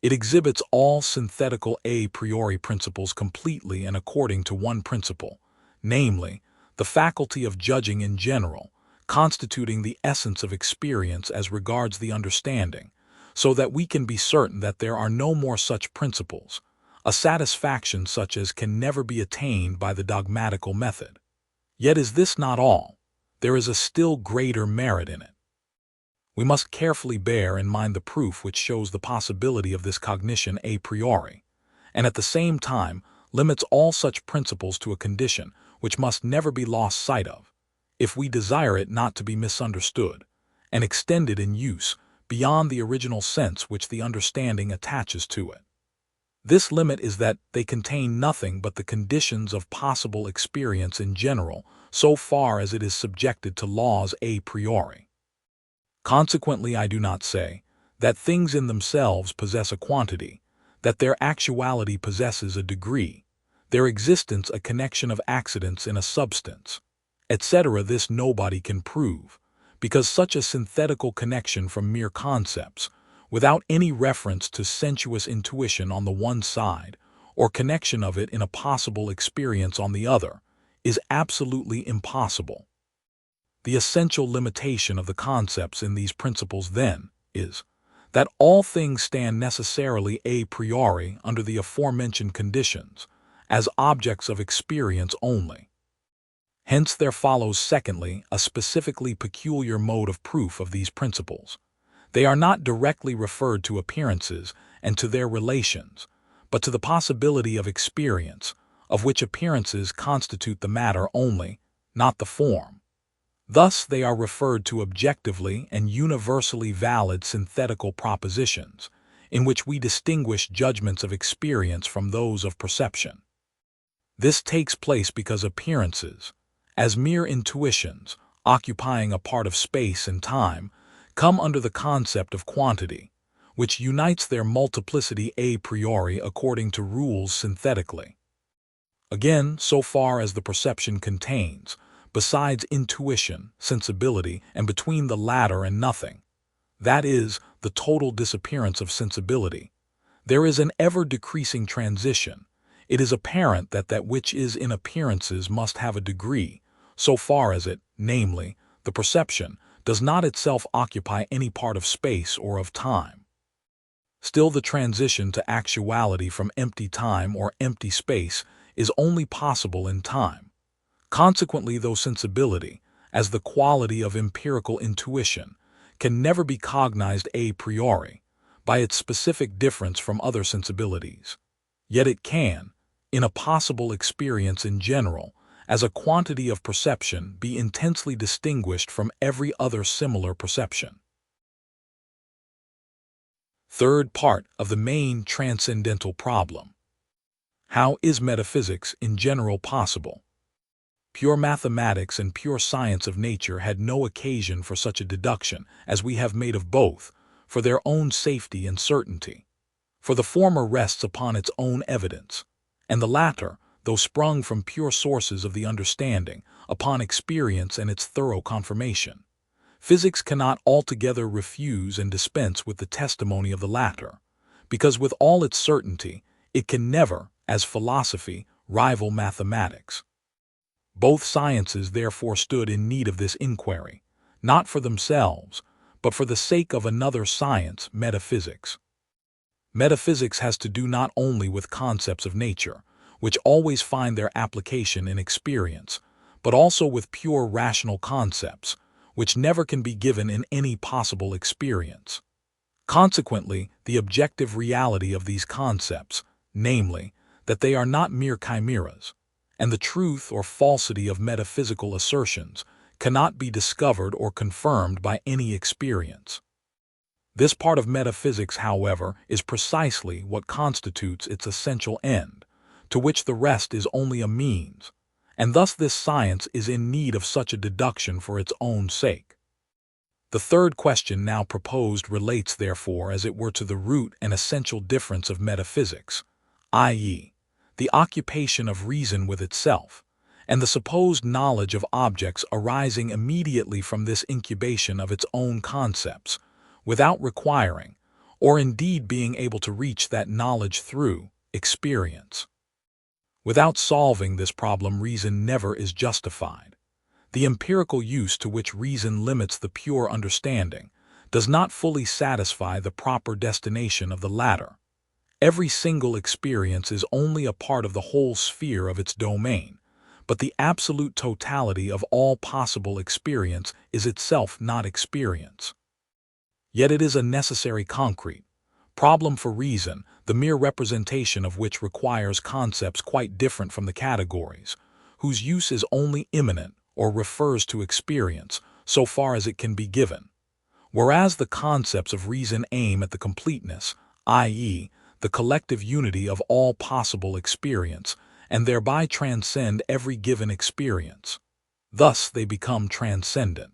It exhibits all synthetical a priori principles completely and according to one principle, namely, the faculty of judging in general, constituting the essence of experience as regards the understanding, so that we can be certain that there are no more such principles, a satisfaction such as can never be attained by the dogmatical method. Yet is this not all? There is a still greater merit in it. We must carefully bear in mind the proof which shows the possibility of this cognition a priori, and at the same time limits all such principles to a condition which must never be lost sight of, if we desire it not to be misunderstood, and extended in use beyond the original sense which the understanding attaches to it. This limit is that they contain nothing but the conditions of possible experience in general, so far as it is subjected to laws a priori. Consequently, I do not say that things in themselves possess a quantity, that their actuality possesses a degree, their existence a connection of accidents in a substance, etc. This nobody can prove, because such a synthetical connection from mere concepts, without any reference to sensuous intuition on the one side, or connection of it in a possible experience on the other, is absolutely impossible. The essential limitation of the concepts in these principles, then, is that all things stand necessarily a priori under the aforementioned conditions, as objects of experience only. Hence there follows, secondly, a specifically peculiar mode of proof of these principles. They are not directly referred to appearances and to their relations, but to the possibility of experience, of which appearances constitute the matter only, not the form. Thus they are referred to objectively and universally valid synthetical propositions, in which we distinguish judgments of experience from those of perception. This takes place because appearances, as mere intuitions, occupying a part of space and time, come under the concept of quantity, which unites their multiplicity a priori according to rules synthetically. Again, so far as the perception contains, besides intuition, sensibility, and between the latter and nothing, that is, the total disappearance of sensibility, there is an ever-decreasing transition. It is apparent that that which is in appearances must have a degree, so far as it, namely, the perception, does not itself occupy any part of space or of time. Still, the transition to actuality from empty time or empty space is only possible in time. Consequently, though sensibility, as the quality of empirical intuition, can never be cognized a priori, by its specific difference from other sensibilities, yet it can, in a possible experience in general, as a quantity of perception, be intensely distinguished from every other similar perception. Third part of the main transcendental problem. How is metaphysics in general possible? Pure mathematics and pure science of nature had no occasion for such a deduction as we have made of both, for their own safety and certainty. For the former rests upon its own evidence, and the latter, though sprung from pure sources of the understanding, upon experience and its thorough confirmation. Physics cannot altogether refuse and dispense with the testimony of the latter, because with all its certainty, it can never, as philosophy, rival mathematics. Both sciences therefore stood in need of this inquiry, not for themselves, but for the sake of another science, metaphysics. Metaphysics has to do not only with concepts of nature, which always find their application in experience, but also with pure rational concepts, which never can be given in any possible experience. Consequently, the objective reality of these concepts, namely, that they are not mere chimeras, and the truth or falsity of metaphysical assertions, cannot be discovered or confirmed by any experience. This part of metaphysics, however, is precisely what constitutes its essential end, to which the rest is only a means, and thus this science is in need of such a deduction for its own sake. The third question now proposed relates therefore as it were to the root and essential difference of metaphysics, i.e., the occupation of reason with itself, and the supposed knowledge of objects arising immediately from this incubation of its own concepts, without requiring, or indeed being able to reach that knowledge through, experience. Without solving this problem, reason never is justified. The empirical use to which reason limits the pure understanding does not fully satisfy the proper destination of the latter. Every single experience is only a part of the whole sphere of its domain, but the absolute totality of all possible experience is itself not experience. Yet it is a necessary concrete problem for reason the mere representation of which requires concepts quite different from the categories, whose use is only immanent or refers to experience so far as it can be given, whereas the concepts of reason aim at the completeness, i.e., the collective unity of all possible experience, and thereby transcend every given experience. Thus they become transcendent.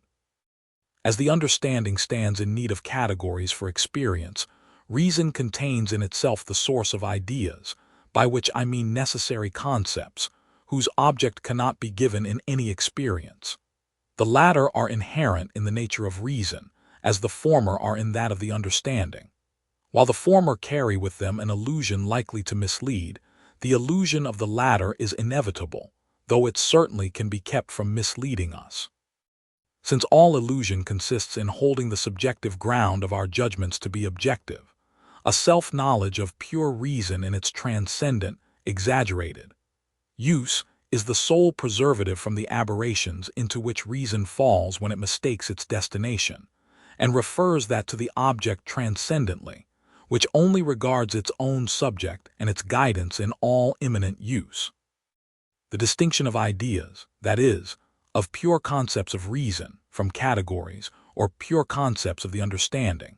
As the understanding stands in need of categories for experience, reason contains in itself the source of ideas, by which I mean necessary concepts, whose object cannot be given in any experience. The latter are inherent in the nature of reason, as the former are in that of the understanding. While the former carry with them an illusion likely to mislead, the illusion of the latter is inevitable, though it certainly can be kept from misleading us. Since all illusion consists in holding the subjective ground of our judgments to be objective, a self-knowledge of pure reason in its transcendent, exaggerated use is the sole preservative from the aberrations into which reason falls when it mistakes its destination, and refers that to the object transcendently, which only regards its own subject and its guidance in all immanent use. The distinction of ideas, that is, of pure concepts of reason from categories or pure concepts of the understanding,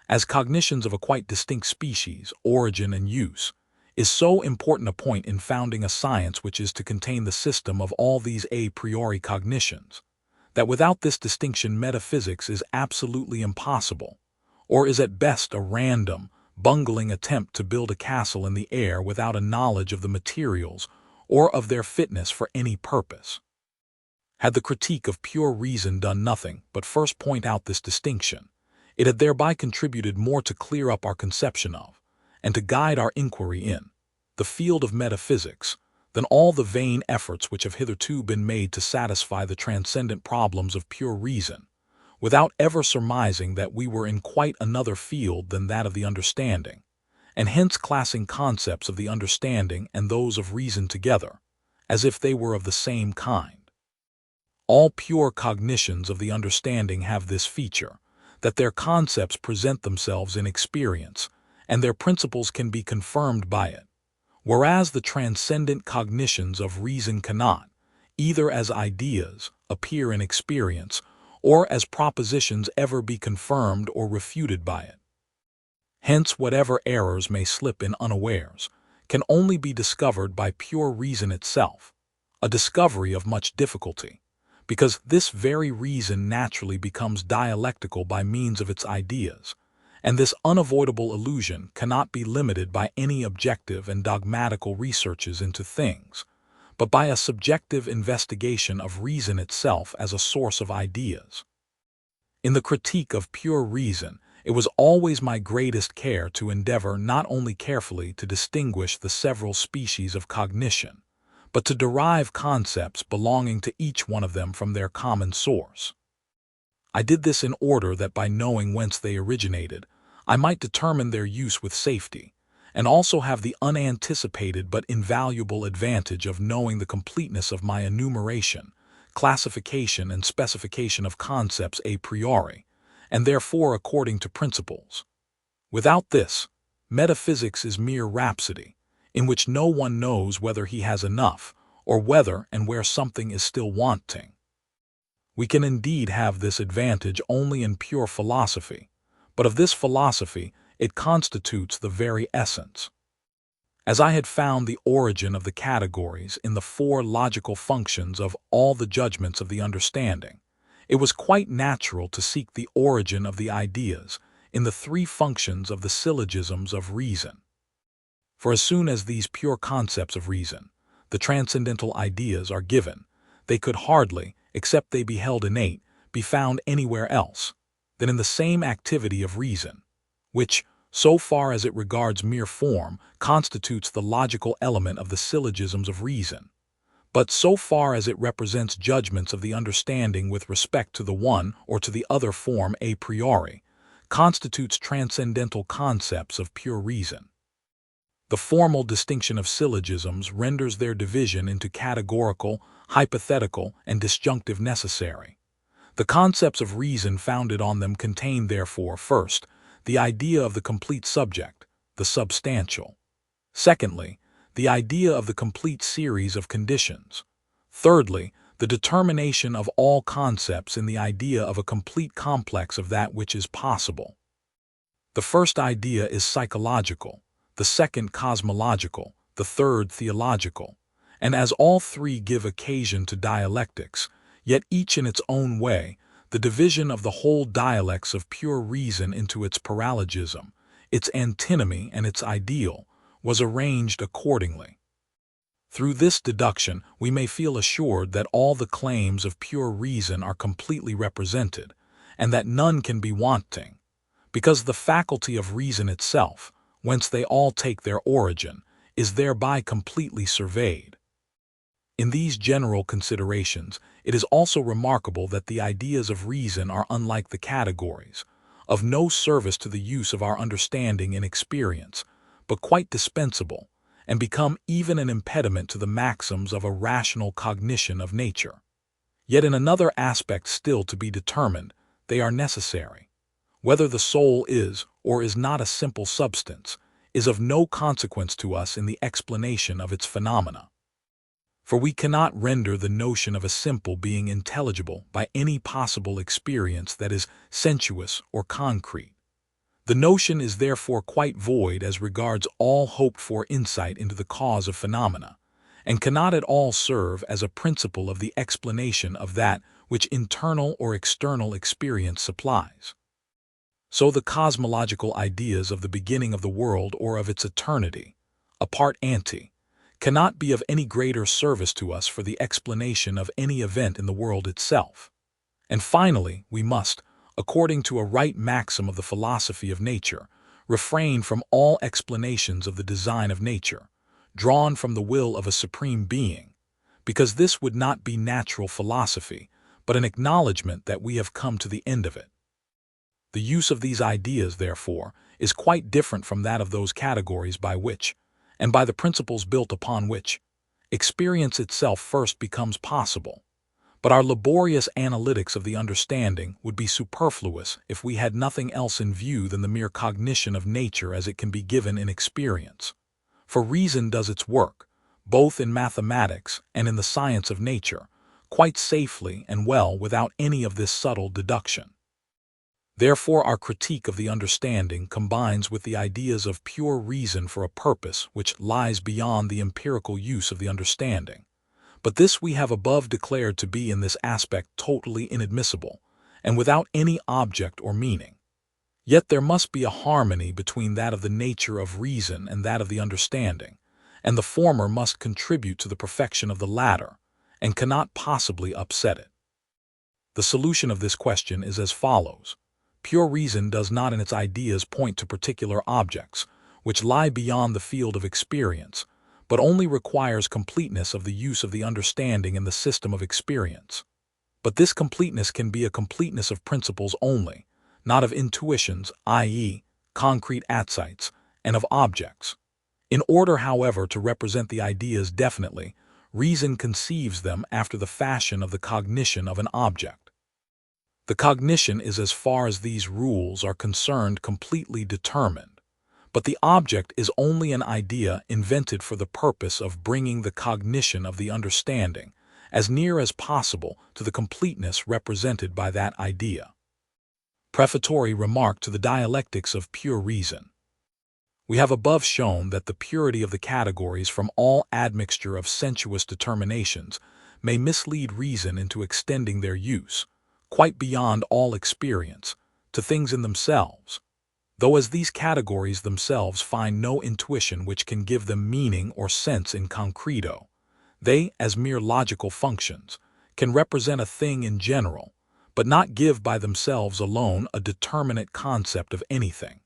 as cognitions of a quite distinct species, origin, and use, is so important a point in founding a science which is to contain the system of all these a priori cognitions, that without this distinction metaphysics is absolutely impossible, or is at best a random, bungling attempt to build a castle in the air without a knowledge of the materials or of their fitness for any purpose. Had the critique of pure reason done nothing but first point out this distinction, it had thereby contributed more to clear up our conception of, and to guide our inquiry in, the field of metaphysics, than all the vain efforts which have hitherto been made to satisfy the transcendent problems of pure reason, without ever surmising that we were in quite another field than that of the understanding, and hence classing concepts of the understanding and those of reason together, as if they were of the same kind. All pure cognitions of the understanding have this feature, that their concepts present themselves in experience, and their principles can be confirmed by it, whereas the transcendent cognitions of reason cannot, either as ideas, appear in experience, or as propositions ever be confirmed or refuted by it. Hence whatever errors may slip in unawares can only be discovered by pure reason itself, a discovery of much difficulty, because this very reason naturally becomes dialectical by means of its ideas, and this unavoidable illusion cannot be limited by any objective and dogmatical researches into things, but by a subjective investigation of reason itself as a source of ideas. In the critique of pure reason, it was always my greatest care to endeavor not only carefully to distinguish the several species of cognition, but to derive concepts belonging to each one of them from their common source. I did this in order that by knowing whence they originated, I might determine their use with safety, and also have the unanticipated but invaluable advantage of knowing the completeness of my enumeration, classification, and specification of concepts a priori, and therefore according to principles. Without this, metaphysics is mere rhapsody, in which no one knows whether he has enough, or whether and where something is still wanting. We can indeed have this advantage only in pure philosophy, but of this philosophy it constitutes the very essence. As I had found the origin of the categories in the four logical functions of all the judgments of the understanding, it was quite natural to seek the origin of the ideas in the three functions of the syllogisms of reason. For as soon as these pure concepts of reason, the transcendental ideas, are given, they could hardly, except they be held innate, be found anywhere else than in the same activity of reason, which, so far as it regards mere form, constitutes the logical element of the syllogisms of reason, but so far as it represents judgments of the understanding with respect to the one or to the other form a priori, constitutes transcendental concepts of pure reason. The formal distinction of syllogisms renders their division into categorical, hypothetical, and disjunctive necessary. The concepts of reason founded on them contain therefore, first, the idea of the complete subject, the substantial. Secondly, the idea of the complete series of conditions. Thirdly, the determination of all concepts in the idea of a complete complex of that which is possible. The first idea is psychological, the second cosmological, the third theological, and as all three give occasion to dialectics, yet each in its own way, the division of the whole dialects of pure reason into its paralogism, its antinomy and its ideal, was arranged accordingly. Through this deduction, we may feel assured that all the claims of pure reason are completely represented, and that none can be wanting, because the faculty of reason itself, whence they all take their origin, is thereby completely surveyed. In these general considerations, it is also remarkable that the ideas of reason are unlike the categories, of no service to the use of our understanding in experience, but quite dispensable, and become even an impediment to the maxims of a rational cognition of nature. Yet in another aspect still to be determined, they are necessary. Whether the soul is or is not a simple substance is of no consequence to us in the explanation of its phenomena. For we cannot render the notion of a simple being intelligible by any possible experience that is sensuous or concrete. The notion is therefore quite void as regards all hoped-for insight into the cause of phenomena, and cannot at all serve as a principle of the explanation of that which internal or external experience supplies. So the cosmological ideas of the beginning of the world or of its eternity, apart ante, cannot be of any greater service to us for the explanation of any event in the world itself. And finally, we must, according to a right maxim of the philosophy of nature, refrain from all explanations of the design of nature, drawn from the will of a supreme being, because this would not be natural philosophy, but an acknowledgment that we have come to the end of it. The use of these ideas, therefore, is quite different from that of those categories by which, and by the principles built upon which, experience itself first becomes possible. But our laborious analytics of the understanding would be superfluous if we had nothing else in view than the mere cognition of nature as it can be given in experience. For reason does its work, both in mathematics and in the science of nature, quite safely and well without any of this subtle deduction. Therefore our critique of the understanding combines with the ideas of pure reason for a purpose which lies beyond the empirical use of the understanding. But this we have above declared to be in this aspect totally inadmissible, and without any object or meaning. Yet there must be a harmony between that of the nature of reason and that of the understanding, and the former must contribute to the perfection of the latter, and cannot possibly upset it. The solution of this question is as follows. Pure reason does not in its ideas point to particular objects, which lie beyond the field of experience, but only requires completeness of the use of the understanding in the system of experience. But this completeness can be a completeness of principles only, not of intuitions, i.e., concrete insights, and of objects. In order, however, to represent the ideas definitely, reason conceives them after the fashion of the cognition of an object. The cognition is, as far as these rules are concerned, completely determined. But the object is only an idea invented for the purpose of bringing the cognition of the understanding as near as possible to the completeness represented by that idea. Prefatory remark to the dialectics of pure reason. We have above shown that the purity of the categories from all admixture of sensuous determinations may mislead reason into extending their use, quite beyond all experience, to things in themselves, though as these categories themselves find no intuition which can give them meaning or sense in concreto, they, as mere logical functions, can represent a thing in general, but not give by themselves alone a determinate concept of anything.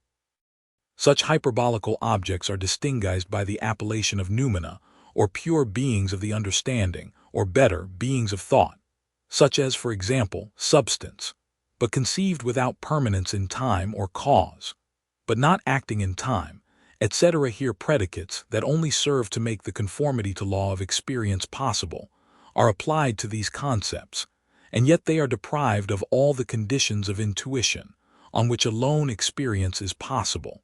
Such hyperbolical objects are distinguished by the appellation of noumena, or pure beings of the understanding, or better, beings of thought, such as, for example, substance, but conceived without permanence in time or cause, but not acting in time, etc. Here predicates that only serve to make the conformity to law of experience possible are applied to these concepts, and yet they are deprived of all the conditions of intuition on which alone experience is possible.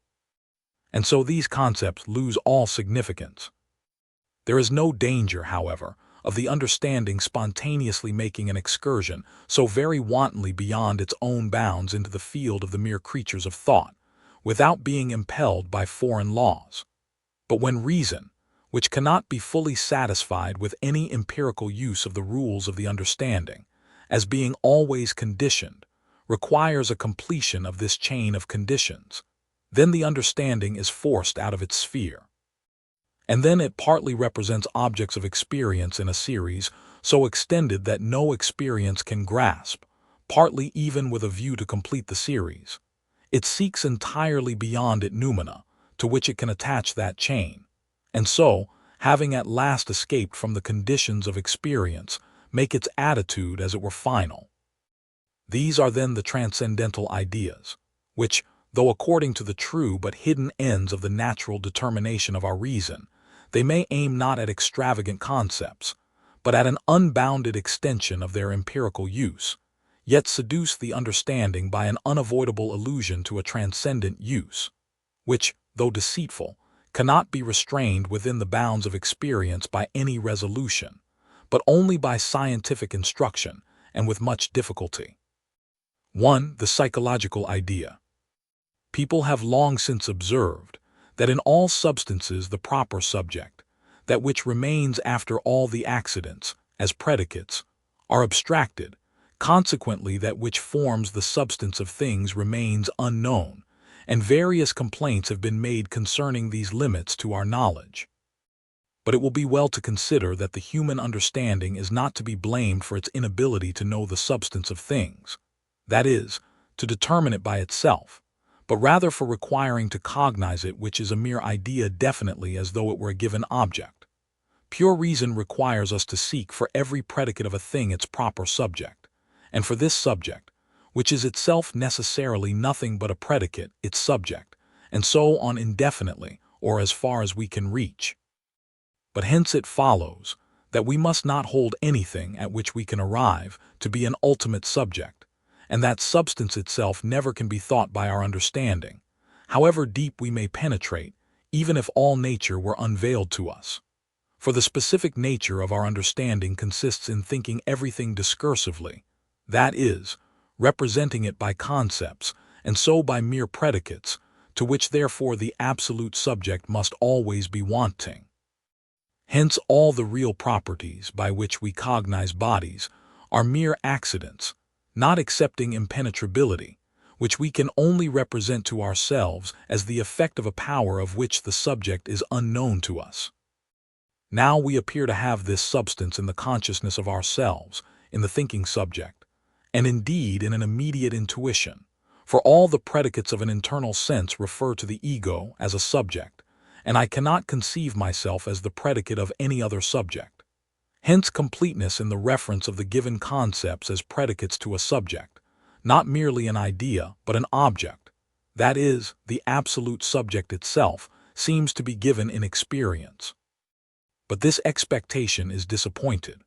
and so these concepts lose all significance. There is no danger, however, of the understanding spontaneously making an excursion so very wantonly beyond its own bounds into the field of the mere creatures of thought, without being impelled by foreign laws. But when reason, which cannot be fully satisfied with any empirical use of the rules of the understanding, as being always conditioned, requires a completion of this chain of conditions, then the understanding is forced out of its sphere. And then it partly represents objects of experience in a series so extended that no experience can grasp, partly even with a view to complete the series. It seeks entirely beyond it noumena, to which it can attach that chain, and so, having at last escaped from the conditions of experience, make its attitude as it were final. These are then the transcendental ideas, which, though according to the true but hidden ends of the natural determination of our reason, they may aim not at extravagant concepts, but at an unbounded extension of their empirical use, yet seduce the understanding by an unavoidable allusion to a transcendent use, which, though deceitful, cannot be restrained within the bounds of experience by any resolution, but only by scientific instruction and with much difficulty. 1. The psychological idea. People have long since observed that in all substances the proper subject, that which remains after all the accidents, as predicates, are abstracted, consequently that which forms the substance of things remains unknown, and various complaints have been made concerning these limits to our knowledge. But it will be well to consider that the human understanding is not to be blamed for its inability to know the substance of things, that is, to determine it by itself, but rather for requiring to cognize it, which is a mere idea definitely as though it were a given object. Pure reason requires us to seek for every predicate of a thing its proper subject, and for this subject, which is itself necessarily nothing but a predicate, its subject, and so on indefinitely, or as far as we can reach. But hence it follows that we must not hold anything at which we can arrive to be an ultimate subject, and that substance itself never can be thought by our understanding, however deep we may penetrate, even if all nature were unveiled to us. For the specific nature of our understanding consists in thinking everything discursively, that is, representing it by concepts, and so by mere predicates, to which therefore the absolute subject must always be wanting. Hence all the real properties by which we cognize bodies are mere accidents, not excepting impenetrability, which we can only represent to ourselves as the effect of a power of which the subject is unknown to us. Now we appear to have this substance in the consciousness of ourselves, in the thinking subject, and indeed in an immediate intuition, for all the predicates of an internal sense refer to the ego as a subject, and I cannot conceive myself as the predicate of any other subject. Hence completeness in the reference of the given concepts as predicates to a subject, not merely an idea, but an object, that is, the absolute subject itself, seems to be given in experience. But this expectation is disappointed,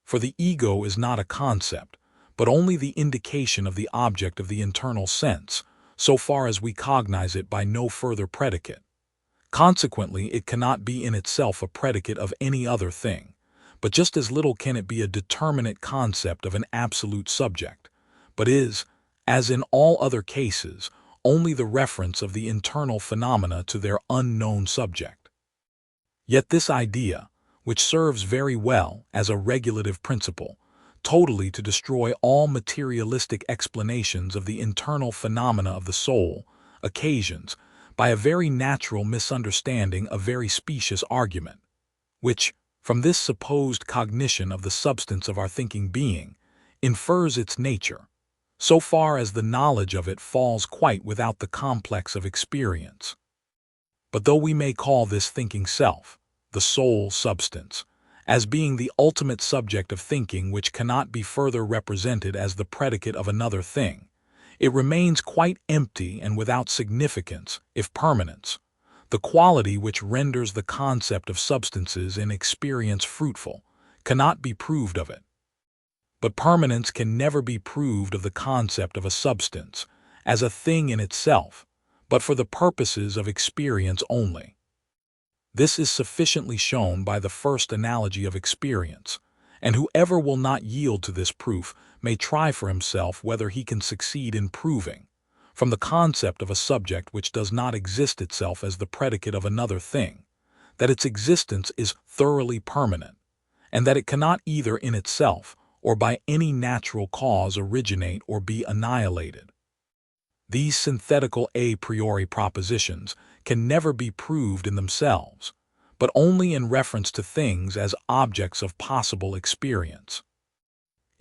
for the ego is not a concept, but only the indication of the object of the internal sense, so far as we cognize it by no further predicate. Consequently, it cannot be in itself a predicate of any other thing, but just as little can it be a determinate concept of an absolute subject, but is, as in all other cases, only the reference of the internal phenomena to their unknown subject. Yet this idea, which serves very well as a regulative principle, totally to destroy all materialistic explanations of the internal phenomena of the soul, occasions, by a very natural misunderstanding, a very specious argument, which, from this supposed cognition of the substance of our thinking being, infers its nature, so far as the knowledge of it falls quite without the complex of experience. But though we may call this thinking self, the soul substance, as being the ultimate subject of thinking which cannot be further represented as the predicate of another thing, it remains quite empty and without significance, if permanence, the quality which renders the concept of substances in experience fruitful, cannot be proved of it. But permanence can never be proved of the concept of a substance, as a thing in itself, but for the purposes of experience only. This is sufficiently shown by the first analogy of experience, and whoever will not yield to this proof may try for himself whether he can succeed in proving, from the concept of a subject which does not exist itself as the predicate of another thing, that its existence is thoroughly permanent, and that it cannot either in itself or by any natural cause originate or be annihilated. These synthetical a priori propositions can never be proved in themselves, but only in reference to things as objects of possible experience.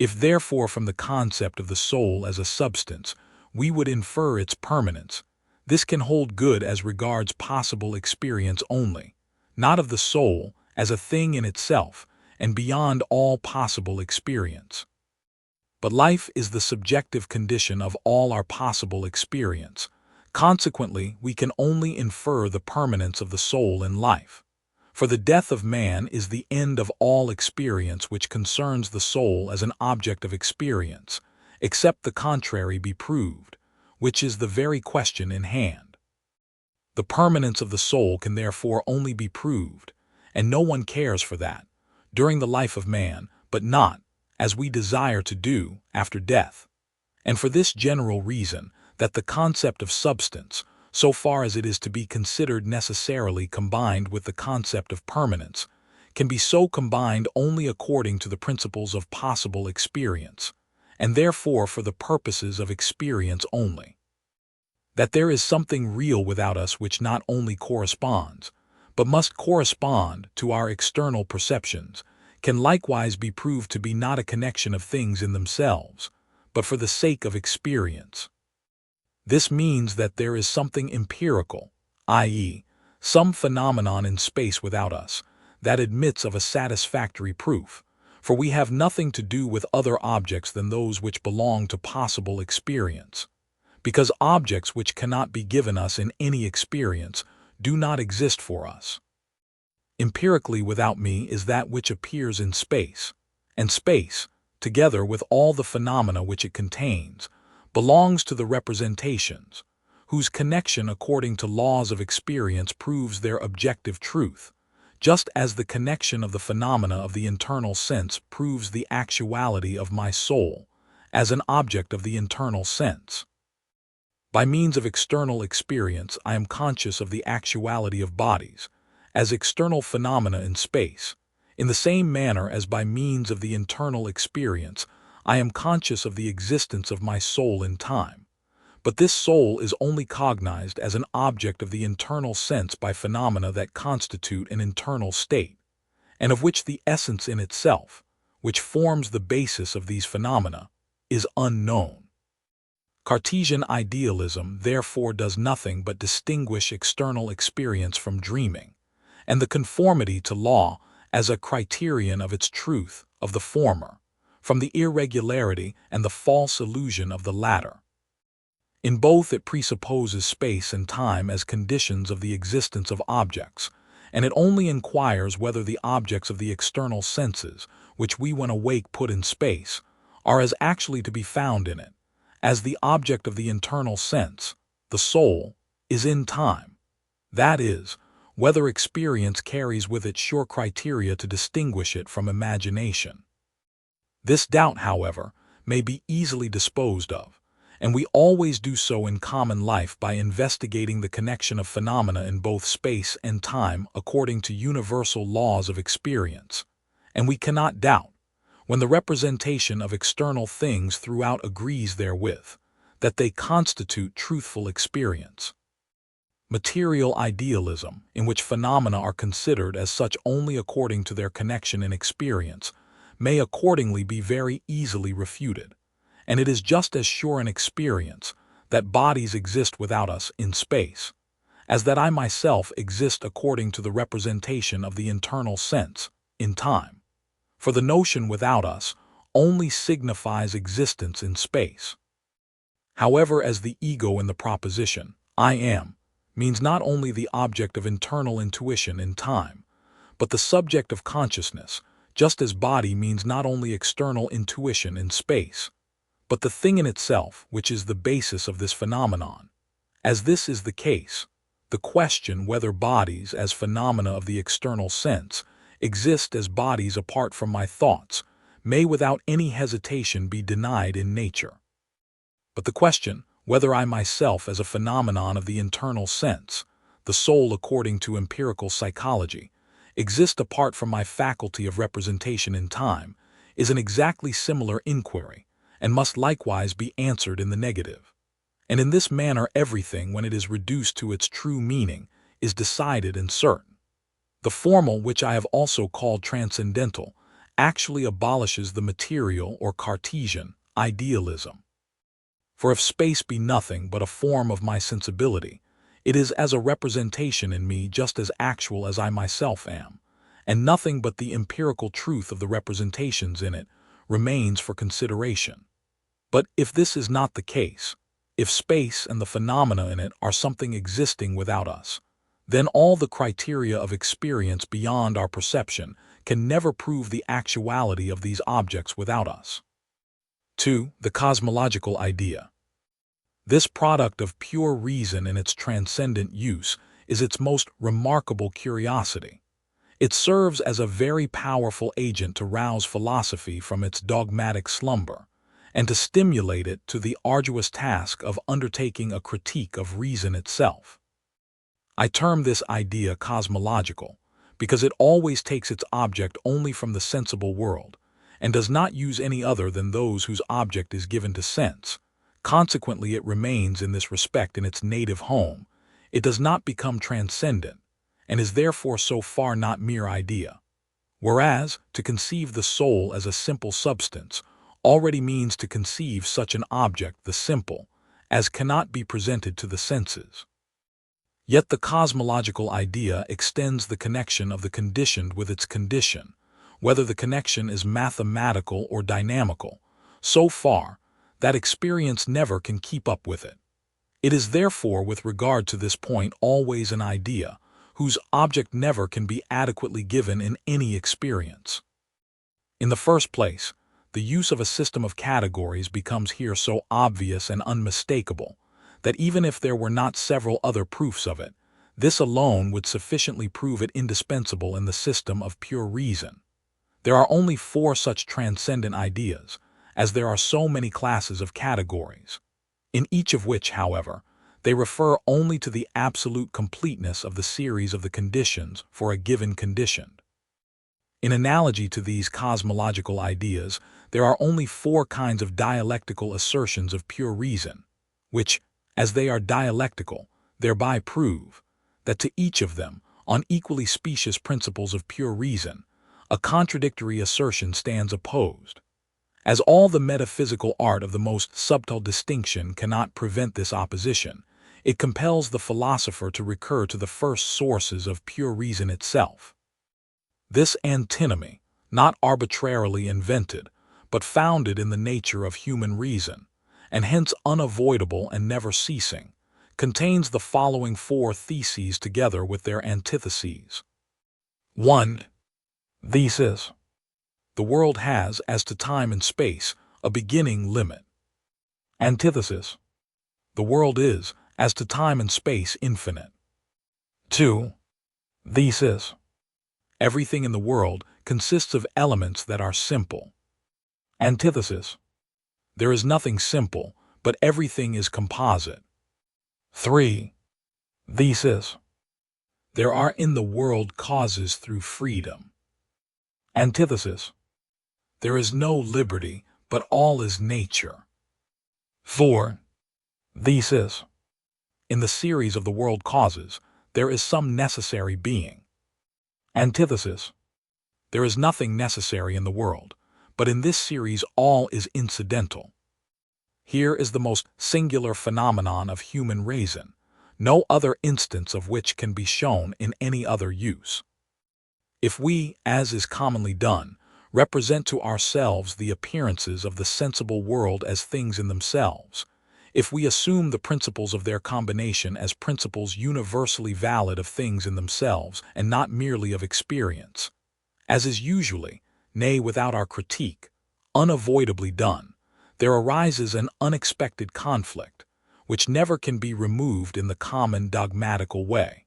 If therefore from the concept of the soul as a substance we would infer its permanence, this can hold good as regards possible experience only, not of the soul as a thing in itself and beyond all possible experience. But life is the subjective condition of all our possible experience. Consequently, we can only infer the permanence of the soul in life. For the death of man is the end of all experience which concerns the soul as an object of experience, except the contrary be proved, which is the very question in hand. The permanence of the soul can therefore only be proved, and no one cares for that, during the life of man, but not, as we desire to do, after death. And for this general reason, that the concept of substance, so far as it is to be considered necessarily combined with the concept of permanence, can be so combined only according to the principles of possible experience, and therefore for the purposes of experience only. That there is something real without us which not only corresponds, but must correspond to our external perceptions, can likewise be proved to be not a connection of things in themselves, but for the sake of experience. This means that there is something empirical, i.e., some phenomenon in space without us, that admits of a satisfactory proof, for we have nothing to do with other objects than those which belong to possible experience, because objects which cannot be given us in any experience do not exist for us. Empirically without me is that which appears in space, and space, together with all the phenomena which it contains, belongs to the representations, whose connection according to laws of experience proves their objective truth, just as the connection of the phenomena of the internal sense proves the actuality of my soul as an object of the internal sense. By means of external experience I am conscious of the actuality of bodies, as external phenomena in space, in the same manner as by means of the internal experience I am conscious of the existence of my soul in time, but this soul is only cognized as an object of the internal sense by phenomena that constitute an internal state, and of which the essence in itself, which forms the basis of these phenomena, is unknown. Cartesian idealism therefore does nothing but distinguish external experience from dreaming, and the conformity to law as a criterion of its truth of the former, from the irregularity and the false illusion of the latter. In both it presupposes space and time as conditions of the existence of objects, and it only inquires whether the objects of the external senses, which we when awake put in space, are as actually to be found in it, as the object of the internal sense, the soul, is in time. That is, whether experience carries with it sure criteria to distinguish it from imagination. This doubt, however, may be easily disposed of, and we always do so in common life by investigating the connection of phenomena in both space and time according to universal laws of experience, and we cannot doubt, when the representation of external things throughout agrees therewith, that they constitute truthful experience. Material idealism, in which phenomena are considered as such only according to their connection in experience, may accordingly be very easily refuted, and it is just as sure in experience that bodies exist without us in space, as that I myself exist according to the representation of the internal sense in time, for the notion without us only signifies existence in space. However, as the ego in the proposition, I am, means not only the object of internal intuition in time, but the subject of consciousness, just as body means not only external intuition in space, but the thing in itself which is the basis of this phenomenon, As this is the case, the question whether bodies as phenomena of the external sense exist as bodies apart from my thoughts may without any hesitation be denied in nature. But the question whether I myself as a phenomenon of the internal sense, the soul according to empirical psychology, exist apart from my faculty of representation in time, is an exactly similar inquiry, and must likewise be answered in the negative. And in this manner everything, when it is reduced to its true meaning, is decided and certain. The formal, which I have also called transcendental, actually abolishes the material or Cartesian idealism. For if space be nothing but a form of my sensibility, it is as a representation in me just as actual as I myself am, and nothing but the empirical truth of the representations in it remains for consideration. But if this is not the case, if space and the phenomena in it are something existing without us, then all the criteria of experience beyond our perception can never prove the actuality of these objects without us. 2. The cosmological idea. This product of pure reason in its transcendent use is its most remarkable curiosity. It serves as a very powerful agent to rouse philosophy from its dogmatic slumber, and to stimulate it to the arduous task of undertaking a critique of reason itself. I term this idea cosmological because it always takes its object only from the sensible world, and does not use any other than those whose object is given to sense. Consequently, it remains in this respect in its native home. It does not become transcendent, and is therefore so far not mere idea. Whereas, to conceive the soul as a simple substance already means to conceive such an object, the simple, as cannot be presented to the senses. Yet the cosmological idea extends the connection of the conditioned with its condition, whether the connection is mathematical or dynamical, so far that experience never can keep up with it. It is therefore with regard to this point always an idea, whose object never can be adequately given in any experience. In the first place, the use of a system of categories becomes here so obvious and unmistakable that even if there were not several other proofs of it, this alone would sufficiently prove it indispensable in the system of pure reason. There are only 4 such transcendent ideas, as there are so many classes of categories, in each of which, however, they refer only to the absolute completeness of the series of the conditions for a given condition. In analogy to these cosmological ideas, there are only 4 kinds of dialectical assertions of pure reason, which, as they are dialectical, thereby prove that to each of them, on equally specious principles of pure reason, a contradictory assertion stands opposed. As all the metaphysical art of the most subtle distinction cannot prevent this opposition, it compels the philosopher to recur to the first sources of pure reason itself. This antinomy, not arbitrarily invented, but founded in the nature of human reason, and hence unavoidable and never ceasing, contains the following 4 theses together with their antitheses. 1. Thesis. The world has, as to time and space, a beginning limit. Antithesis. The world is, as to time and space, infinite. 2. Thesis. Everything in the world consists of elements that are simple. Antithesis. There is nothing simple, but everything is composite. 3. Thesis. There are in the world causes through freedom. Antithesis. There is no liberty, but all is nature. 4. Thesis. In the series of the world causes, there is some necessary being. Antithesis. There is nothing necessary in the world, but in this series all is incidental. Here is the most singular phenomenon of human reason, no other instance of which can be shown in any other use. If we, as is commonly done, represent to ourselves the appearances of the sensible world as things in themselves, if we assume the principles of their combination as principles universally valid of things in themselves and not merely of experience, as is usually, nay without our critique, unavoidably done, there arises an unexpected conflict, which never can be removed in the common dogmatical way.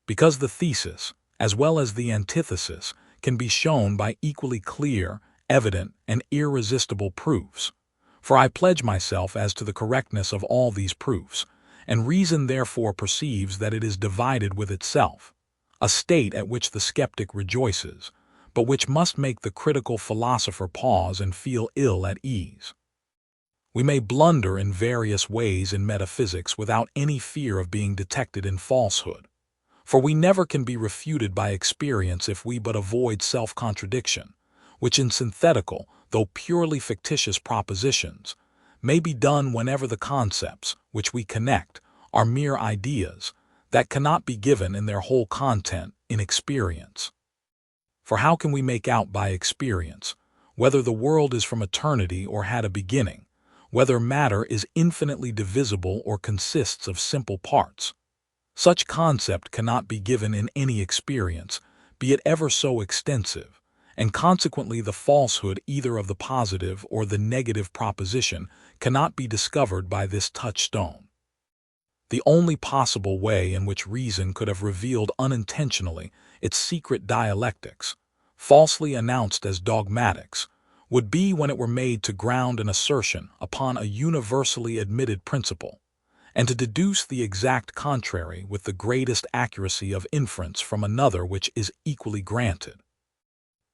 Because the thesis, as well as the antithesis, can be shown by equally clear, evident, and irresistible proofs. For I pledge myself as to the correctness of all these proofs, and reason therefore perceives that it is divided with itself, a state at which the skeptic rejoices, but which must make the critical philosopher pause and feel ill at ease. We may blunder in various ways in metaphysics without any fear of being detected in falsehood, for we never can be refuted by experience if we but avoid self-contradiction, which in synthetical, though purely fictitious propositions, may be done whenever the concepts, which we connect, are mere ideas that cannot be given in their whole content in experience. For how can we make out by experience whether the world is from eternity or had a beginning, whether matter is infinitely divisible or consists of simple parts? Such concept cannot be given in any experience, be it ever so extensive, and consequently the falsehood either of the positive or the negative proposition cannot be discovered by this touchstone. The only possible way in which reason could have revealed unintentionally its secret dialectics, falsely announced as dogmatics, would be when it were made to ground an assertion upon a universally admitted principle, and to deduce the exact contrary with the greatest accuracy of inference from another which is equally granted.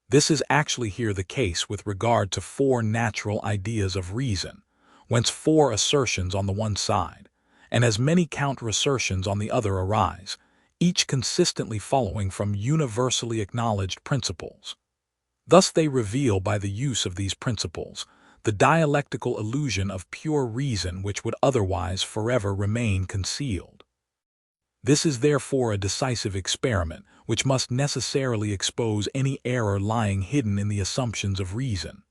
This is actually here the case with regard to four natural ideas of reason, whence four assertions on the one side, and as many counter-assertions on the other arise, each consistently following from universally acknowledged principles. Thus they reveal by the use of these principles the dialectical illusion of pure reason which would otherwise forever remain concealed. This is therefore a decisive experiment which must necessarily expose any error lying hidden in the assumptions of reason.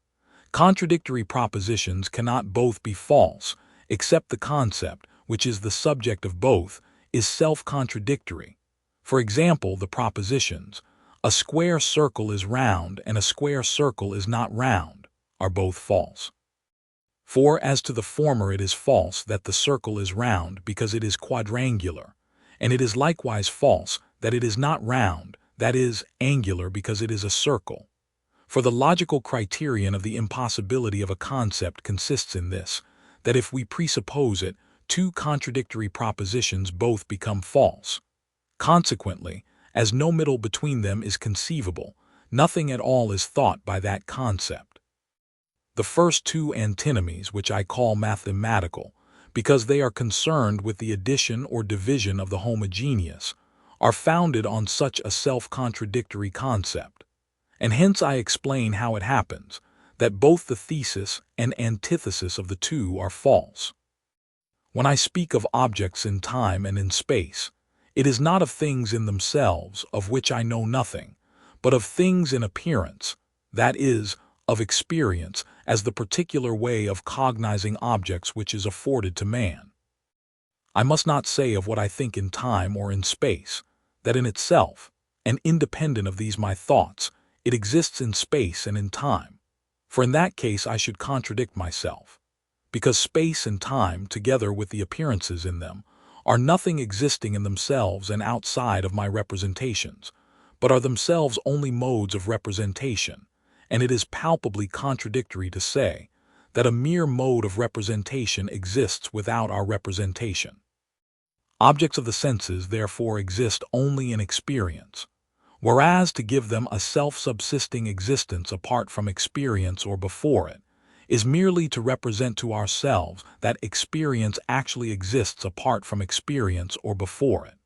Contradictory propositions cannot both be false, except the concept, which is the subject of both, is self-contradictory. For example, the propositions, "A square circle is round and a square circle is not round," are both false. For as to the former it is false that the circle is round because it is quadrangular, and it is likewise false that it is not round, that is, angular because it is a circle. For the logical criterion of the impossibility of a concept consists in this, that if we presuppose it, two contradictory propositions both become false. Consequently, as no middle between them is conceivable, nothing at all is thought by that concept. The first two antinomies, which I call mathematical, because they are concerned with the addition or division of the homogeneous, are founded on such a self-contradictory concept, and hence I explain how it happens that both the thesis and antithesis of the two are false. When I speak of objects in time and in space, it is not of things in themselves of which I know nothing, but of things in appearance, that is, of experience as the particular way of cognizing objects which is afforded to man. I must not say of what I think in time or in space, that in itself, and independent of these my thoughts, it exists in space and in time, for in that case I should contradict myself, because space and time, together with the appearances in them, are nothing existing in themselves and outside of my representations, but are themselves only modes of representation, and it is palpably contradictory to say that a mere mode of representation exists without our representation. Objects of the senses therefore exist only in experience, whereas to give them a self-subsisting existence apart from experience or before it is merely to represent to ourselves that experience actually exists apart from experience or before it.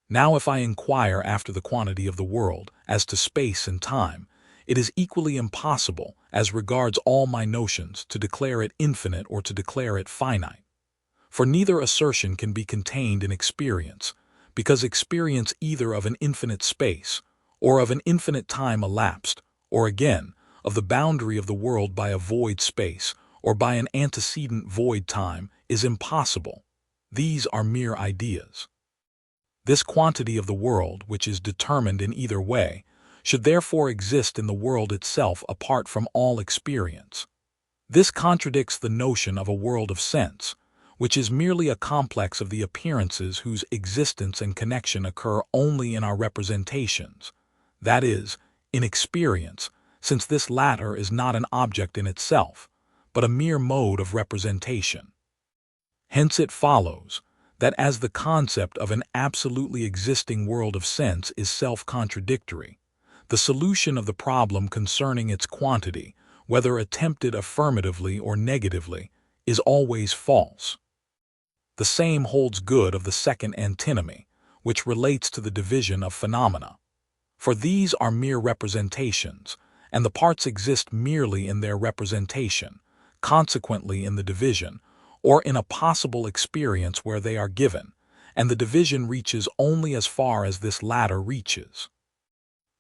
Now if I inquire after the quantity of the world as to space and time, it is equally impossible, as regards all my notions, to declare it infinite or to declare it finite. For neither assertion can be contained in experience, because experience either of an infinite space, or of an infinite time elapsed, or again, of the boundary of the world by a void space, or by an antecedent void time, is impossible. These are mere ideas. This quantity of the world, which is determined in either way, should therefore exist in the world itself apart from all experience. This contradicts the notion of a world of sense, which is merely a complex of the appearances whose existence and connection occur only in our representations, that is, in experience, since this latter is not an object in itself, but a mere mode of representation. Hence it follows that as the concept of an absolutely existing world of sense is self-contradictory, the solution of the problem concerning its quantity, whether attempted affirmatively or negatively, is always false. The same holds good of the second antinomy, which relates to the division of phenomena. For these are mere representations, and the parts exist merely in their representation, consequently in the division, or in a possible experience where they are given, and the division reaches only as far as this latter reaches.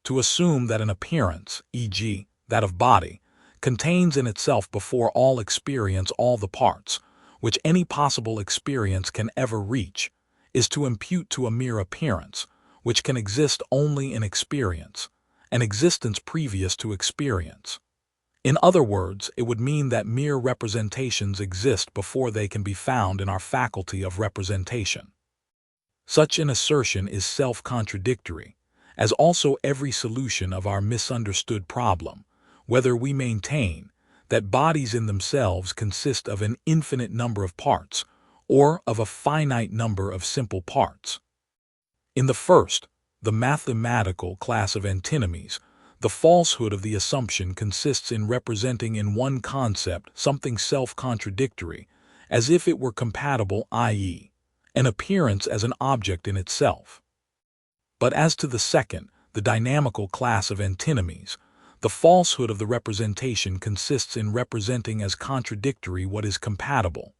To assume that an appearance, e.g., that of body, contains in itself before all experience all the parts, which any possible experience can ever reach, is to impute to a mere appearance, which can exist only in experience, an existence previous to experience. In other words, it would mean that mere representations exist before they can be found in our faculty of representation. Such an assertion is self-contradictory, as also every solution of our misunderstood problem, whether we maintain that bodies in themselves consist of an infinite number of parts, or of a finite number of simple parts. In the first, the mathematical class of antinomies, the falsehood of the assumption consists in representing in one concept something self-contradictory, as if it were compatible, i.e., an appearance as an object in itself. But as to the second, the dynamical class of antinomies, the falsehood of the representation consists in representing as contradictory what is compatible,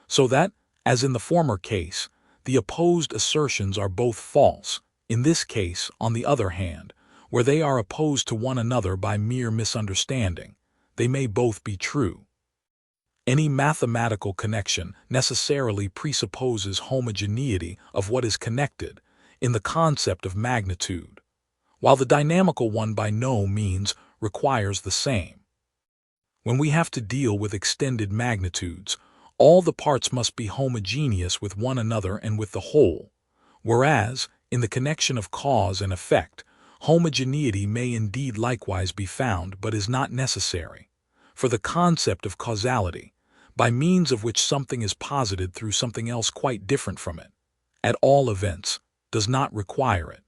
so that, as in the former case, the opposed assertions are both false. In this case, on the other hand, where they are opposed to one another by mere misunderstanding, they may both be true. Any mathematical connection necessarily presupposes homogeneity of what is connected in the concept of magnitude, while the dynamical one by no means requires the same. When we have to deal with extended magnitudes, all the parts must be homogeneous with one another and with the whole, whereas, in the connection of cause and effect, homogeneity may indeed likewise be found but is not necessary, for the concept of causality, by means of which something is posited through something else quite different from it, at all events, does not require it.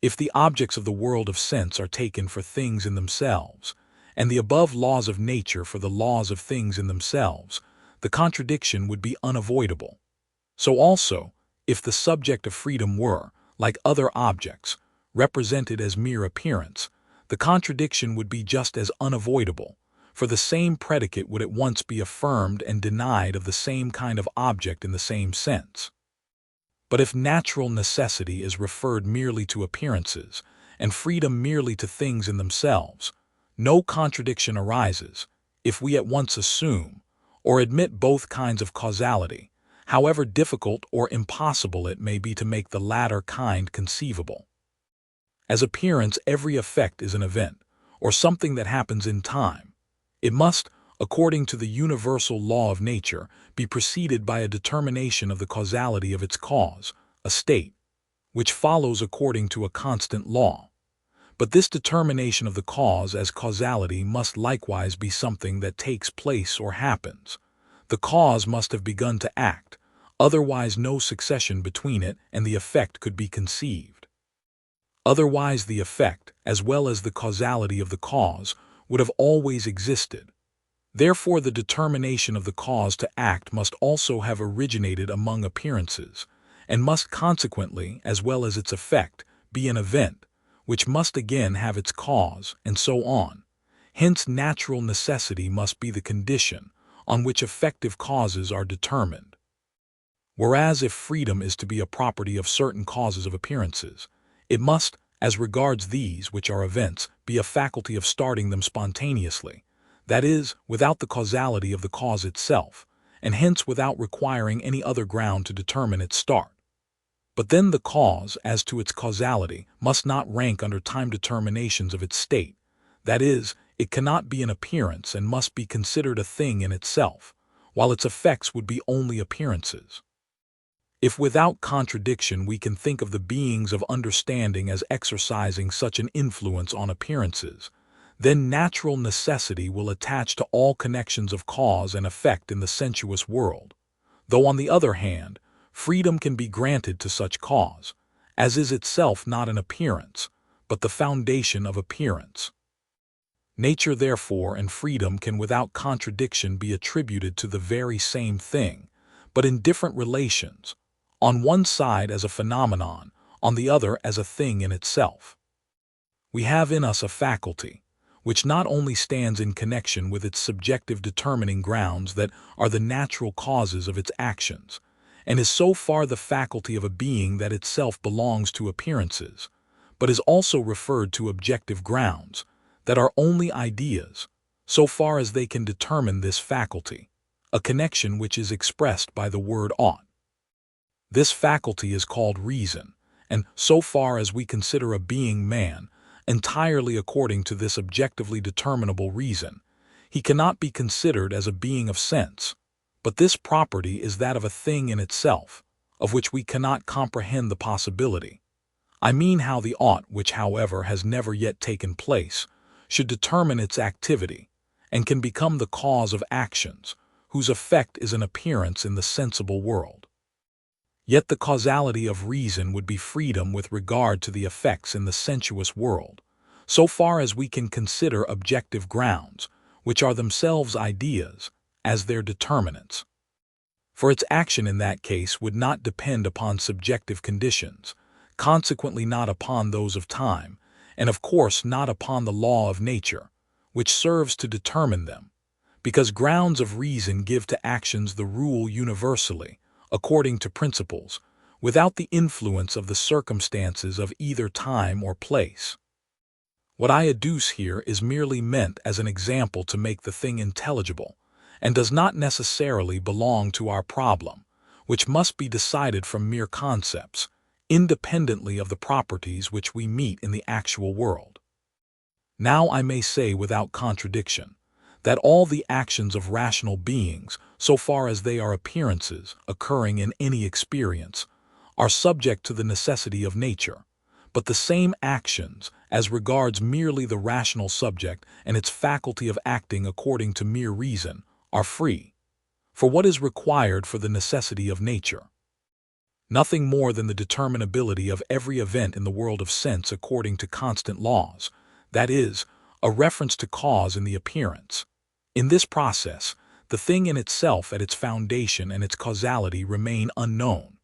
If the objects of the world of sense are taken for things in themselves, and the above laws of nature for the laws of things in themselves, the contradiction would be unavoidable. So also, if the subject of freedom were, like other objects, represented as mere appearance, the contradiction would be just as unavoidable, for the same predicate would at once be affirmed and denied of the same kind of object in the same sense. But if natural necessity is referred merely to appearances, and freedom merely to things in themselves, no contradiction arises, if we at once assume, or admit both kinds of causality, however difficult or impossible it may be to make the latter kind conceivable. As appearance, every effect is an event, or something that happens in time. It must, according to the universal law of nature, be preceded by a determination of the causality of its cause, a state, which follows according to a constant law. But this determination of the cause as causality must likewise be something that takes place or happens. The cause must have begun to act, otherwise no succession between it and the effect could be conceived. Otherwise the effect, as well as the causality of the cause, would have always existed. Therefore the determination of the cause to act must also have originated among appearances, and must consequently, as well as its effect, be an event, which must again have its cause, and so on. Hence natural necessity must be the condition on which effective causes are determined. Whereas if freedom is to be a property of certain causes of appearances, it must, as regards these which are events, be a faculty of starting them spontaneously, that is, without the causality of the cause itself, and hence without requiring any other ground to determine its start. But then the cause, as to its causality, must not rank under time determinations of its state, that is, it cannot be an appearance and must be considered a thing in itself, while its effects would be only appearances. If without contradiction we can think of the beings of understanding as exercising such an influence on appearances, then natural necessity will attach to all connections of cause and effect in the sensuous world, though on the other hand, freedom can be granted to such cause, as is itself not an appearance, but the foundation of appearance. Nature, therefore, and freedom can without contradiction be attributed to the very same thing, but in different relations, on one side as a phenomenon, on the other as a thing in itself. We have in us a faculty, which not only stands in connection with its subjective determining grounds that are the natural causes of its actions, and is so far the faculty of a being that itself belongs to appearances, but is also referred to objective grounds, that are only ideas, so far as they can determine this faculty, a connection which is expressed by the word ought. This faculty is called reason, and so far as we consider a being man, entirely according to this objectively determinable reason, he cannot be considered as a being of sense, but this property is that of a thing in itself, of which we cannot comprehend the possibility. I mean how the ought, which however has never yet taken place, should determine its activity, and can become the cause of actions, whose effect is an appearance in the sensible world. Yet the causality of reason would be freedom with regard to the effects in the sensuous world, so far as we can consider objective grounds, which are themselves ideas, as their determinants. For its action in that case would not depend upon subjective conditions, consequently not upon those of time, and of course not upon the law of nature, which serves to determine them, because grounds of reason give to actions the rule universally, according to principles, without the influence of the circumstances of either time or place. What I adduce here is merely meant as an example to make the thing intelligible, and does not necessarily belong to our problem, which must be decided from mere concepts, independently of the properties which we meet in the actual world. Now I may say without contradiction, that all the actions of rational beings, so far as they are appearances occurring in any experience, are subject to the necessity of nature, but the same actions, as regards merely the rational subject and its faculty of acting according to mere reason, are free. For what is required for the necessity of nature? Nothing more than the determinability of every event in the world of sense according to constant laws, that is, a reference to cause in the appearance. In this process, the thing in itself at its foundation and its causality remain unknown.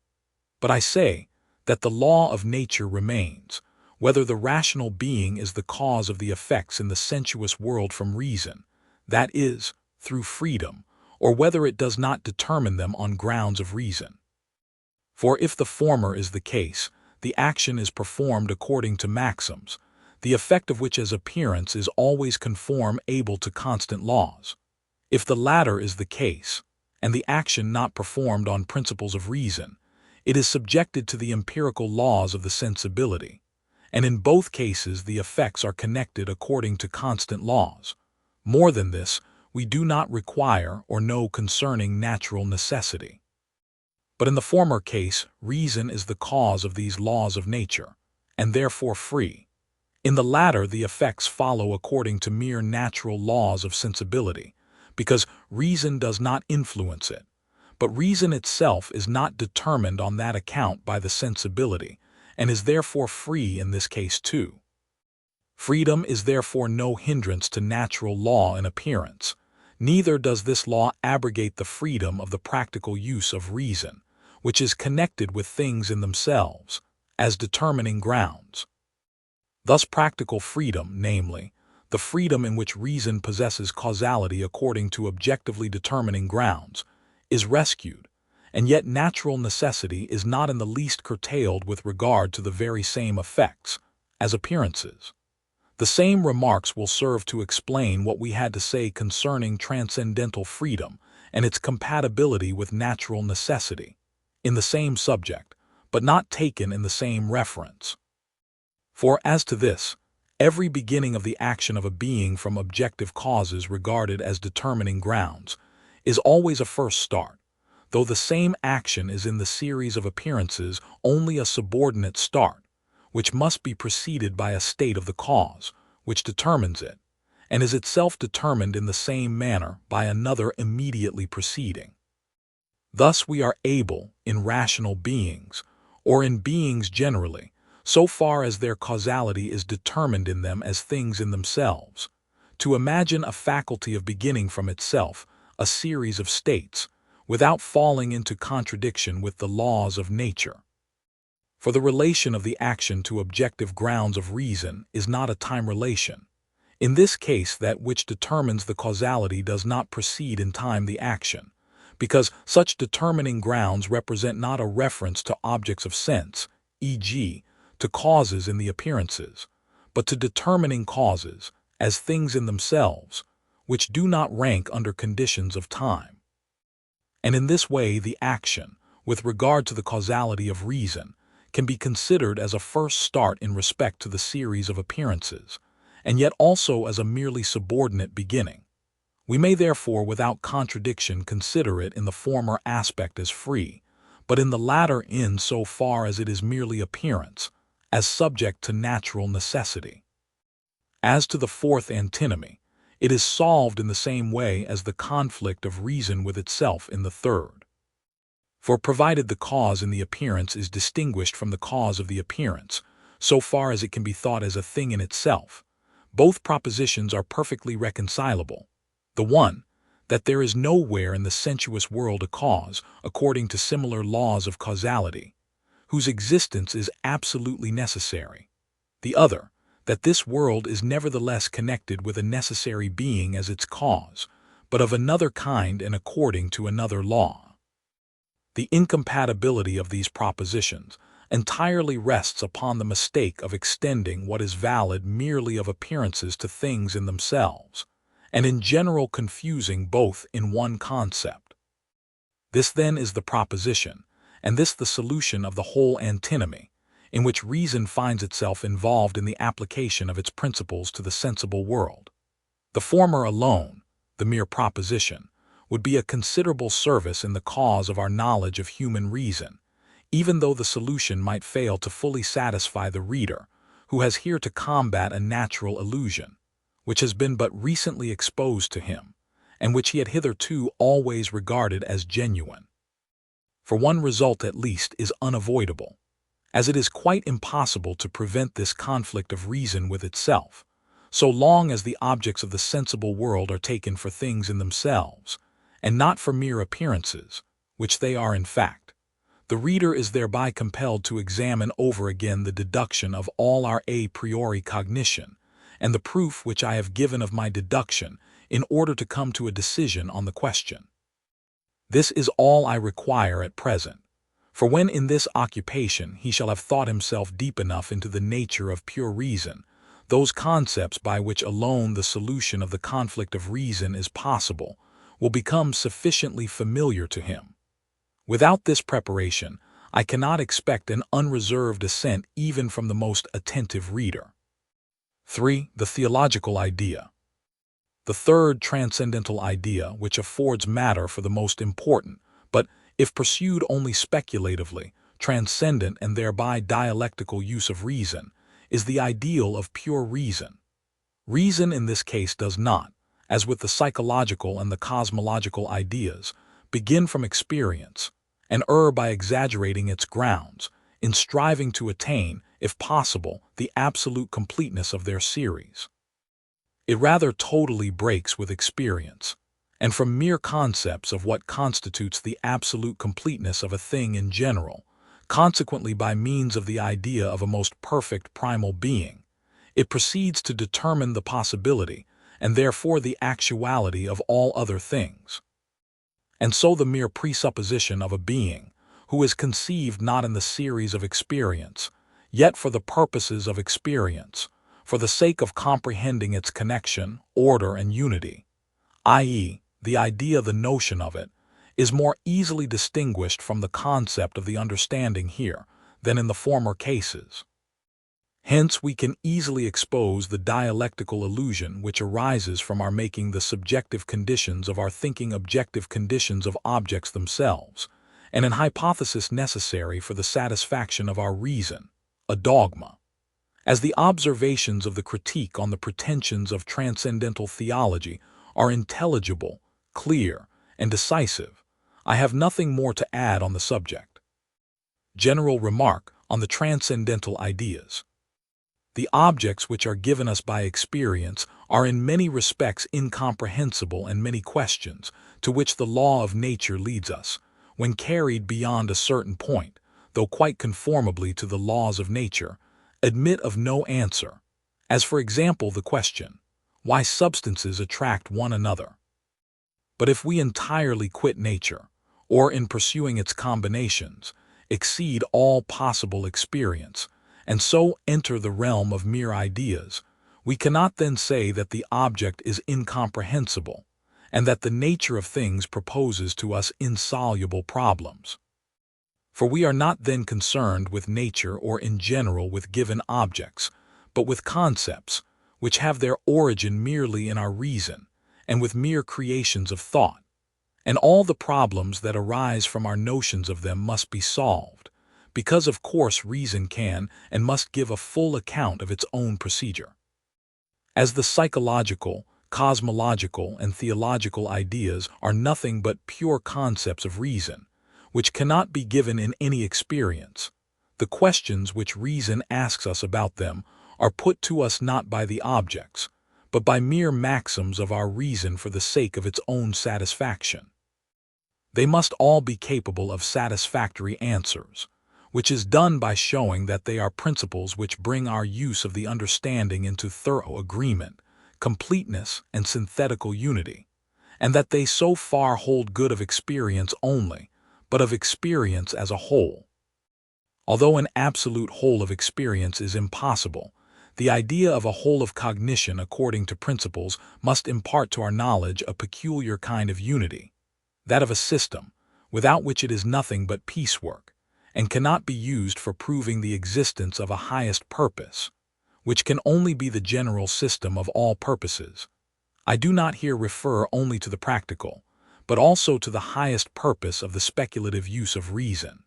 But I say that the law of nature remains, whether the rational being is the cause of the effects in the sensuous world from reason, that is, through freedom, or whether it does not determine them on grounds of reason. For if the former is the case, the action is performed according to maxims, the effect of which as appearance is always conform able to constant laws. If the latter is the case, and the action not performed on principles of reason, it is subjected to the empirical laws of the sensibility, and in both cases the effects are connected according to constant laws. More than this, we do not require or know concerning natural necessity. But in the former case, reason is the cause of these laws of nature, and therefore free. In the latter, the effects follow according to mere natural laws of sensibility, because reason does not influence it, but reason itself is not determined on that account by the sensibility, and is therefore free in this case too. Freedom is therefore no hindrance to natural law in appearance, neither does this law abrogate the freedom of the practical use of reason, which is connected with things in themselves, as determining grounds. Thus practical freedom, namely, the freedom in which reason possesses causality according to objectively determining grounds, is rescued, and yet natural necessity is not in the least curtailed with regard to the very same effects, as appearances. The same remarks will serve to explain what we had to say concerning transcendental freedom and its compatibility with natural necessity, in the same subject, but not taken in the same reference. For as to this, every beginning of the action of a being from objective causes regarded as determining grounds is always a first start, though the same action is in the series of appearances only a subordinate start, which must be preceded by a state of the cause, which determines it, and is itself determined in the same manner by another immediately preceding. Thus we are able, in rational beings, or in beings generally, so far as their causality is determined in them as things in themselves, to imagine a faculty of beginning from itself a series of states, without falling into contradiction with the laws of nature. For the relation of the action to objective grounds of reason is not a time relation. In this case, that which determines the causality does not precede in time the action, because such determining grounds represent not a reference to objects of sense, e.g., to causes in the appearances, but to determining causes, as things in themselves, which do not rank under conditions of time. And in this way the action, with regard to the causality of reason, can be considered as a first start in respect to the series of appearances, and yet also as a merely subordinate beginning. We may therefore without contradiction consider it in the former aspect as free, but in the latter in so far as it is merely appearance, as subject to natural necessity. As to the fourth antinomy, it is solved in the same way as the conflict of reason with itself in the third. For provided the cause in the appearance is distinguished from the cause of the appearance, so far as it can be thought as a thing in itself, both propositions are perfectly reconcilable. The one, that there is nowhere in the sensuous world a cause, according to similar laws of causality, whose existence is absolutely necessary. The other, that this world is nevertheless connected with a necessary being as its cause, but of another kind and according to another law. The incompatibility of these propositions entirely rests upon the mistake of extending what is valid merely of appearances to things in themselves, and in general confusing both in one concept. This then is the proposition, and this the solution of the whole antinomy, in which reason finds itself involved in the application of its principles to the sensible world. The former alone, the mere proposition, would be a considerable service in the cause of our knowledge of human reason, even though the solution might fail to fully satisfy the reader, who has here to combat a natural illusion, which has been but recently exposed to him, and which he had hitherto always regarded as genuine. For one result at least is unavoidable, as it is quite impossible to prevent this conflict of reason with itself, so long as the objects of the sensible world are taken for things in themselves, and not for mere appearances, which they are in fact. The reader is thereby compelled to examine over again the deduction of all our a priori cognition, and the proof which I have given of my deduction, in order to come to a decision on the question. This is all I require at present, for when in this occupation he shall have thought himself deep enough into the nature of pure reason, those concepts by which alone the solution of the conflict of reason is possible will become sufficiently familiar to him. Without this preparation, I cannot expect an unreserved assent even from the most attentive reader. 3. The theological idea. The third transcendental idea, which affords matter for the most important, but, if pursued only speculatively, transcendent and thereby dialectical use of reason, is the ideal of pure reason. Reason in this case does not, as with the psychological and the cosmological ideas, begin from experience, and err by exaggerating its grounds, in striving to attain, if possible, the absolute completeness of their series. It rather totally breaks with experience, and from mere concepts of what constitutes the absolute completeness of a thing in general, consequently by means of the idea of a most perfect primal being, it proceeds to determine the possibility, and therefore the actuality of all other things. And so the mere presupposition of a being, who is conceived not in the series of experience, yet for the purposes of experience, for the sake of comprehending its connection, order, and unity, i.e., the idea, the notion of it, is more easily distinguished from the concept of the understanding here than in the former cases. Hence, we can easily expose the dialectical illusion which arises from our making the subjective conditions of our thinking objective conditions of objects themselves, and an hypothesis necessary for the satisfaction of our reason, a dogma. As the observations of the critique on the pretensions of transcendental theology are intelligible, clear, and decisive, I have nothing more to add on the subject. General remark on the transcendental ideas. The objects which are given us by experience are in many respects incomprehensible, and many questions, to which the law of nature leads us, when carried beyond a certain point, though quite conformably to the laws of nature, admit of no answer, as for example the question, why substances attract one another. But if we entirely quit nature, or in pursuing its combinations, exceed all possible experience, and so enter the realm of mere ideas, we cannot then say that the object is incomprehensible, and that the nature of things proposes to us insoluble problems. For we are not then concerned with nature or in general with given objects, but with concepts, which have their origin merely in our reason, and with mere creations of thought, and all the problems that arise from our notions of them must be solved, because of course reason can and must give a full account of its own procedure. As the psychological, cosmological, and theological ideas are nothing but pure concepts of reason, which cannot be given in any experience, the questions which reason asks us about them are put to us not by the objects, but by mere maxims of our reason for the sake of its own satisfaction. They must all be capable of satisfactory answers, which is done by showing that they are principles which bring our use of the understanding into thorough agreement, completeness, and synthetical unity, and that they so far hold good of experience only, but of experience as a whole. Although an absolute whole of experience is impossible, the idea of a whole of cognition according to principles must impart to our knowledge a peculiar kind of unity, that of a system, without which it is nothing but piecework, and cannot be used for proving the existence of a highest purpose, which can only be the general system of all purposes. I do not here refer only to the practical, but also to the highest purpose of the speculative use of reason.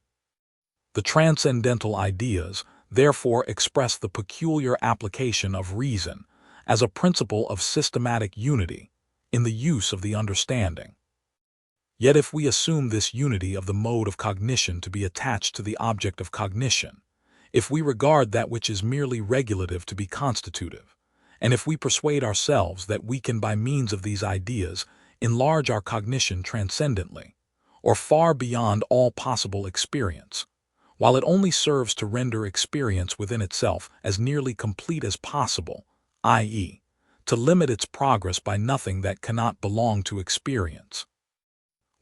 The transcendental ideas, therefore, express the peculiar application of reason as a principle of systematic unity in the use of the understanding. Yet if we assume this unity of the mode of cognition to be attached to the object of cognition, if we regard that which is merely regulative to be constitutive, and if we persuade ourselves that we can by means of these ideas enlarge our cognition transcendently, or far beyond all possible experience, while it only serves to render experience within itself as nearly complete as possible, i.e., to limit its progress by nothing that cannot belong to experience,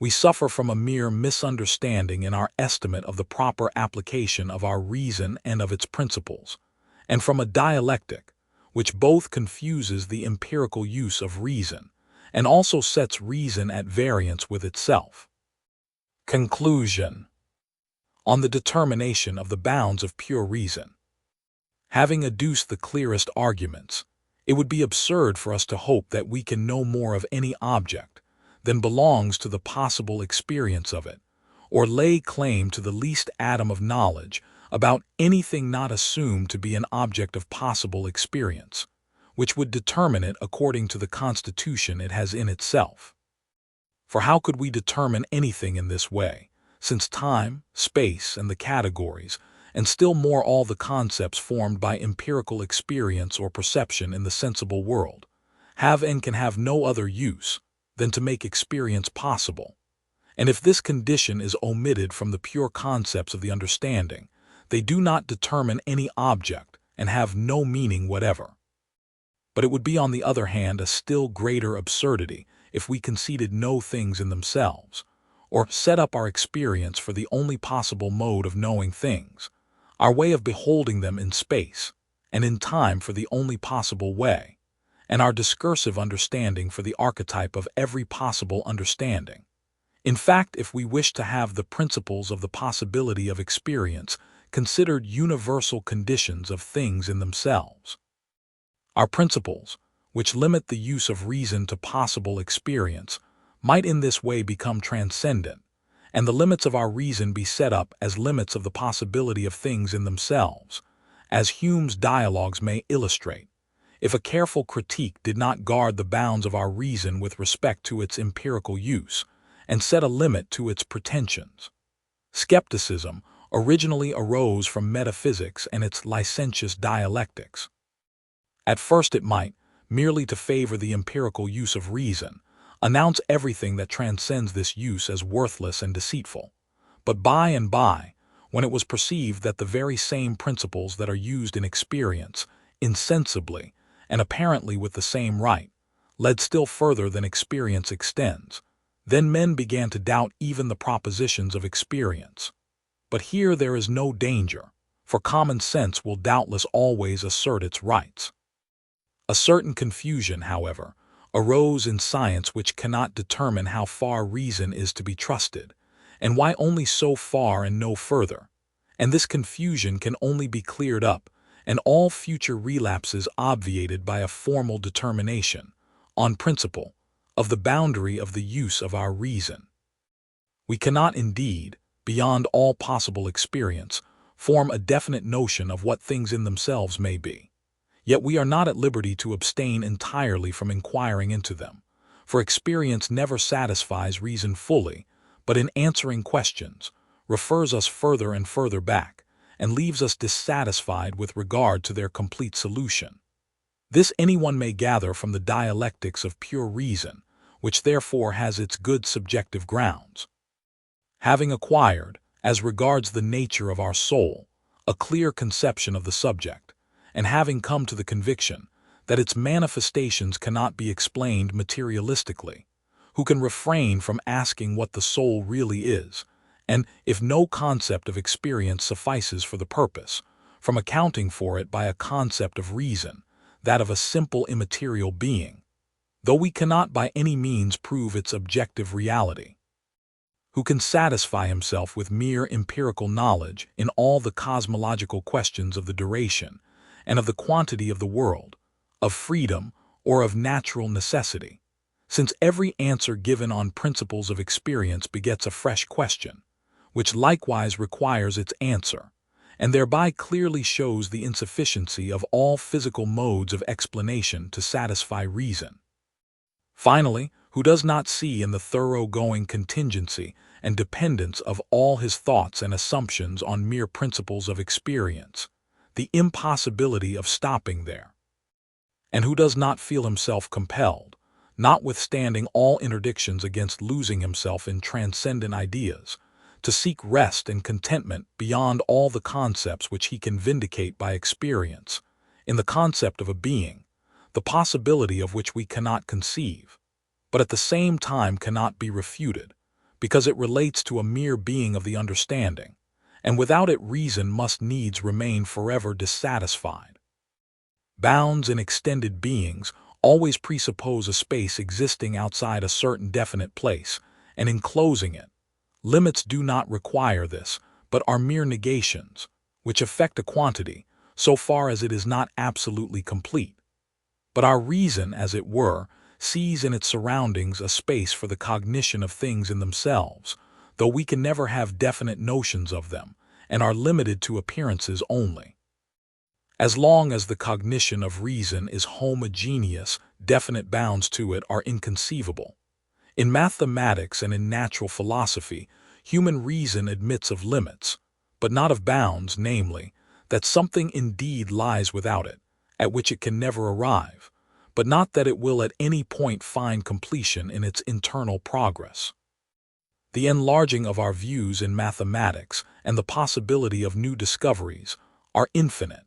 we suffer from a mere misunderstanding in our estimate of the proper application of our reason and of its principles, and from a dialectic, which both confuses the empirical use of reason and also sets reason at variance with itself. Conclusion. On the determination of the bounds of pure reason. Having adduced the clearest arguments, it would be absurd for us to hope that we can know more of any object than belongs to the possible experience of it, or lay claim to the least atom of knowledge about anything not assumed to be an object of possible experience, which would determine it according to the constitution it has in itself. For how could we determine anything in this way, since time, space, and the categories, and still more all the concepts formed by empirical experience or perception in the sensible world, have and can have no other use than to make experience possible? And if this condition is omitted from the pure concepts of the understanding, they do not determine any object and have no meaning whatever. But it would be on the other hand a still greater absurdity if we conceded no things in themselves, or set up our experience for the only possible mode of knowing things, our way of beholding them in space and in time for the only possible way, and our discursive understanding for the archetype of every possible understanding. In fact, if we wish to have the principles of the possibility of experience considered universal conditions of things in themselves. Our principles, which limit the use of reason to possible experience, might in this way become transcendent, and the limits of our reason be set up as limits of the possibility of things in themselves, as Hume's dialogues may illustrate, if a careful critique did not guard the bounds of our reason with respect to its empirical use, and set a limit to its pretensions. Skepticism originally arose from metaphysics and its licentious dialectics. At first it might, merely to favor the empirical use of reason, announce everything that transcends this use as worthless and deceitful. But by and by, when it was perceived that the very same principles that are used in experience, insensibly, and apparently with the same right, led still further than experience extends, then men began to doubt even the propositions of experience. But here there is no danger, for common sense will doubtless always assert its rights. A certain confusion, however, arose in science which cannot determine how far reason is to be trusted, and why only so far and no further, and this confusion can only be cleared up and all future relapses obviated by a formal determination, on principle, of the boundary of the use of our reason. We cannot indeed, beyond all possible experience, form a definite notion of what things in themselves may be. Yet we are not at liberty to abstain entirely from inquiring into them, for experience never satisfies reason fully, but in answering questions, refers us further and further back, and leaves us dissatisfied with regard to their complete solution. This anyone may gather from the dialectics of pure reason, which therefore has its good subjective grounds. Having acquired, as regards the nature of our soul, a clear conception of the subject, and having come to the conviction that its manifestations cannot be explained materialistically, who can refrain from asking what the soul really is, and, if no concept of experience suffices for the purpose, from accounting for it by a concept of reason, that of a simple immaterial being, though we cannot by any means prove its objective reality. Who can satisfy himself with mere empirical knowledge in all the cosmological questions of the duration and of the quantity of the world, of freedom or of natural necessity, since every answer given on principles of experience begets a fresh question, which likewise requires its answer, and thereby clearly shows the insufficiency of all physical modes of explanation to satisfy reason. Finally, who does not see in the thoroughgoing contingency and dependence of all his thoughts and assumptions on mere principles of experience, the impossibility of stopping there? And who does not feel himself compelled, notwithstanding all interdictions against losing himself in transcendent ideas, to seek rest and contentment beyond all the concepts which he can vindicate by experience, in the concept of a being, the possibility of which we cannot conceive, but at the same time cannot be refuted, because it relates to a mere being of the understanding, and without it reason must needs remain forever dissatisfied. Bounds in extended beings always presuppose a space existing outside a certain definite place, and enclosing it. Limits do not require this, but are mere negations, which affect a quantity, so far as it is not absolutely complete. But our reason, as it were, sees in its surroundings a space for the cognition of things in themselves, though we can never have definite notions of them, and are limited to appearances only. As long as the cognition of reason is homogeneous, definite bounds to it are inconceivable. In mathematics and in natural philosophy, human reason admits of limits, but not of bounds, namely, that something indeed lies without it, at which it can never arrive, but not that it will at any point find completion in its internal progress. The enlarging of our views in mathematics and the possibility of new discoveries are infinite,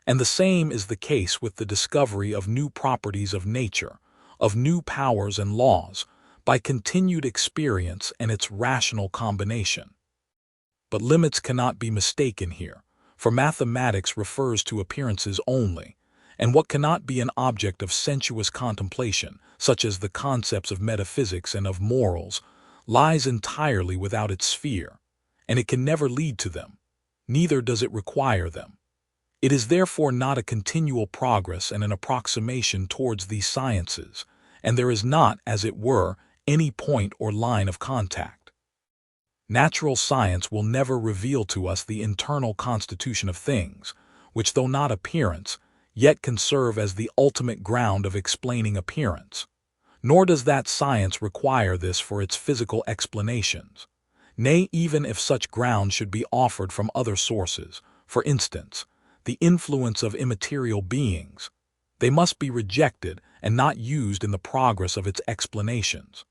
and the same is the case with the discovery of new properties of nature, of new powers and laws, by continued experience and its rational combination. But limits cannot be mistaken here, for mathematics refers to appearances only, and what cannot be an object of sensuous contemplation, such as the concepts of metaphysics and of morals, lies entirely without its sphere, and it can never lead to them, neither does it require them. It is therefore not a continual progress and an approximation towards these sciences, and there is not, as it were, any point or line of contact. Natural science will never reveal to us the internal constitution of things, which, though not appearance, yet can serve as the ultimate ground of explaining appearance. Nor does that science require this for its physical explanations. Nay, even if such ground should be offered from other sources, for instance, the influence of immaterial beings, they must be rejected and not used in the progress of its explanations.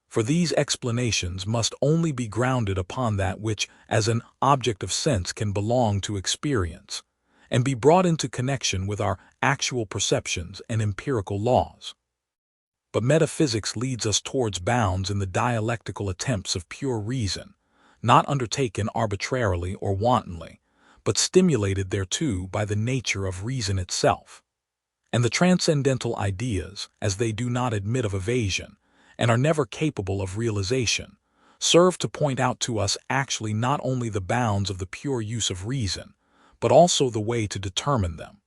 For these explanations must only be grounded upon that which, as an object of sense, can belong to experience, and be brought into connection with our actual perceptions and empirical laws. But metaphysics leads us towards bounds in the dialectical attempts of pure reason, not undertaken arbitrarily or wantonly, but stimulated thereto by the nature of reason itself. And the transcendental ideas, as they do not admit of evasion, and are never capable of realization, serve to point out to us actually not only the bounds of the pure use of reason, but also the way to determine them.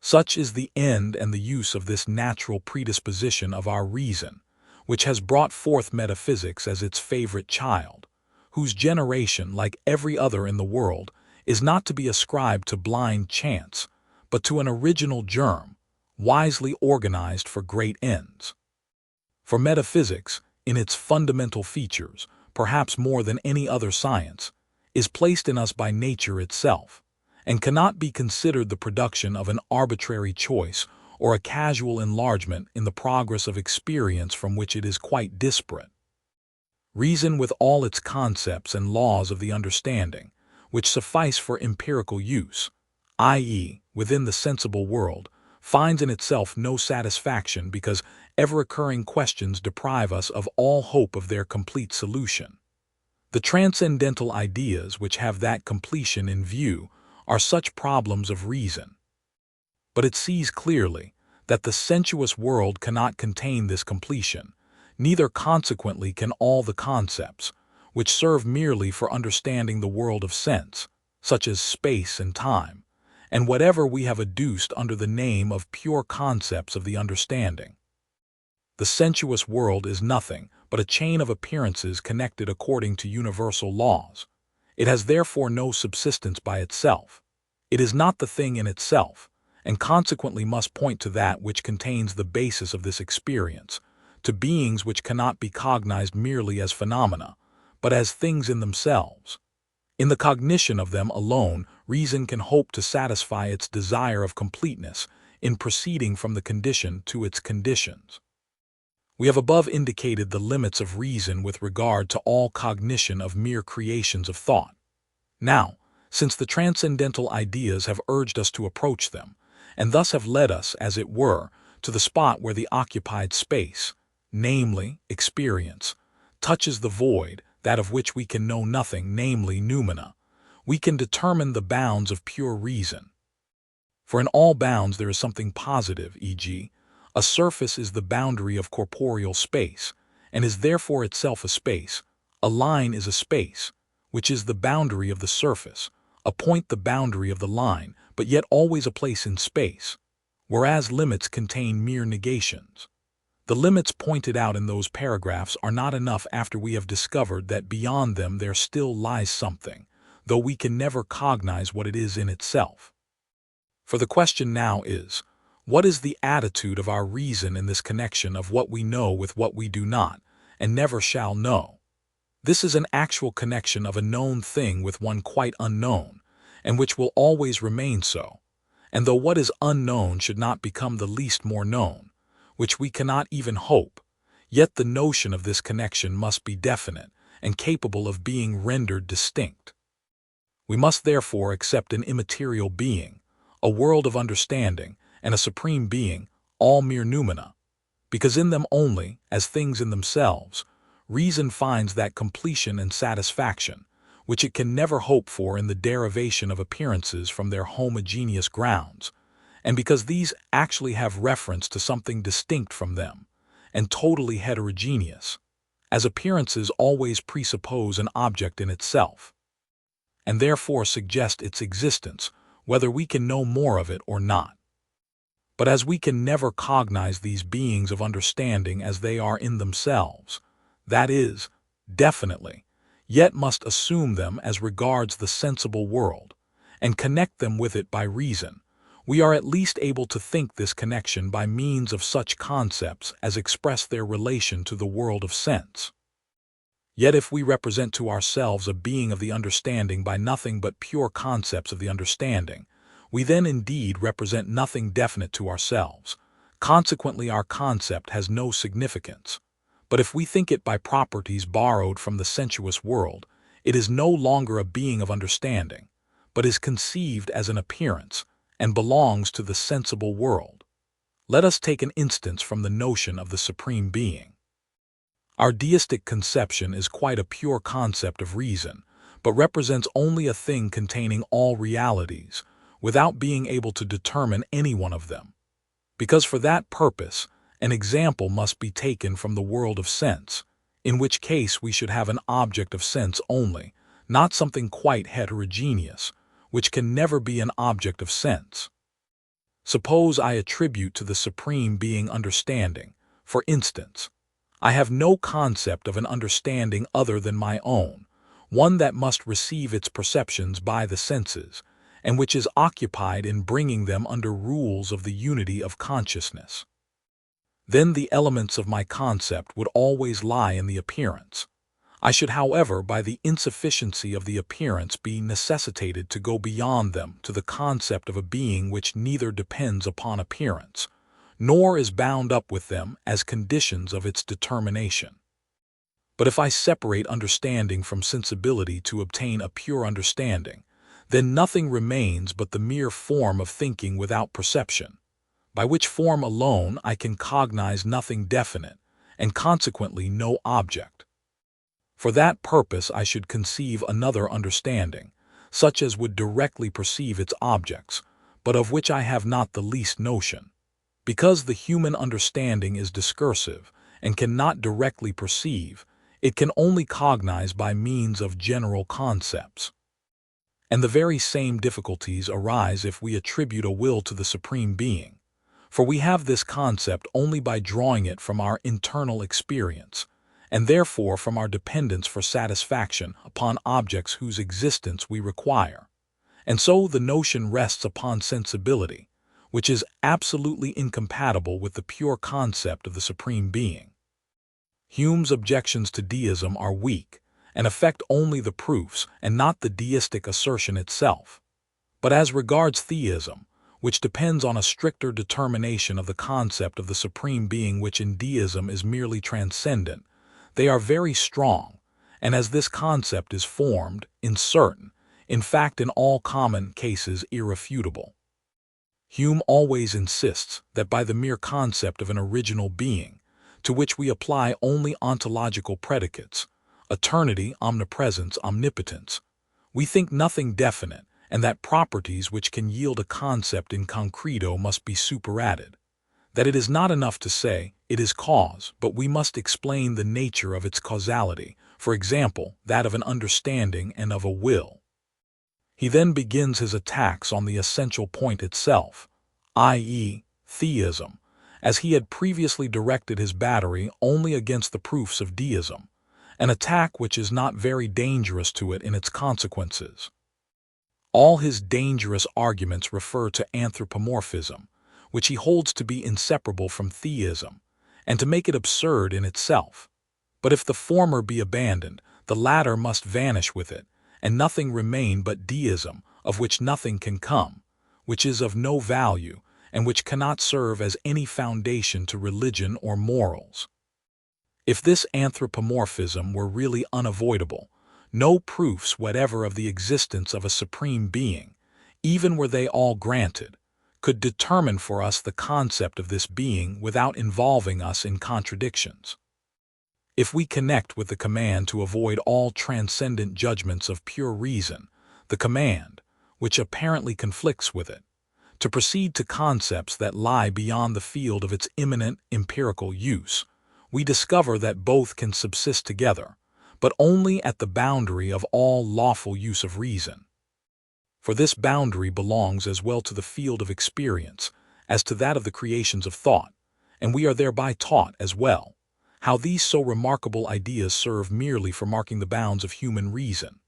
Such is the end and the use of this natural predisposition of our reason, which has brought forth metaphysics as its favorite child, whose generation, like every other in the world, is not to be ascribed to blind chance, but to an original germ, wisely organized for great ends. For metaphysics, in its fundamental features, perhaps more than any other science, is placed in us by nature itself, and cannot be considered the production of an arbitrary choice or a casual enlargement in the progress of experience from which it is quite disparate. Reason, with all its concepts and laws of the understanding, which suffice for empirical use, i.e., within the sensible world, finds in itself no satisfaction because ever-occurring questions deprive us of all hope of their complete solution. The transcendental ideas which have that completion in view are such problems of reason. But it sees clearly that the sensuous world cannot contain this completion, neither consequently can all the concepts, which serve merely for understanding the world of sense, such as space and time, and whatever we have adduced under the name of pure concepts of the understanding. The sensuous world is nothing but a chain of appearances connected according to universal laws. It has therefore no subsistence by itself. It is not the thing in itself, and consequently must point to that which contains the basis of this experience, to beings which cannot be cognized merely as phenomena, but as things in themselves. In the cognition of them alone, reason can hope to satisfy its desire of completeness in proceeding from the condition to its conditions. We have above indicated the limits of reason with regard to all cognition of mere creations of thought. Now, since the transcendental ideas have urged us to approach them, and thus have led us, as it were, to the spot where the occupied space, namely, experience, touches the void, that of which we can know nothing, namely, noumena, we can determine the bounds of pure reason. For in all bounds there is something positive, e.g., a surface is the boundary of corporeal space, and is therefore itself a space. A line is a space, which is the boundary of the surface, a point the boundary of the line, but yet always a place in space, whereas limits contain mere negations. The limits pointed out in those paragraphs are not enough after we have discovered that beyond them there still lies something, though we can never cognize what it is in itself. For the question now is, what is the attitude of our reason in this connection of what we know with what we do not, and never shall know? This is an actual connection of a known thing with one quite unknown, and which will always remain so, and though what is unknown should not become the least more known, which we cannot even hope, yet the notion of this connection must be definite and capable of being rendered distinct. We must therefore accept an immaterial being, a world of understanding, and a supreme being, all mere noumena, because in them only, as things in themselves, reason finds that completion and satisfaction, which it can never hope for in the derivation of appearances from their homogeneous grounds, and because these actually have reference to something distinct from them, and totally heterogeneous, as appearances always presuppose an object in itself. and therefore suggest its existence, whether we can know more of it or not. But as we can never cognize these beings of understanding as they are in themselves, that is, definitely, yet must assume them as regards the sensible world, and connect them with it by reason, we are at least able to think this connection by means of such concepts as express their relation to the world of sense. Yet if we represent to ourselves a being of the understanding by nothing but pure concepts of the understanding, we then indeed represent nothing definite to ourselves. Consequently, our concept has no significance. But if we think it by properties borrowed from the sensuous world, it is no longer a being of understanding, but is conceived as an appearance, and belongs to the sensible world. Let us take an instance from the notion of the Supreme Being. Our deistic conception is quite a pure concept of reason, but represents only a thing containing all realities, without being able to determine any one of them. Because for that purpose, an example must be taken from the world of sense, in which case we should have an object of sense only, not something quite heterogeneous, which can never be an object of sense. Suppose I attribute to the Supreme Being understanding, for instance. I have no concept of an understanding other than my own, one that must receive its perceptions by the senses, and which is occupied in bringing them under rules of the unity of consciousness. Then the elements of my concept would always lie in the appearance. I should, however, by the insufficiency of the appearance be necessitated to go beyond them to the concept of a being which neither depends upon appearance, nor is bound up with them as conditions of its determination. But if I separate understanding from sensibility to obtain a pure understanding, then nothing remains but the mere form of thinking without perception, by which form alone I can cognize nothing definite, and consequently no object. For that purpose I should conceive another understanding, such as would directly perceive its objects, but of which I have not the least notion. Because the human understanding is discursive, and cannot directly perceive, it can only cognize by means of general concepts. And the very same difficulties arise if we attribute a will to the Supreme Being, for we have this concept only by drawing it from our internal experience, and therefore from our dependence for satisfaction upon objects whose existence we require. And so the notion rests upon sensibility, which is absolutely incompatible with the pure concept of the Supreme Being. Hume's objections to deism are weak, and affect only the proofs and not the deistic assertion itself. But as regards theism, which depends on a stricter determination of the concept of the Supreme Being, which in deism is merely transcendent, they are very strong, and as this concept is formed, certain, in fact in all common cases irrefutable. Hume always insists that by the mere concept of an original being, to which we apply only ontological predicates, eternity, omnipresence, omnipotence, we think nothing definite, and that properties which can yield a concept in concreto must be superadded. That it is not enough to say, it is cause, but we must explain the nature of its causality, for example, that of an understanding and of a will. He then begins his attacks on the essential point itself, i.e., theism, as he had previously directed his battery only against the proofs of deism, an attack which is not very dangerous to it in its consequences. All his dangerous arguments refer to anthropomorphism, which he holds to be inseparable from theism, and to make it absurd in itself. But if the former be abandoned, the latter must vanish with it, and nothing remain but deism, of which nothing can come, which is of no value, and which cannot serve as any foundation to religion or morals. If this anthropomorphism were really unavoidable, no proofs whatever of the existence of a Supreme Being, even were they all granted, could determine for us the concept of this being without involving us in contradictions. If we connect with the command to avoid all transcendent judgments of pure reason, the command, which apparently conflicts with it, to proceed to concepts that lie beyond the field of its imminent empirical use, we discover that both can subsist together, but only at the boundary of all lawful use of reason. For this boundary belongs as well to the field of experience as to that of the creations of thought, and we are thereby taught as well how these so remarkable ideas serve merely for marking the bounds of human reason.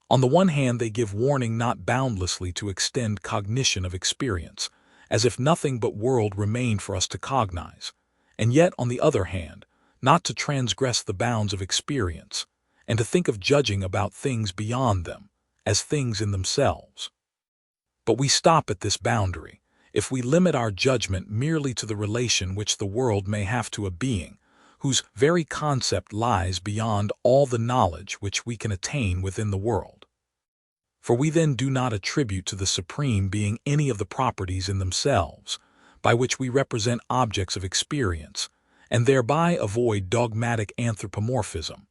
On the one hand, they give warning not boundlessly to extend cognition of experience, as if nothing but world remained for us to cognize, and yet, on the other hand, not to transgress the bounds of experience, and to think of judging about things beyond them, as things in themselves. But we stop at this boundary if we limit our judgment merely to the relation which the world may have to a being, whose very concept lies beyond all the knowledge which we can attain within the world. For we then do not attribute to the Supreme Being any of the properties in themselves, by which we represent objects of experience, and thereby avoid dogmatic anthropomorphism,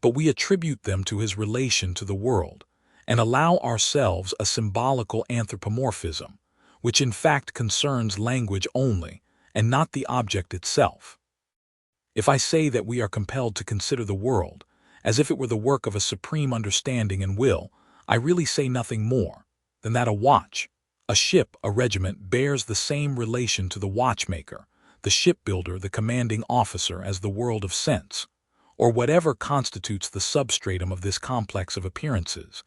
but we attribute them to his relation to the world, and allow ourselves a symbolical anthropomorphism, which in fact concerns language only, and not the object itself. If I say that we are compelled to consider the world as if it were the work of a supreme understanding and will, I really say nothing more than that a watch, a ship, a regiment bears the same relation to the watchmaker, the shipbuilder, the commanding officer as the world of sense, or whatever constitutes the substratum of this complex of appearances,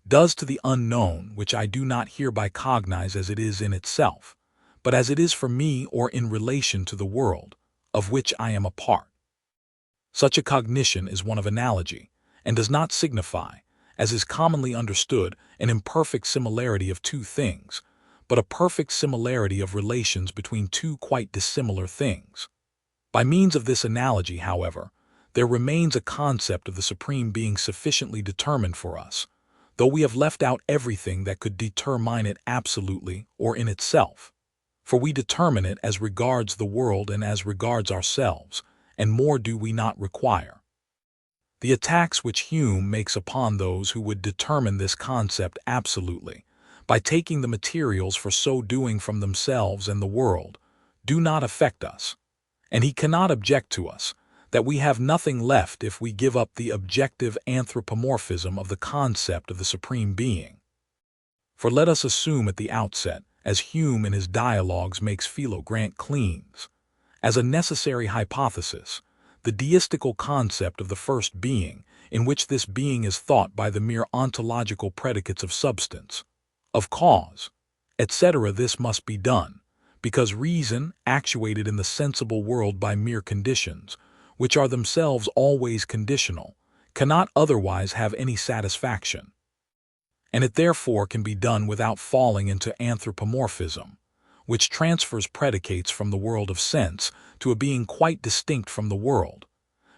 does to the unknown, which I do not hereby cognize as it is in itself, but as it is for me or in relation to the world, of which I am a part. Such a cognition is one of analogy, and does not signify, as is commonly understood, an imperfect similarity of two things, but a perfect similarity of relations between two quite dissimilar things. By means of this analogy, however, there remains a concept of the Supreme Being sufficiently determined for us, though we have left out everything that could determine it absolutely or in itself. For we determine it as regards the world and as regards ourselves, and more do we not require. The attacks which Hume makes upon those who would determine this concept absolutely, by taking the materials for so doing from themselves and the world, do not affect us, and he cannot object to us that we have nothing left if we give up the objective anthropomorphism of the concept of the Supreme Being. For let us assume at the outset, as Hume in his dialogues makes Philo Grant Cleans, as a necessary hypothesis, the deistical concept of the first being, in which this being is thought by the mere ontological predicates of substance, of cause, etc. This must be done, because reason, actuated in the sensible world by mere conditions, which are themselves always conditional, cannot otherwise have any satisfaction. And it therefore can be done without falling into anthropomorphism, which transfers predicates from the world of sense to a being quite distinct from the world,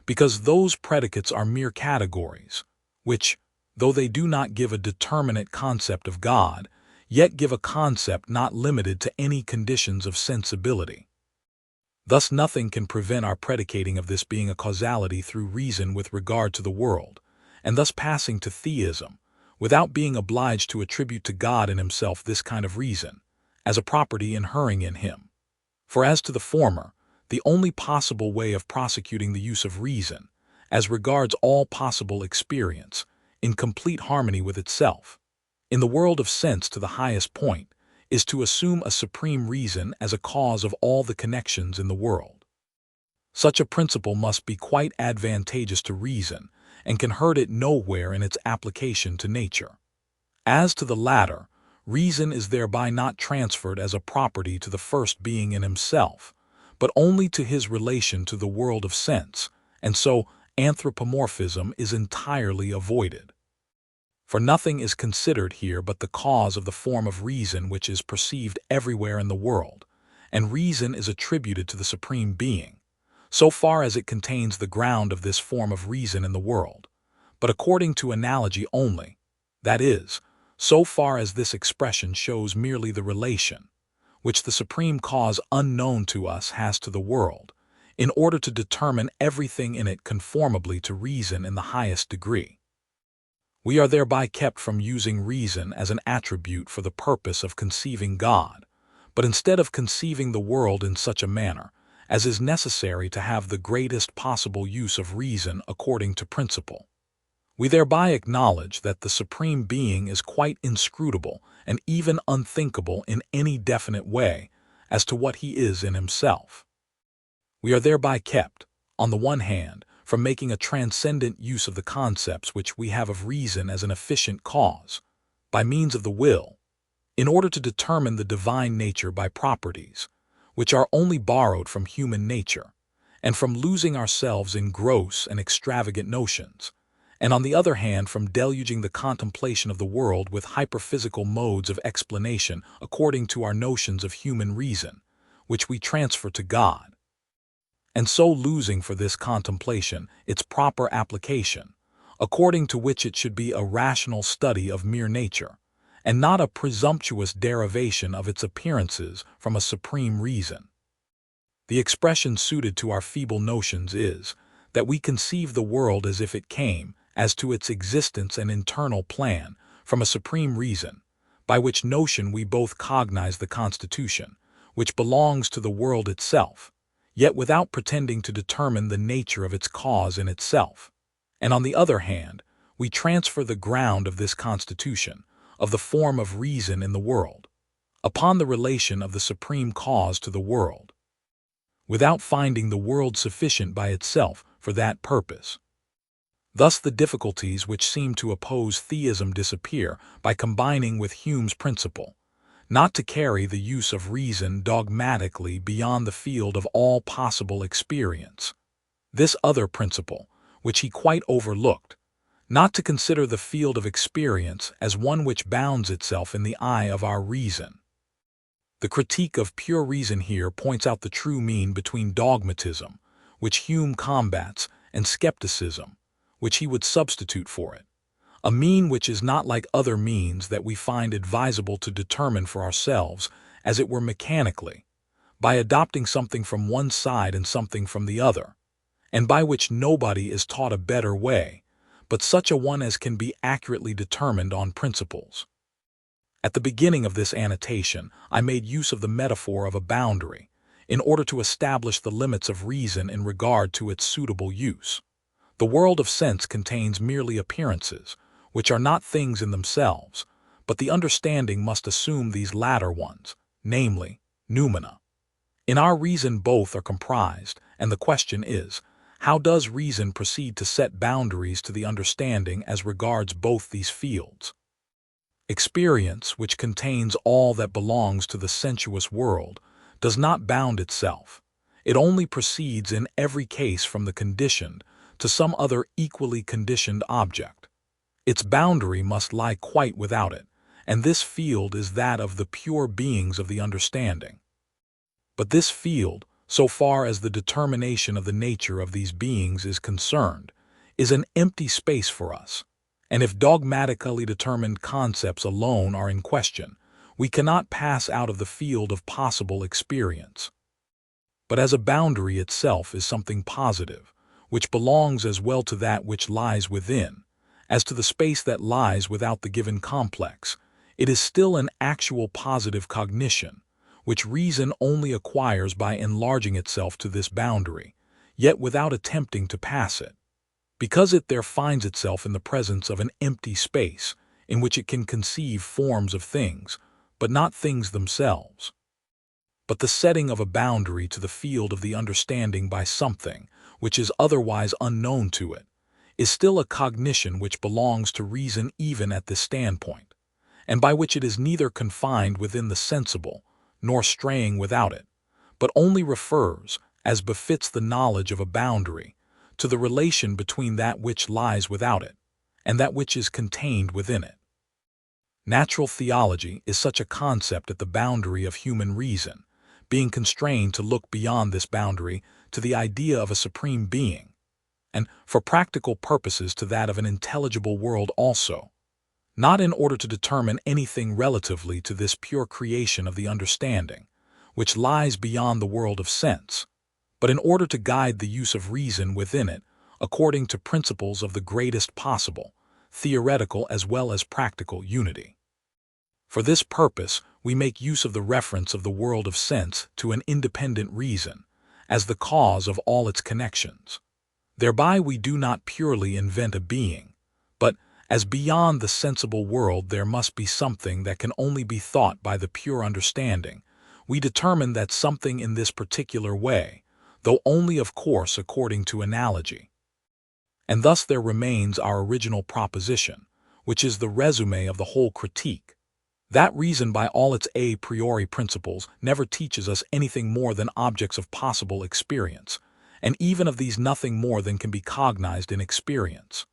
because those predicates are mere categories, which, though they do not give a determinate concept of God, yet give a concept not limited to any conditions of sensibility. Thus nothing can prevent our predicating of this being a causality through reason with regard to the world, and thus passing to theism, without being obliged to attribute to God in himself this kind of reason, as a property inhering in him. For as to the former, the only possible way of prosecuting the use of reason, as regards all possible experience, in complete harmony with itself, in the world of sense to the highest point, is to assume a supreme reason as a cause of all the connections in the world. Such a principle must be quite advantageous to reason, and can hurt it nowhere in its application to nature. As to the latter, reason is thereby not transferred as a property to the first being in himself, but only to his relation to the world of sense, and so anthropomorphism is entirely avoided. For nothing is considered here but the cause of the form of reason which is perceived everywhere in the world, and reason is attributed to the Supreme Being, so far as it contains the ground of this form of reason in the world, but according to analogy only, that is, so far as this expression shows merely the relation, which the supreme cause unknown to us has to the world, in order to determine everything in it conformably to reason in the highest degree. We are thereby kept from using reason as an attribute for the purpose of conceiving God, but instead of conceiving the world in such a manner as is necessary to have the greatest possible use of reason according to principle. We thereby acknowledge that the Supreme Being is quite inscrutable and even unthinkable in any definite way as to what he is in himself. We are thereby kept, on the one hand, from making a transcendent use of the concepts which we have of reason as an efficient cause, by means of the will, in order to determine the divine nature by properties, which are only borrowed from human nature, and from losing ourselves in gross and extravagant notions, and on the other hand from deluging the contemplation of the world with hyperphysical modes of explanation according to our notions of human reason, which we transfer to God, and so losing for this contemplation its proper application, according to which it should be a rational study of mere nature, and not a presumptuous derivation of its appearances from a supreme reason. The expression suited to our feeble notions is, that we conceive the world as if it came, as to its existence and internal plan, from a supreme reason, by which notion we both cognize the constitution, which belongs to the world itself, yet without pretending to determine the nature of its cause in itself, and on the other hand, we transfer the ground of this constitution, of the form of reason in the world, upon the relation of the supreme cause to the world, without finding the world sufficient by itself for that purpose. Thus the difficulties which seem to oppose theism disappear by combining with Hume's principle, not to carry the use of reason dogmatically beyond the field of all possible experience. This other principle, which he quite overlooked, not to consider the field of experience as one which bounds itself in the eye of our reason. The critique of pure reason here points out the true mean between dogmatism, which Hume combats, and skepticism, which he would substitute for it, a mean which is not like other means that we find advisable to determine for ourselves, as it were mechanically, by adopting something from one side and something from the other, and by which nobody is taught a better way, but such a one as can be accurately determined on principles. At the beginning of this annotation, I made use of the metaphor of a boundary, in order to establish the limits of reason in regard to its suitable use. The world of sense contains merely appearances, which are not things in themselves, but the understanding must assume these latter ones, namely, noumena. In our reason both are comprised, and the question is, how does reason proceed to set boundaries to the understanding as regards both these fields? Experience, which contains all that belongs to the sensuous world, does not bound itself. It only proceeds in every case from the conditioned to some other equally conditioned object. Its boundary must lie quite without it, and this field is that of the pure beings of the understanding. But this field, so far as the determination of the nature of these beings is concerned, is an empty space for us, and if dogmatically determined concepts alone are in question, we cannot pass out of the field of possible experience. But as a boundary itself is something positive, which belongs as well to that which lies within, as to the space that lies without the given complex, it is still an actual positive cognition, which reason only acquires by enlarging itself to this boundary, yet without attempting to pass it, because it there finds itself in the presence of an empty space, in which it can conceive forms of things, but not things themselves. But the setting of a boundary to the field of the understanding by something, which is otherwise unknown to it, is still a cognition which belongs to reason even at this standpoint, and by which it is neither confined within the sensible, nor straying without it, but only refers, as befits the knowledge of a boundary, to the relation between that which lies without it, and that which is contained within it. Natural theology is such a concept at the boundary of human reason, being constrained to look beyond this boundary to the idea of a supreme being, and for practical purposes to that of an intelligible world also, not in order to determine anything relatively to this pure creation of the understanding, which lies beyond the world of sense, but in order to guide the use of reason within it according to principles of the greatest possible, theoretical as well as practical unity. For this purpose, we make use of the reference of the world of sense to an independent reason, as the cause of all its connections. Thereby we do not purely invent a being, as beyond the sensible world there must be something that can only be thought by the pure understanding, we determine that something in this particular way, though only of course according to analogy. And thus there remains our original proposition, which is the resume of the whole critique. That reason by all its a priori principles never teaches us anything more than objects of possible experience, and even of these nothing more than can be cognized in experience.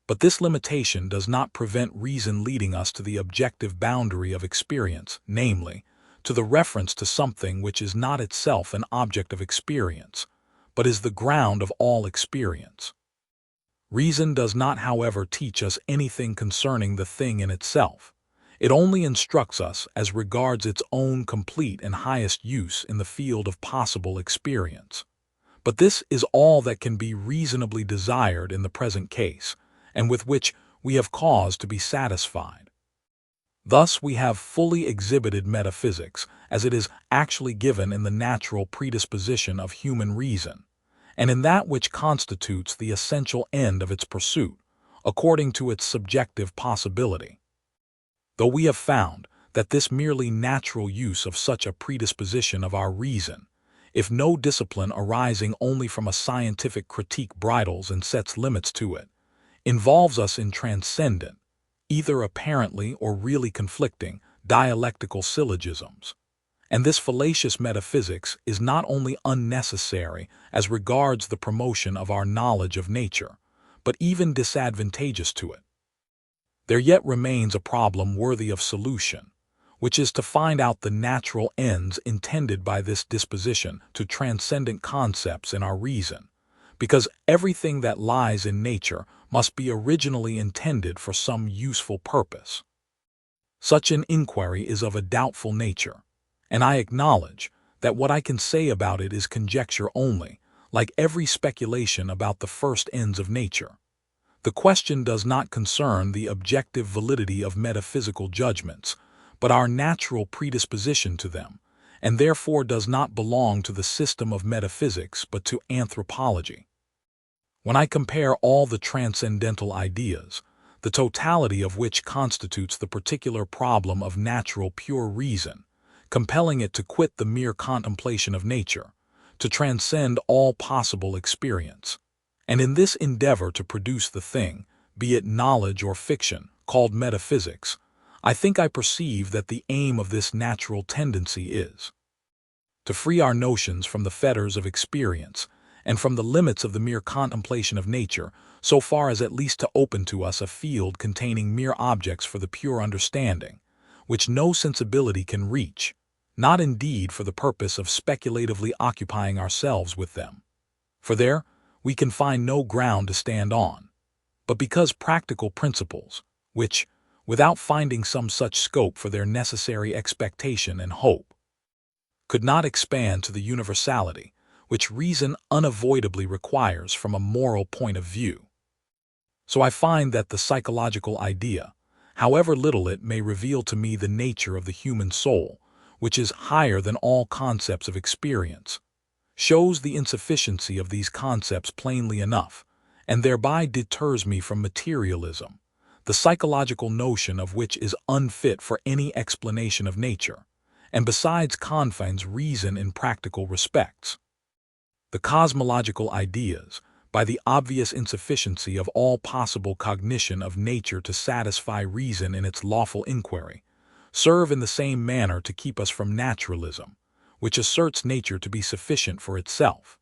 But this limitation does not prevent reason leading us to the objective boundary of experience, namely, to the reference to something which is not itself an object of experience, but is the ground of all experience. Reason does not, however, teach us anything concerning the thing in itself. It only instructs us as regards its own complete and highest use in the field of possible experience. But this is all that can be reasonably desired in the present case, and with which we have cause to be satisfied. Thus we have fully exhibited metaphysics as it is actually given in the natural predisposition of human reason, and in that which constitutes the essential end of its pursuit, according to its subjective possibility. Though we have found that this merely natural use of such a predisposition of our reason, if no discipline arising only from a scientific critique bridles and sets limits to it, involves us in transcendent, either apparently or really conflicting, dialectical syllogisms. And this fallacious metaphysics is not only unnecessary as regards the promotion of our knowledge of nature, but even disadvantageous to it. There yet remains a problem worthy of solution, which is to find out the natural ends intended by this disposition to transcendent concepts in our reason, because everything that lies in nature must be originally intended for some useful purpose. Such an inquiry is of a doubtful nature, and I acknowledge that what I can say about it is conjecture only, like every speculation about the first ends of nature. The question does not concern the objective validity of metaphysical judgments, but our natural predisposition to them, and therefore does not belong to the system of metaphysics but to anthropology. When I compare all the transcendental ideas, the totality of which constitutes the particular problem of natural pure reason, compelling it to quit the mere contemplation of nature, to transcend all possible experience, and in this endeavor to produce the thing, be it knowledge or fiction, called metaphysics, I think I perceive that the aim of this natural tendency is to free our notions from the fetters of experience and from the limits of the mere contemplation of nature, so far as at least to open to us a field containing mere objects for the pure understanding, which no sensibility can reach, not indeed for the purpose of speculatively occupying ourselves with them, for there we can find no ground to stand on, but because practical principles, which, without finding some such scope for their necessary expectation and hope, could not expand to the universality which reason unavoidably requires from a moral point of view. So I find that the psychological idea, however little it may reveal to me the nature of the human soul, which is higher than all concepts of experience, shows the insufficiency of these concepts plainly enough, and thereby deters me from materialism, the psychological notion of which is unfit for any explanation of nature, and besides confines reason in practical respects. The cosmological ideas, by the obvious insufficiency of all possible cognition of nature to satisfy reason in its lawful inquiry, serve in the same manner to keep us from naturalism, which asserts nature to be sufficient for itself.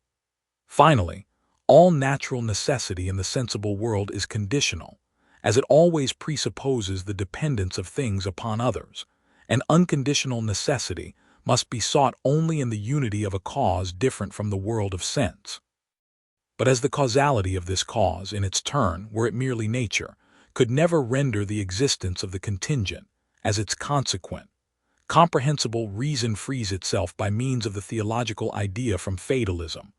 Finally, all natural necessity in the sensible world is conditional, as it always presupposes the dependence of things upon others, and unconditional necessity must be sought only in the unity of a cause different from the world of sense. But as the causality of this cause, in its turn, were it merely nature, could never render the existence of the contingent, as its consequent, comprehensible reason frees itself by means of the theological idea from fatalism,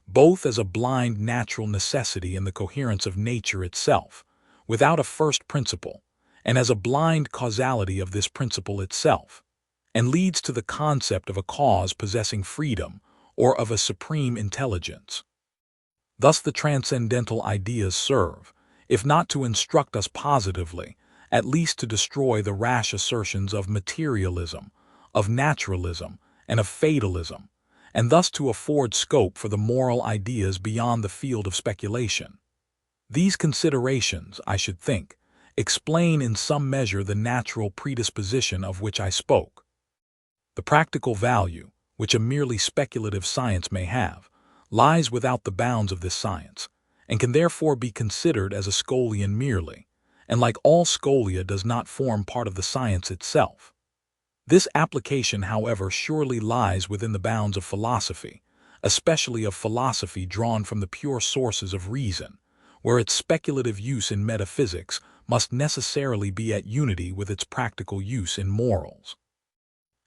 both as a blind natural necessity in the coherence of nature itself, without a first principle, and as a blind causality of this principle itself, and leads to the concept of a cause possessing freedom or of a supreme intelligence. Thus the transcendental ideas serve, if not to instruct us positively, at least to destroy the rash assertions of materialism, of naturalism, and of fatalism, and thus to afford scope for the moral ideas beyond the field of speculation. These considerations, I should think, explain in some measure the natural predisposition of which I spoke. The practical value, which a merely speculative science may have, lies without the bounds of this science, and can therefore be considered as a scholium merely, and like all scholia does not form part of the science itself. This application, however, surely lies within the bounds of philosophy, especially of philosophy drawn from the pure sources of reason, where its speculative use in metaphysics must necessarily be at unity with its practical use in morals.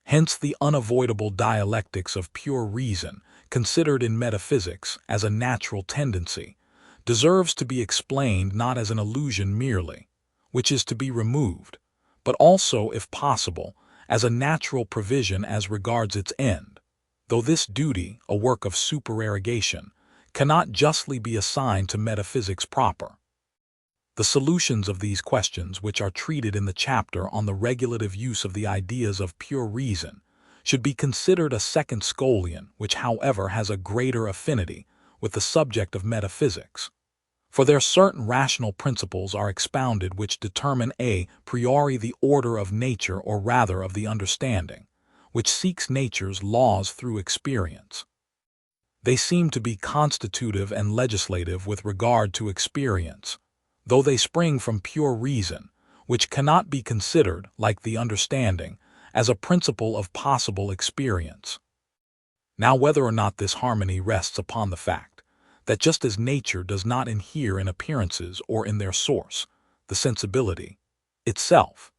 Hence the unavoidable dialectics of pure reason, considered in metaphysics as a natural tendency, deserves to be explained not as an illusion merely, which is to be removed, but also, if possible, as a natural provision as regards its end, though this duty, a work of supererogation, cannot justly be assigned to metaphysics proper. The solutions of these questions, which are treated in the chapter on the regulative use of the ideas of pure reason, should be considered a second scholium, which, however, has a greater affinity with the subject of metaphysics. For there certain rational principles are expounded which determine a priori the order of nature, or rather of the understanding, which seeks nature's laws through experience. They seem to be constitutive and legislative with regard to experience, though they spring from pure reason, which cannot be considered, like the understanding, as a principle of possible experience. Now, whether or not this harmony rests upon the fact that just as nature does not inhere in appearances or in their source, the sensibility, itself,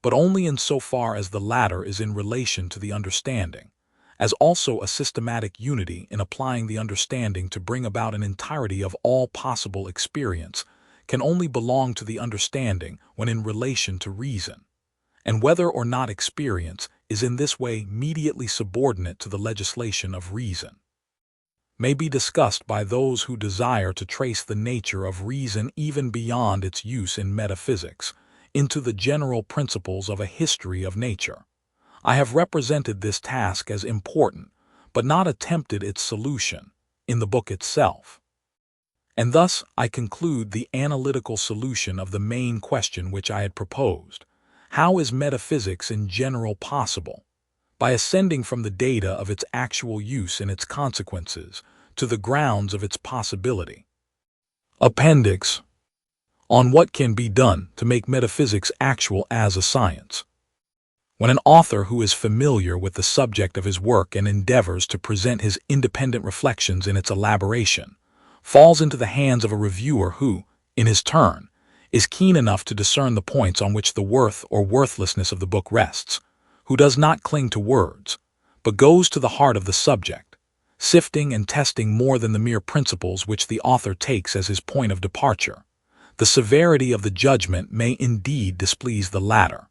but only in so far as the latter is in relation to the understanding, as also a systematic unity in applying the understanding to bring about an entirety of all possible experience, can only belong to the understanding when in relation to reason, and whether or not experience is in this way mediately subordinate to the legislation of reason, may be discussed by those who desire to trace the nature of reason even beyond its use in metaphysics, into the general principles of a history of nature. I have represented this task as important, but not attempted its solution, in the book itself. And thus I conclude the analytical solution of the main question which I had proposed: how is metaphysics in general possible? By ascending from the data of its actual use and its consequences to the grounds of its possibility. Appendix: on what can be done to make metaphysics actual as a science. When an author who is familiar with the subject of his work and endeavors to present his independent reflections in its elaboration, falls into the hands of a reviewer who, in his turn, is keen enough to discern the points on which the worth or worthlessness of the book rests, who does not cling to words, but goes to the heart of the subject, sifting and testing more than the mere principles which the author takes as his point of departure, the severity of the judgment may indeed displease the latter.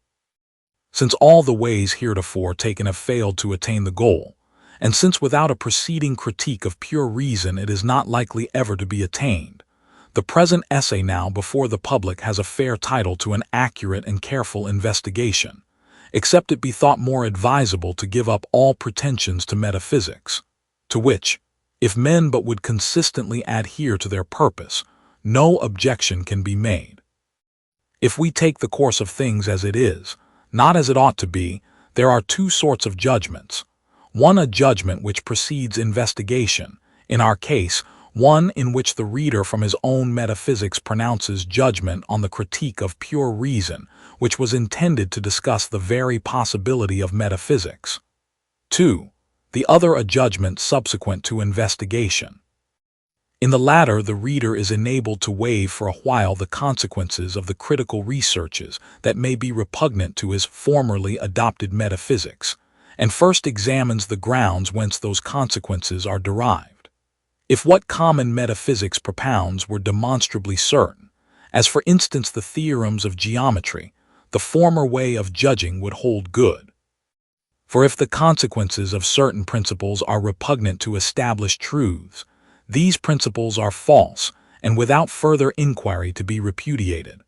Since all the ways heretofore taken have failed to attain the goal, and since without a preceding critique of pure reason it is not likely ever to be attained, the present essay now before the public has a fair title to an accurate and careful investigation, except it be thought more advisable to give up all pretensions to metaphysics, to which, if men but would consistently adhere to their purpose, no objection can be made. If we take the course of things as it is, not as it ought to be, there are two sorts of judgments. One, a judgment which precedes investigation, in our case, one in which the reader from his own metaphysics pronounces judgment on the critique of pure reason, which was intended to discuss the very possibility of metaphysics. 2. The other, a judgment subsequent to investigation. In the latter, the reader is enabled to waive for a while the consequences of the critical researches that may be repugnant to his formerly adopted metaphysics, and first examines the grounds whence those consequences are derived. If what common metaphysics propounds were demonstrably certain, as for instance the theorems of geometry, the former way of judging would hold good. For if the consequences of certain principles are repugnant to established truths, these principles are false, and without further inquiry to be repudiated.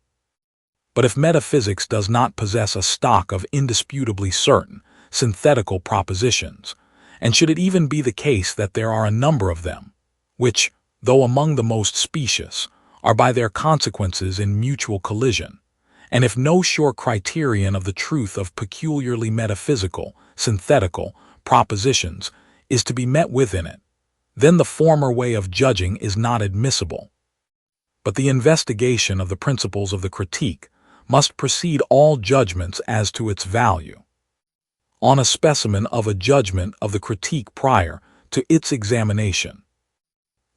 But if metaphysics does not possess a stock of indisputably certain, synthetical propositions, and should it even be the case that there are a number of them, which, though among the most specious, are by their consequences in mutual collision, and if no sure criterion of the truth of peculiarly metaphysical, synthetical propositions is to be met with in it, then the former way of judging is not admissible. But the investigation of the principles of the critique must precede all judgments as to its value. On a specimen of a judgment of the critique prior to its examination.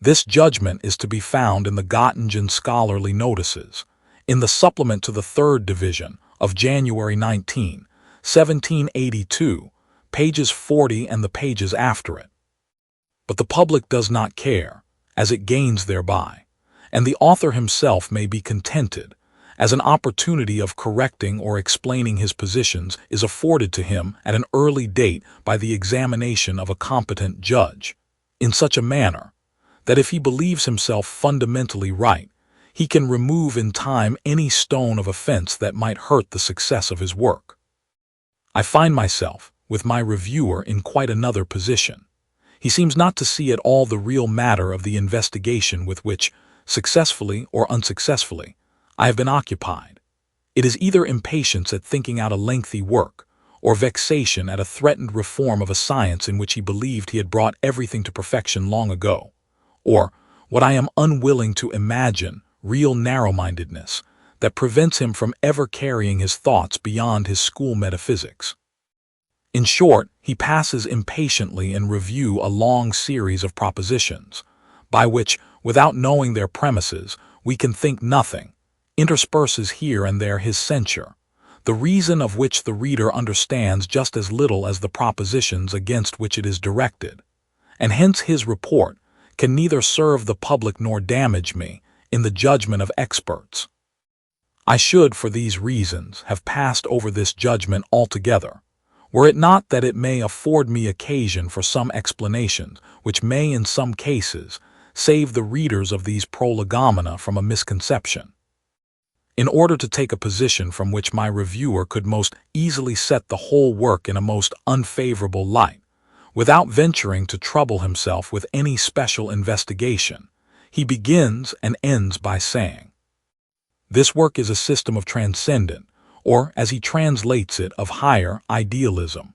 This judgment is to be found in the Göttingen Scholarly Notices, in the supplement to the third division of January 19, 1782, pages 40 and the pages after it. But the public does not care, as it gains thereby, and the author himself may be contented, as an opportunity of correcting or explaining his positions is afforded to him at an early date by the examination of a competent judge, in such a manner that if he believes himself fundamentally right, he can remove in time any stone of offense that might hurt the success of his work. I find myself, with my reviewer, in quite another position. He seems not to see at all the real matter of the investigation with which, successfully or unsuccessfully, I have been occupied. It is either impatience at thinking out a lengthy work, or vexation at a threatened reform of a science in which he believed he had brought everything to perfection long ago, or, what I am unwilling to imagine, real narrow-mindedness, that prevents him from ever carrying his thoughts beyond his school metaphysics. In short, he passes impatiently in review a long series of propositions, by which, without knowing their premises, we can think nothing, intersperses here and there his censure, the reason of which the reader understands just as little as the propositions against which it is directed, and hence his report can neither serve the public nor damage me in the judgment of experts. I should, for these reasons, have passed over this judgment altogether, were it not that it may afford me occasion for some explanations which may in some cases save the readers of these Prolegomena from a misconception. In order to take a position from which my reviewer could most easily set the whole work in a most unfavorable light, without venturing to trouble himself with any special investigation, he begins and ends by saying, "This work is a system of transcendent, or, as he translates it, of higher idealism."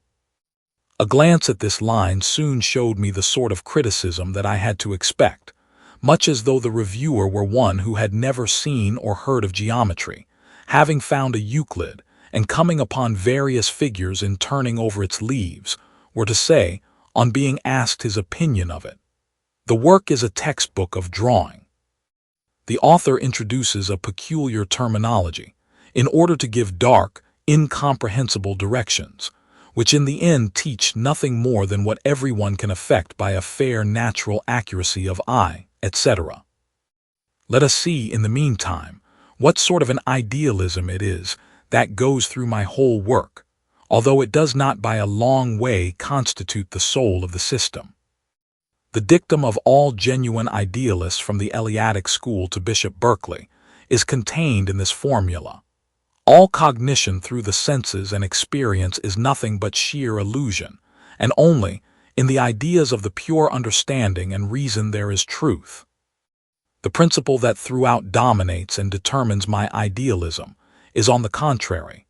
A glance at this line soon showed me the sort of criticism that I had to expect, much as though the reviewer were one who had never seen or heard of geometry, having found a Euclid and coming upon various figures in turning over its leaves, were to say, on being asked his opinion of it, "The work is a textbook of drawing." The author introduces a peculiar terminology, in order to give dark, incomprehensible directions, which in the end teach nothing more than what everyone can effect by a fair natural accuracy of eye, etc. Let us see, in the meantime, what sort of an idealism it is that goes through my whole work, although it does not by a long way constitute the soul of the system. The dictum of all genuine idealists from the Eleatic school to Bishop Berkeley is contained in this formula: all cognition through the senses and experience is nothing but sheer illusion, and only in the ideas of the pure understanding and reason there is truth. The principle that throughout dominates and determines my idealism is, on the contrary,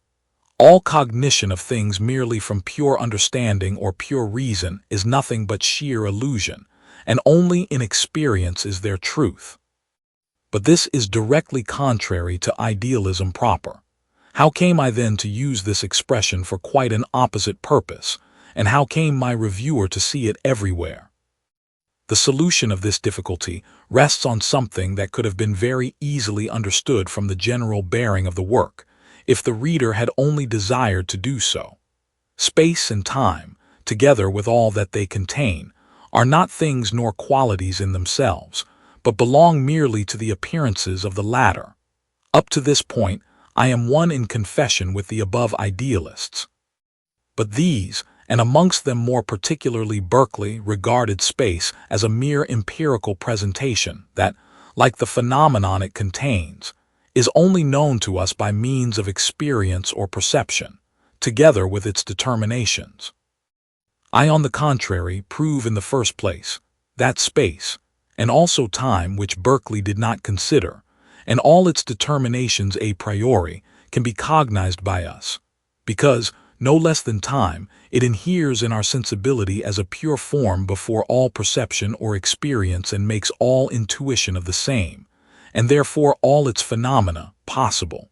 all cognition of things merely from pure understanding or pure reason is nothing but sheer illusion, and only in experience is there truth. But this is directly contrary to idealism proper. How came I then to use this expression for quite an opposite purpose, and how came my reviewer to see it everywhere? The solution of this difficulty rests on something that could have been very easily understood from the general bearing of the work, if the reader had only desired to do so. Space and time, together with all that they contain, are not things nor qualities in themselves, but belong merely to the appearances of the latter. Up to this point, I am one in confession with the above idealists. But these, and amongst them more particularly Berkeley, regarded space as a mere empirical presentation that, like the phenomenon it contains, is only known to us by means of experience or perception, together with its determinations. I, on the contrary, prove in the first place that space, and also time which Berkeley did not consider, and all its determinations a priori, can be cognized by us, because, no less than time, it inheres in our sensibility as a pure form before all perception or experience and makes all intuition of the same, and therefore all its phenomena possible.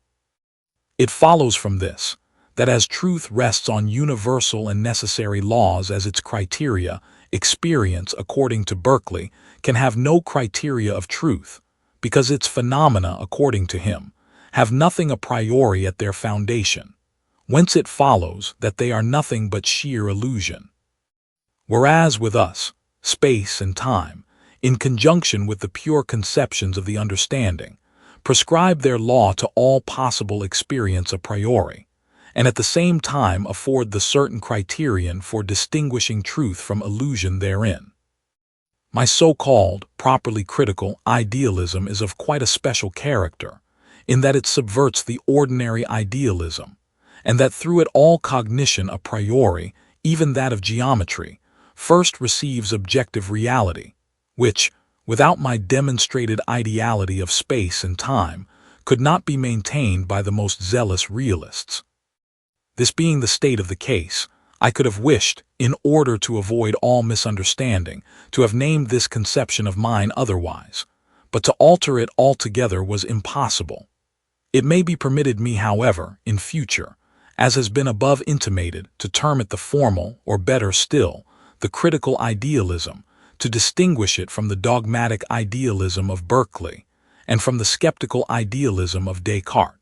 It follows from this, that as truth rests on universal and necessary laws as its criteria, experience, according to Berkeley, can have no criteria of truth, because its phenomena, according to him, have nothing a priori at their foundation, whence it follows that they are nothing but sheer illusion. Whereas with us, space and time, in conjunction with the pure conceptions of the understanding, prescribe their law to all possible experience a priori, and at the same time afford the certain criterion for distinguishing truth from illusion therein. My so-called, properly critical, idealism is of quite a special character, in that it subverts the ordinary idealism, and that through it all cognition a priori, even that of geometry, first receives objective reality, which, without my demonstrated ideality of space and time, could not be maintained by the most zealous realists. This being the state of the case, I could have wished, in order to avoid all misunderstanding, to have named this conception of mine otherwise, but to alter it altogether was impossible. It may be permitted me, however, in future, as has been above intimated, to term it the formal, or better still, the critical idealism, to distinguish it from the dogmatic idealism of Berkeley, and from the skeptical idealism of Descartes.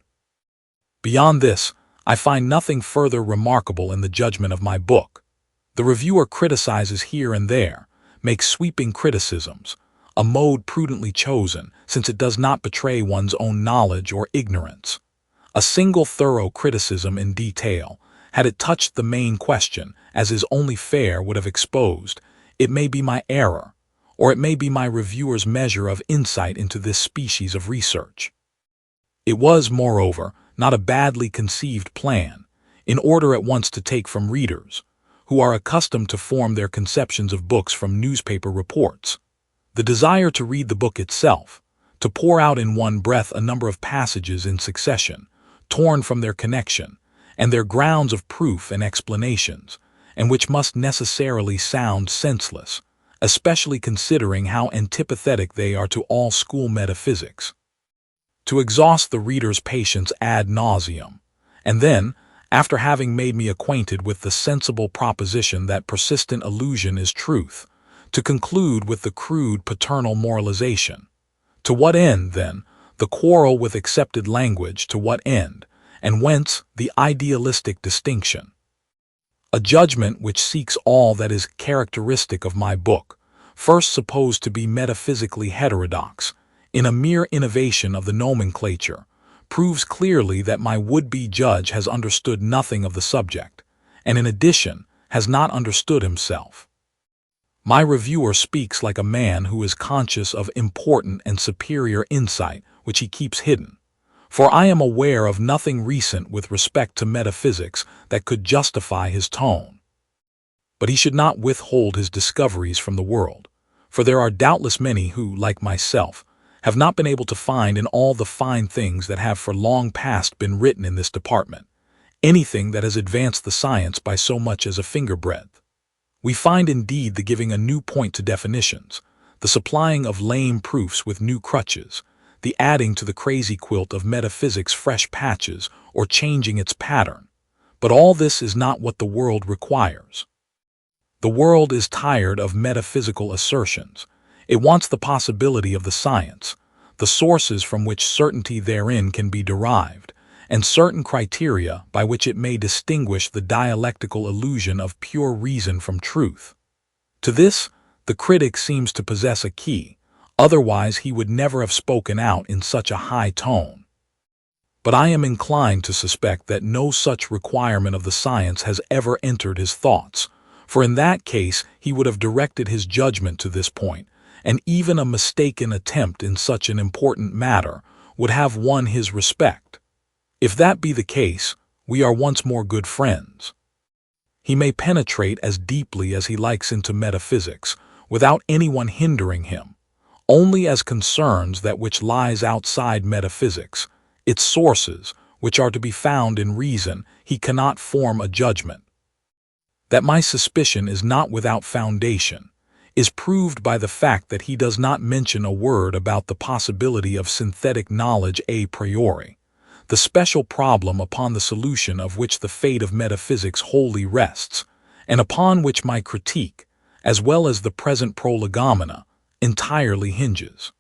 Beyond this, I find nothing further remarkable in the judgment of my book. The reviewer criticizes here and there, makes sweeping criticisms, a mode prudently chosen, since it does not betray one's own knowledge or ignorance. A single thorough criticism in detail, had it touched the main question, as is only fair, would have exposed, it may be my error, or it may be my reviewer's measure of insight into this species of research. It was, moreover, not a badly conceived plan, in order at once to take from readers, who are accustomed to form their conceptions of books from newspaper reports, the desire to read the book itself, to pour out in one breath a number of passages in succession, torn from their connection, and their grounds of proof and explanations, and which must necessarily sound senseless, especially considering how antipathetic they are to all school metaphysics. To exhaust the reader's patience ad nauseum, and then, after having made me acquainted with the sensible proposition that persistent illusion is truth, to conclude with the crude paternal moralization. To what end, then, the quarrel with accepted language, to what end, and whence the idealistic distinction? A judgment which seeks all that is characteristic of my book, first supposed to be metaphysically heterodox, in a mere innovation of the nomenclature, proves clearly that my would-be judge has understood nothing of the subject, and in addition has not understood himself. My reviewer speaks like a man who is conscious of important and superior insight which he keeps hidden, for I am aware of nothing recent with respect to metaphysics that could justify his tone. But he should not withhold his discoveries from the world, for there are doubtless many who, like myself, have not been able to find in all the fine things that have for long past been written in this department, anything that has advanced the science by so much as a finger-breadth. We find indeed the giving a new point to definitions, the supplying of lame proofs with new crutches, the adding to the crazy quilt of metaphysics fresh patches or changing its pattern, but all this is not what the world requires. The world is tired of metaphysical assertions. It wants the possibility of the science, the sources from which certainty therein can be derived, and certain criteria by which it may distinguish the dialectical illusion of pure reason from truth. To this, the critic seems to possess a key, otherwise he would never have spoken out in such a high tone. But I am inclined to suspect that no such requirement of the science has ever entered his thoughts, for in that case he would have directed his judgment to this point, and even a mistaken attempt in such an important matter would have won his respect. If that be the case, we are once more good friends. He may penetrate as deeply as he likes into metaphysics, without anyone hindering him. Only as concerns that which lies outside metaphysics, its sources, which are to be found in reason, he cannot form a judgment. That my suspicion is not without foundation is proved by the fact that he does not mention a word about the possibility of synthetic knowledge a priori, the special problem upon the solution of which the fate of metaphysics wholly rests, and upon which my critique, as well as the present Prolegomena, entirely hinges.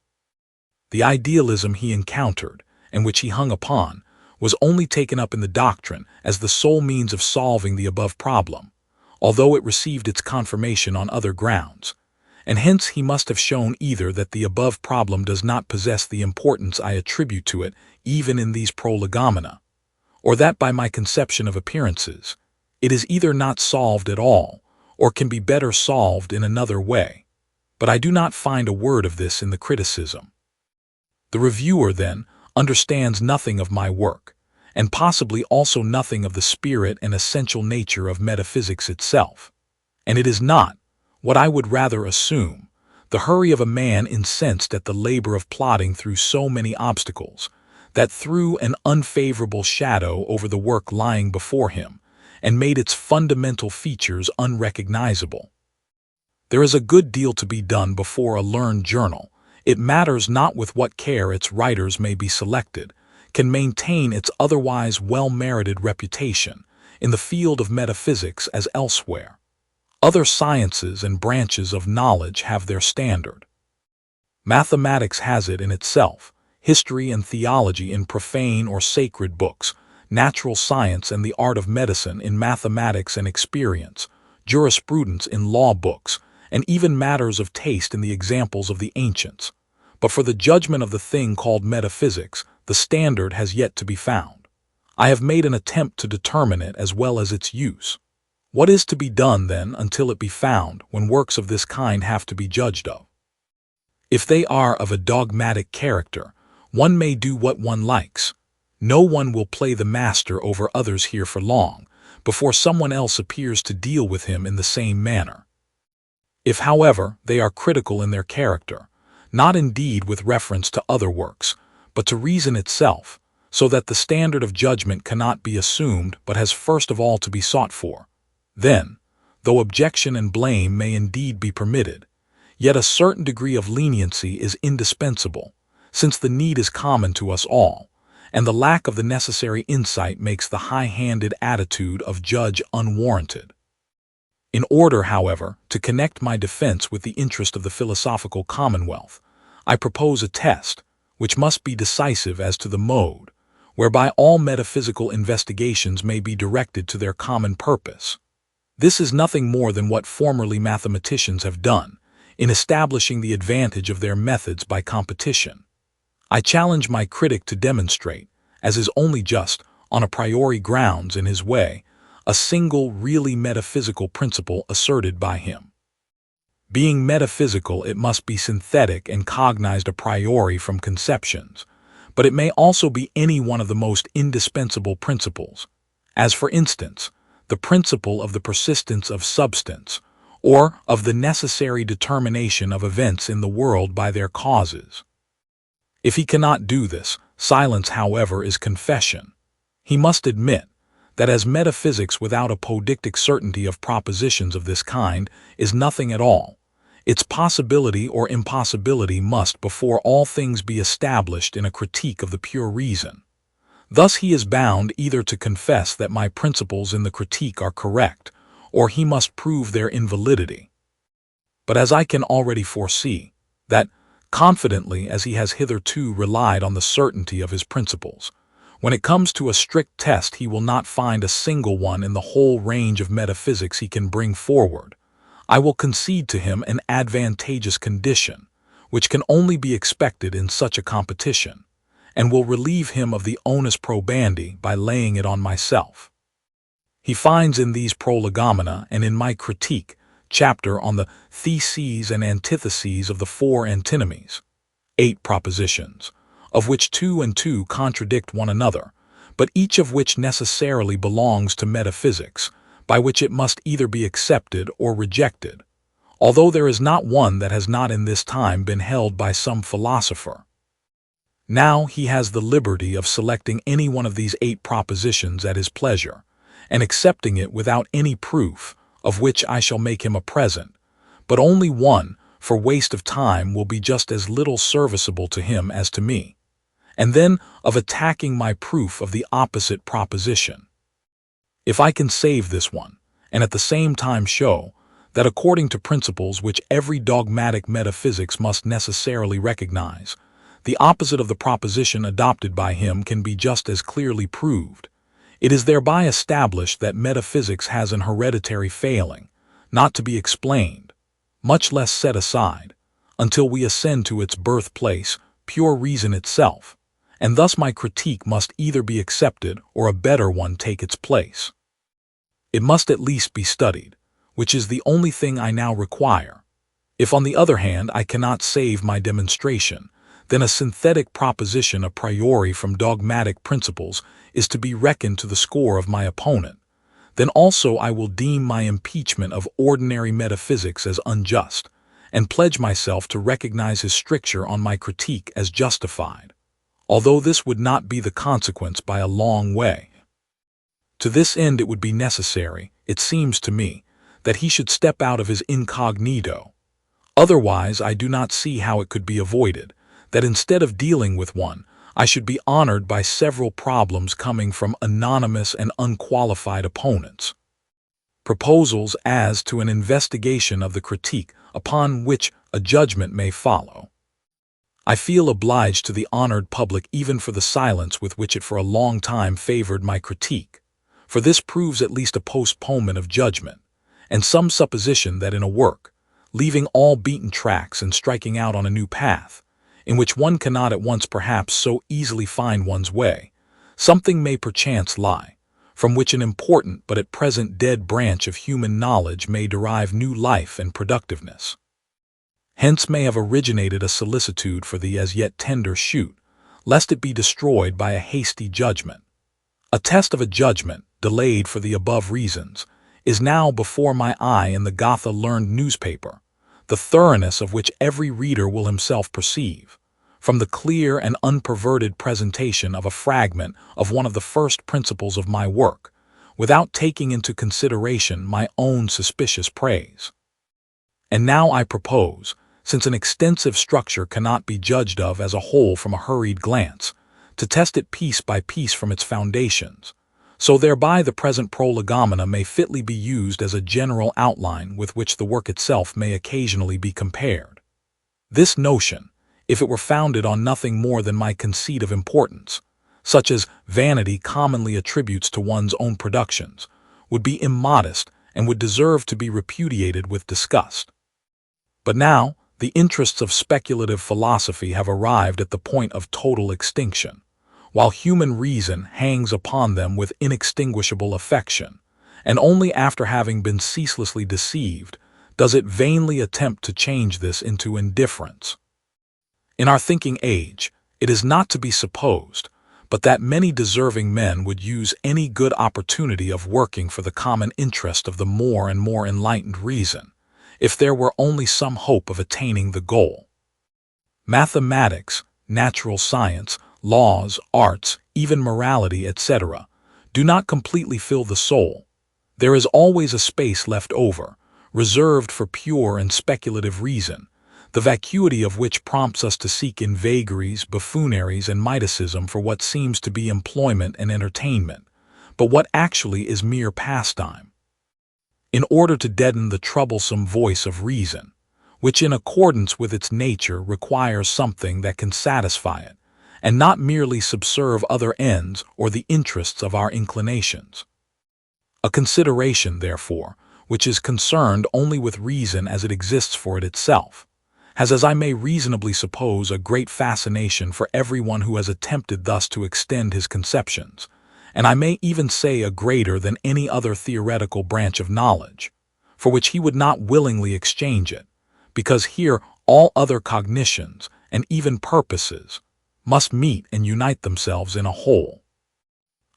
The idealism he encountered, and which he hung upon, was only taken up in the doctrine as the sole means of solving the above problem, although it received its confirmation on other grounds, and hence he must have shown either that the above problem does not possess the importance I attribute to it even in these Prolegomena, or that by my conception of appearances, it is either not solved at all, or can be better solved in another way. But I do not find a word of this in the criticism. The reviewer, then, understands nothing of my work, and possibly also nothing of the spirit and essential nature of metaphysics itself. And it is not, what I would rather assume, the hurry of a man incensed at the labor of plodding through so many obstacles, that threw an unfavorable shadow over the work lying before him, and made its fundamental features unrecognizable. There is a good deal to be done before a learned journal, it matters not with what care its writers may be selected, can maintain its otherwise well-merited reputation in the field of metaphysics as elsewhere. Other sciences and branches of knowledge have their standard. Mathematics has it in itself, history and theology in profane or sacred books, natural science and the art of medicine in mathematics and experience, jurisprudence in law books, and even matters of taste in the examples of the ancients. But for the judgment of the thing called metaphysics, the standard has yet to be found. I have made an attempt to determine it as well as its use. What is to be done, then, until it be found, when works of this kind have to be judged of? If they are of a dogmatic character, one may do what one likes. No one will play the master over others here for long, before someone else appears to deal with him in the same manner. If, however, they are critical in their character, not indeed with reference to other works, but to reason itself, so that the standard of judgment cannot be assumed but has first of all to be sought for, then, though objection and blame may indeed be permitted, yet a certain degree of leniency is indispensable, since the need is common to us all, and the lack of the necessary insight makes the high-handed attitude of judge unwarranted. In order, however, to connect my defense with the interest of the philosophical commonwealth, I propose a test, which must be decisive as to the mode, whereby all metaphysical investigations may be directed to their common purpose. This is nothing more than what formerly mathematicians have done, in establishing the advantage of their methods by competition. I challenge my critic to demonstrate, as is only just, on a priori grounds in his way, a single really metaphysical principle asserted by him. Being metaphysical, it must be synthetic and cognized a priori from conceptions, but it may also be any one of the most indispensable principles, as for instance, the principle of the persistence of substance, or of the necessary determination of events in the world by their causes. If he cannot do this, silence, however, is confession. He must admit that as metaphysics without a podictic certainty of propositions of this kind is nothing at all, its possibility or impossibility must before all things be established in a critique of the pure reason. Thus he is bound either to confess that my principles in the critique are correct, or he must prove their invalidity. But as I can already foresee, that, confidently as he has hitherto relied on the certainty of his principles, when it comes to a strict test he will not find a single one in the whole range of metaphysics he can bring forward, I will concede to him an advantageous condition, which can only be expected in such a competition, and will relieve him of the onus probandi by laying it on myself. He finds in these Prolegomena and in my critique chapter on the theses and antitheses of the four antinomies, 8 propositions, of which 2 and 2 contradict one another, but each of which necessarily belongs to metaphysics, by which it must either be accepted or rejected, although there is not one that has not in this time been held by some philosopher. Now he has the liberty of selecting any one of these 8 propositions at his pleasure, and accepting it without any proof, of which I shall make him a present, but only one, for waste of time, will be just as little serviceable to him as to me, and then of attacking my proof of the opposite proposition. If I can save this one, and at the same time show that according to principles which every dogmatic metaphysics must necessarily recognize, the opposite of the proposition adopted by him can be just as clearly proved, it is thereby established that metaphysics has an hereditary failing, not to be explained, much less set aside, until we ascend to its birthplace, pure reason itself, and thus my critique must either be accepted or a better one take its place. It must at least be studied, which is the only thing I now require. If on the other hand I cannot save my demonstration, then a synthetic proposition a priori from dogmatic principles is to be reckoned to the score of my opponent. Then also I will deem my impeachment of ordinary metaphysics as unjust, and pledge myself to recognize his stricture on my critique as justified, although this would not be the consequence by a long way. To this end it would be necessary, it seems to me, that he should step out of his incognito. Otherwise I do not see how it could be avoided, that instead of dealing with one, I should be honored by several problems coming from anonymous and unqualified opponents. Proposals as to an investigation of the critique upon which a judgment may follow. I feel obliged to the honored public even for the silence with which it for a long time favored my critique, for this proves at least a postponement of judgment, and some supposition that in a work, leaving all beaten tracks and striking out on a new path, in which one cannot at once perhaps so easily find one's way, something may perchance lie, from which an important but at present dead branch of human knowledge may derive new life and productiveness. Hence may have originated a solicitude for the as yet tender shoot, lest it be destroyed by a hasty judgment. A test of a judgment, delayed for the above reasons, is now before my eye in the Gotha learned newspaper, the thoroughness of which every reader will himself perceive, from the clear and unperverted presentation of a fragment of one of the first principles of my work, without taking into consideration my own suspicious praise. And now I propose, since an extensive structure cannot be judged of as a whole from a hurried glance, to test it piece by piece from its foundations, so thereby the present Prolegomena may fitly be used as a general outline with which the work itself may occasionally be compared. This notion, if it were founded on nothing more than my conceit of importance, such as vanity commonly attributes to one's own productions, would be immodest and would deserve to be repudiated with disgust. But now, the interests of speculative philosophy have arrived at the point of total extinction, while human reason hangs upon them with inextinguishable affection, and only after having been ceaselessly deceived does it vainly attempt to change this into indifference. In our thinking age, it is not to be supposed, but that many deserving men would use any good opportunity of working for the common interest of the more and more enlightened reason, if there were only some hope of attaining the goal. Mathematics, natural science, laws, arts, even morality, etc., do not completely fill the soul. There is always a space left over, reserved for pure and speculative reason, the vacuity of which prompts us to seek in vagaries, buffooneries, and mysticism for what seems to be employment and entertainment, but what actually is mere pastime. In order to deaden the troublesome voice of reason, which in accordance with its nature requires something that can satisfy it, and not merely subserve other ends or the interests of our inclinations. A consideration, therefore, which is concerned only with reason as it exists for it itself, has, as I may reasonably suppose, a great fascination for everyone who has attempted thus to extend his conceptions, and I may even say a greater than any other theoretical branch of knowledge, for which he would not willingly exchange it, because here all other cognitions, and even purposes, must meet and unite themselves in a whole.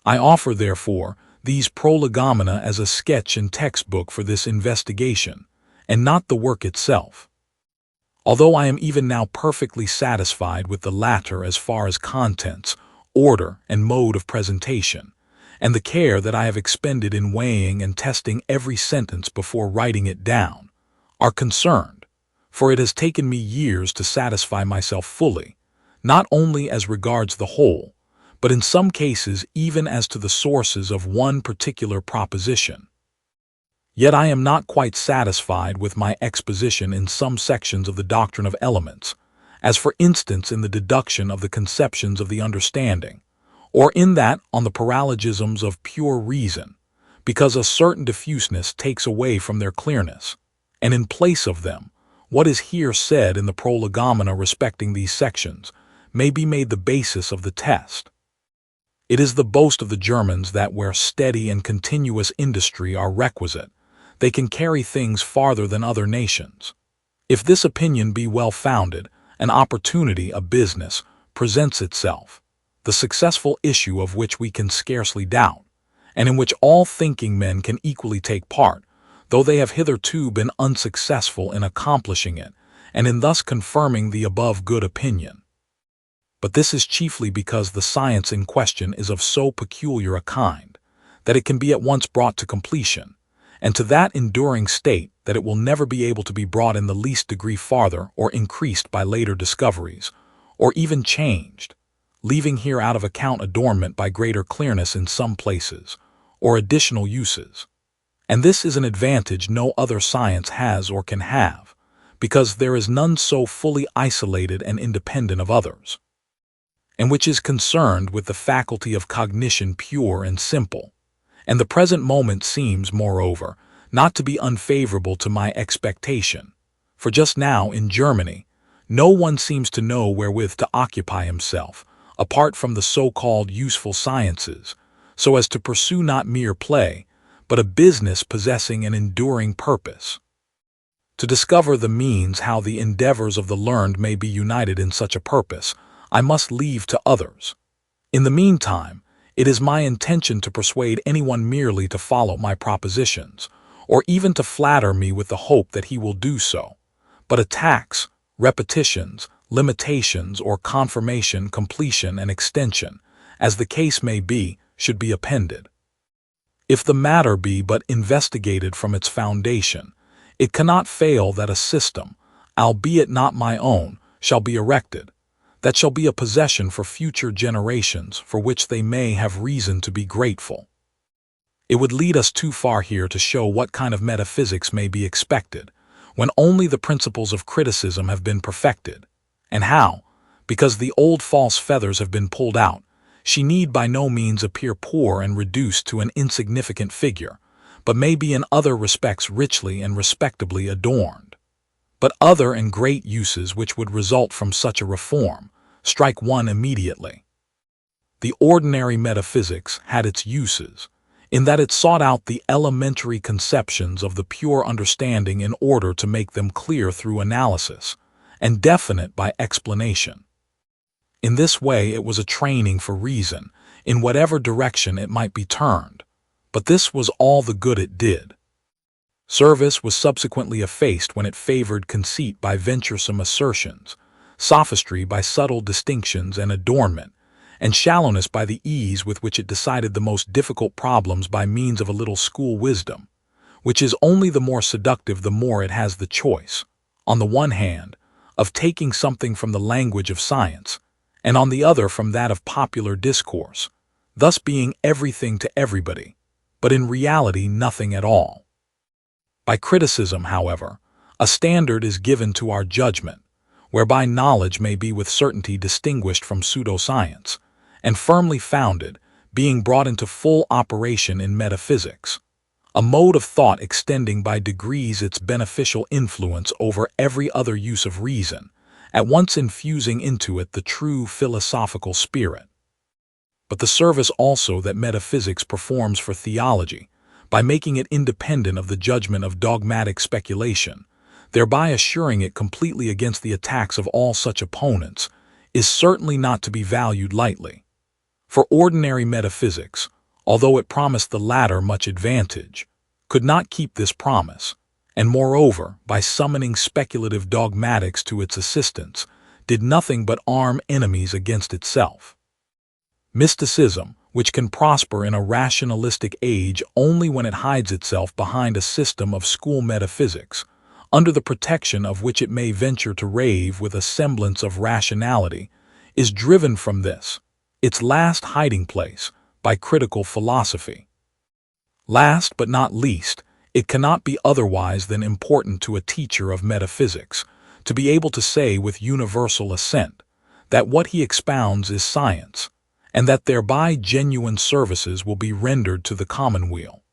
I offer, therefore, these Prolegomena as a sketch and textbook for this investigation, and not the work itself. Although I am even now perfectly satisfied with the latter as far as contents, order, and mode of presentation, and the care that I have expended in weighing and testing every sentence before writing it down, are concerned, for it has taken me years to satisfy myself fully, not only as regards the whole, but in some cases even as to the sources of one particular proposition. Yet I am not quite satisfied with my exposition in some sections of the doctrine of elements, as for instance in the deduction of the conceptions of the understanding, or in that on the paralogisms of pure reason, because a certain diffuseness takes away from their clearness, and in place of them, what is here said in the Prolegomena respecting these sections may be made the basis of the test. It is the boast of the Germans that where steady and continuous industry are requisite, they can carry things farther than other nations. If this opinion be well-founded, an opportunity, a business, presents itself, the successful issue of which we can scarcely doubt, and in which all thinking men can equally take part, though they have hitherto been unsuccessful in accomplishing it, and in thus confirming the above good opinion. But this is chiefly because the science in question is of so peculiar a kind, that it can be at once brought to completion, and to that enduring state that it will never be able to be brought in the least degree farther or increased by later discoveries, or even changed, leaving here out of account adornment by greater clearness in some places, or additional uses. And this is an advantage no other science has or can have, because there is none so fully isolated and independent of others, and which is concerned with the faculty of cognition pure and simple. And the present moment seems, moreover, not to be unfavorable to my expectation, for just now, in Germany, no one seems to know wherewith to occupy himself, apart from the so-called useful sciences, so as to pursue not mere play, but a business possessing an enduring purpose. To discover the means how the endeavors of the learned may be united in such a purpose, I must leave to others. In the meantime, it is my intention to persuade anyone merely to follow my propositions, or even to flatter me with the hope that he will do so, but attacks, repetitions, limitations, or confirmation, completion, and extension, as the case may be, should be appended. If the matter be but investigated from its foundation, it cannot fail that a system, albeit not my own, shall be erected, that shall be a possession for future generations for which they may have reason to be grateful. It would lead us too far here to show what kind of metaphysics may be expected, when only the principles of criticism have been perfected, and how, because the old false feathers have been pulled out, she need by no means appear poor and reduced to an insignificant figure, but may be in other respects richly and respectably adorned. But other and great uses which would result from such a reform strike one immediately. The ordinary metaphysics had its uses, in that it sought out the elementary conceptions of the pure understanding in order to make them clear through analysis, and definite by explanation. In this way it was a training for reason, in whatever direction it might be turned, but this was all the good it did. Service was subsequently effaced when it favored conceit by venturesome assertions, sophistry by subtle distinctions and adornment, and shallowness by the ease with which it decided the most difficult problems by means of a little school wisdom, which is only the more seductive the more it has the choice, on the one hand, of taking something from the language of science, and on the other from that of popular discourse, thus being everything to everybody, but in reality nothing at all. By criticism, however, a standard is given to our judgment, whereby knowledge may be with certainty distinguished from pseudoscience, and firmly founded, being brought into full operation in metaphysics, a mode of thought extending by degrees its beneficial influence over every other use of reason, at once infusing into it the true philosophical spirit. But the service also that metaphysics performs for theology, by making it independent of the judgment of dogmatic speculation, thereby assuring it completely against the attacks of all such opponents, is certainly not to be valued lightly. For ordinary metaphysics, although it promised the latter much advantage, could not keep this promise, and moreover, by summoning speculative dogmatics to its assistance, did nothing but arm enemies against itself. Mysticism, which can prosper in a rationalistic age only when it hides itself behind a system of school metaphysics, under the protection of which it may venture to rave with a semblance of rationality, is driven from this, its last hiding place, by critical philosophy. Last but not least, it cannot be otherwise than important to a teacher of metaphysics to be able to say with universal assent that what he expounds is science, and that thereby genuine services will be rendered to the commonweal.